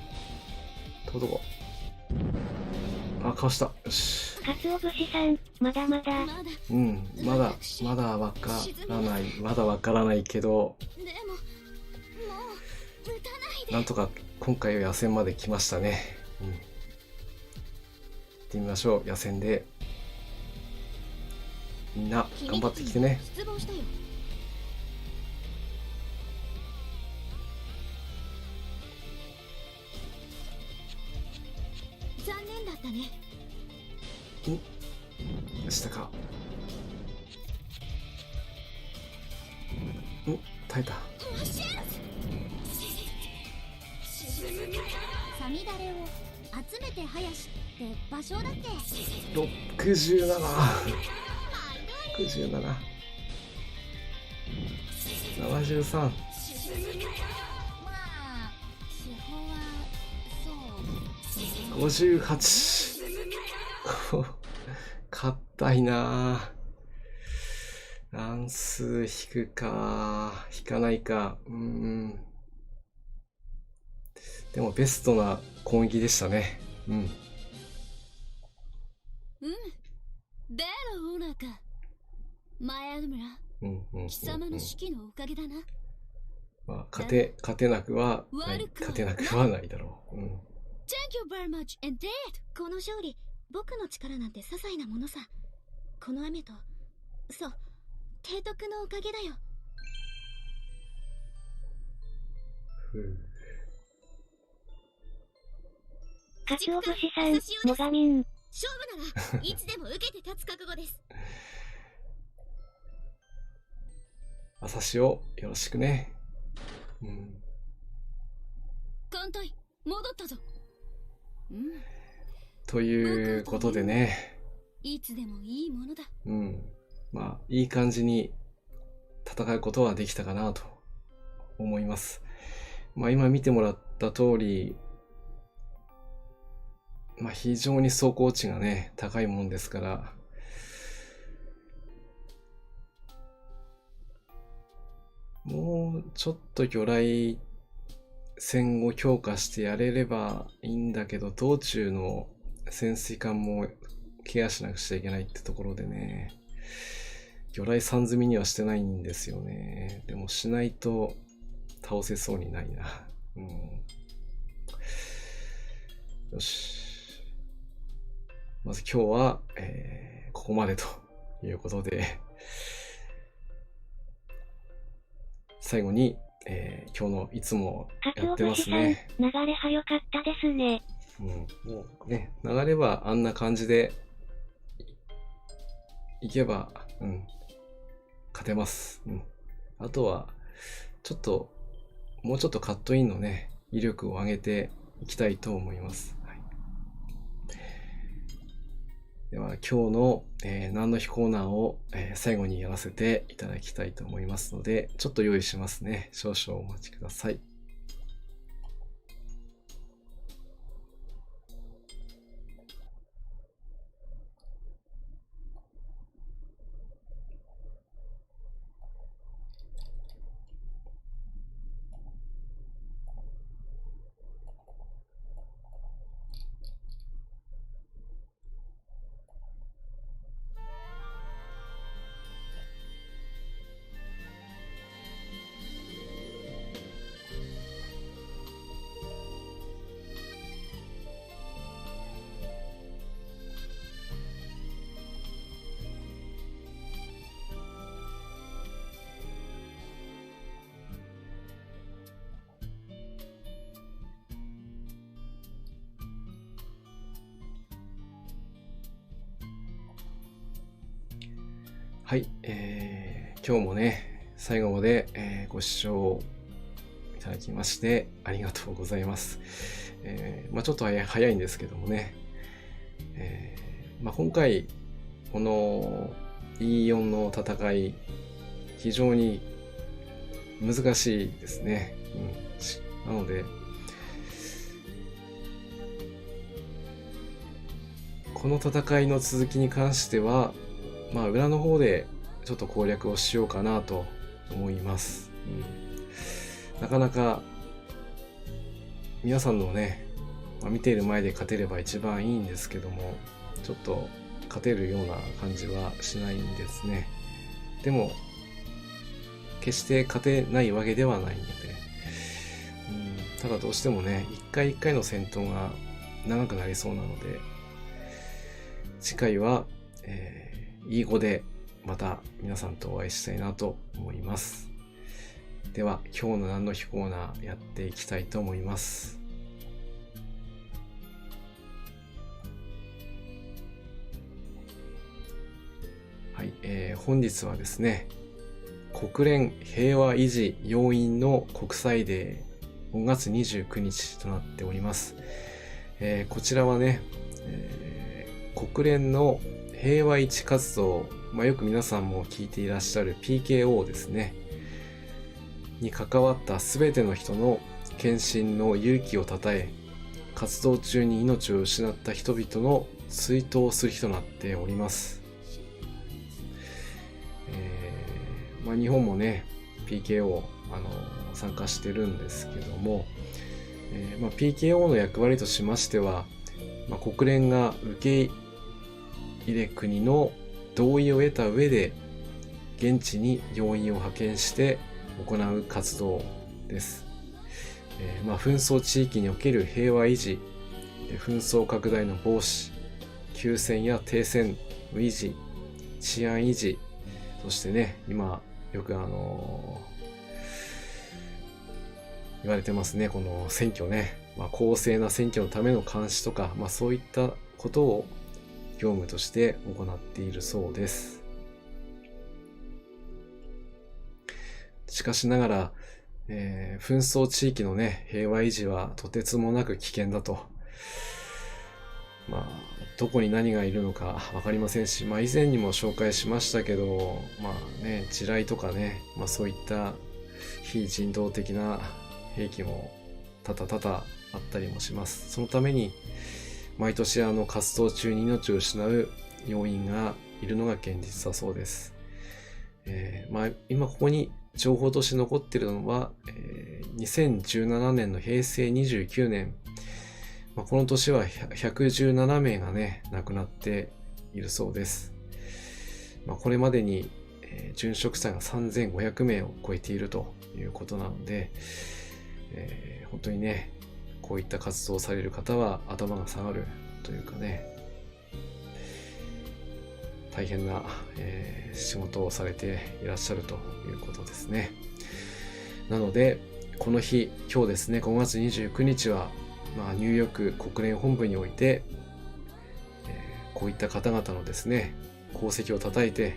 Speaker 1: かわした。よし。
Speaker 4: かつお節さん、まだまだ。
Speaker 1: まだわからないけど、
Speaker 2: でももう撃たないで。
Speaker 1: なんとか今回は野戦まで来ましたね。行ってみましょう。野戦でみんな頑張ってきてね。
Speaker 2: 失望したよ。残念だったね。
Speaker 1: したか。耐えた。
Speaker 3: サミダレを集めて林って場所だっけ。
Speaker 1: 67 73。
Speaker 3: まあ手法はそう。
Speaker 1: 58。硬いな。乱数引くか引かないか。でもベストな攻撃でしたね。
Speaker 2: ベロオーナーか。マヤド村、貴様の指揮のおかげだな。
Speaker 1: まあ勝てなくはないだろう。
Speaker 2: Thank you very much indeed.
Speaker 3: この勝利、僕の力なんて些細なものさ。この雨と、そう、提督のおかげだよ。
Speaker 4: かつお節さん、モガミン。
Speaker 3: 勝負ならいつでも受けて立つ覚悟です。
Speaker 1: 朝日をよろしくね。
Speaker 2: 艦隊戻ったぞ。
Speaker 1: ということでね。
Speaker 2: いつでもいいものだ。
Speaker 1: まあいい感じに戦うことはできたかなと思います。まあ今見てもらった通り、まあ非常に走行値がね高いもんですから、もうちょっと魚雷戦を強化してやれればいいんだけど、道中の潜水艦もケアしなくちゃいけないってところでね、魚雷3積みにはしてないんですよね。でもしないと倒せそうにないな。よし。まず今日は、ここまでということで、最後に、今日のいつもやってますね。
Speaker 4: 流れは良かったですね。
Speaker 1: もうね、流れはあんな感じでいけば、勝てます。あとは、もうちょっとカットインのね、威力を上げていきたいと思います。では今日の、何の日コーナーを、最後にやらせていただきたいと思いますので、ちょっと用意しますね。少々お待ちください。はい、今日もね、最後まで、ご視聴いただきましてありがとうございます。ちょっと早いんですけどもね、今回この E4 の戦い非常に難しいですね。なのでこの戦いの続きに関しては裏の方でちょっと攻略をしようかなと思います。なかなか皆さんのね、見ている前で勝てれば一番いいんですけども、ちょっと勝てるような感じはしないんですね。でも決して勝てないわけではないので、ただどうしてもね、一回一回の戦闘が長くなりそうなので、次回は、E5 でまた皆さんとお会いしたいなと思います。では今日の何の日コーナーやっていきたいと思います。はい、本日はですね、国連平和維持要員の国際デー5月29日となっております。こちらはね、国連の平和維持活動、よく皆さんも聞いていらっしゃる PKO ですねに関わったすべての人の献身の勇気をたたえ、活動中に命を失った人々の追悼をする日となっております。日本もね PKO 参加してるんですけども、PKO の役割としましては、国連が受け入れ国の同意を得た上で現地に要員を派遣して行う活動です。紛争地域における平和維持、紛争拡大の防止、休戦や停戦の維持、治安維持、そしてね、今よく言われてますね、この選挙ね、公正な選挙のための監視とか、そういったことを業務として行っているそうです。しかしながら、紛争地域のね、平和維持はとてつもなく危険だと。どこに何がいるのかわかりませんし、以前にも紹介しましたけど、地雷とかね、そういった非人道的な兵器も多々あったりもします。そのために毎年活動中に命を失う要員がいるのが現実だそうです。今ここに情報として残っているのは、2017年の平成29年、この年は117名がね亡くなっているそうです。これまでに、殉職者が3500名を超えているということなので、本当にね、こういった活動をされる方は頭が下がるというかね、大変な、仕事をされていらっしゃるということですね。なのでこの日、今日ですね、5月29日は、ニューヨーク国連本部において、こういった方々のですね功績をたたえて、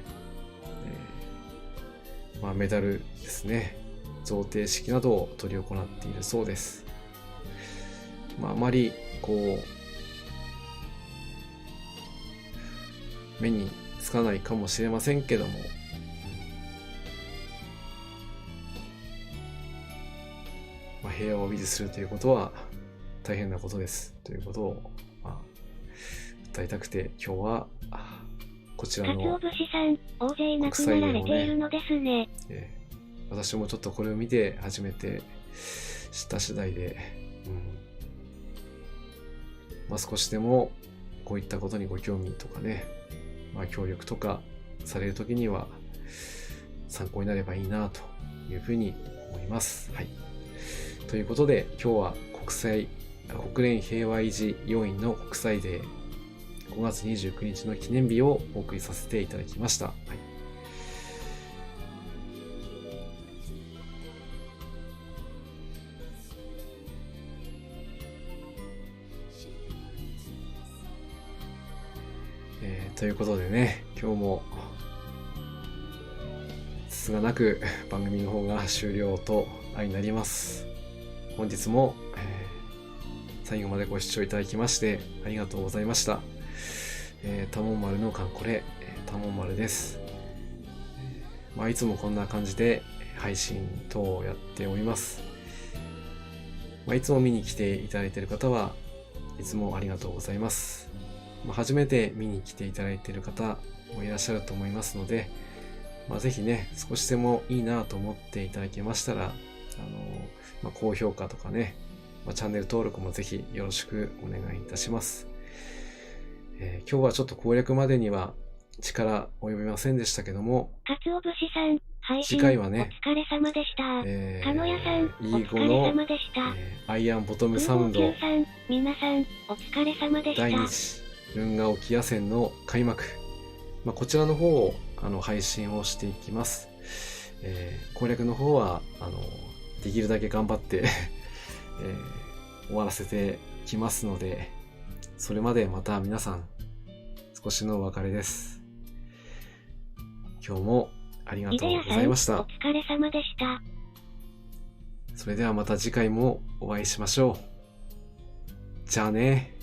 Speaker 1: メダルですね、贈呈式などを執り行っているそうです。あまり目につかないかもしれませんけども、平和を維持するということは大変なことですということを、訴えたくて、今日はこちらの
Speaker 4: 鰹節さん、大勢亡くなられているのですね。
Speaker 1: 私もちょっとこれを見て初めて知った次第で、少しでもこういったことにご興味とかね、協力とかされるときには参考になればいいなというふうに思います。はい。ということで、今日は国連平和維持要員の国際デー5月29日の記念日をお送りさせていただきました。はい。ということでね、今日もつがなく番組の方が終了と相なります。本日も、最後までご視聴いただきましてありがとうございました。たもんまるのカンコレ、たもんまるです。いつもこんな感じで配信等をやっております。いつも見に来ていただいている方はいつもありがとうございます。初めて見に来ていただいている方もいらっしゃると思いますので、ぜひね、少しでもいいなと思っていただけましたら、高評価とかね、チャンネル登録もぜひよろしくお願いいたします。今日はちょっと攻略までには力及びませんでしたけども、
Speaker 4: かつお節さん、配信
Speaker 1: 次回はね、
Speaker 4: お疲れ様でした。かのやさん、お疲
Speaker 1: いい子の
Speaker 4: れ様でした。
Speaker 1: アイアンボトムサウンド
Speaker 4: さん、皆さん、お疲れ様でした。
Speaker 1: 第2次ルンガ沖野戦の開幕、こちらの方を配信をしていきます。攻略の方はできるだけ頑張って終わらせてきますので、それまでまた皆さん少しのお別れです。今日もありがとうございました。
Speaker 4: お疲れ様でした。
Speaker 1: それではまた次回もお会いしましょう。じゃあね。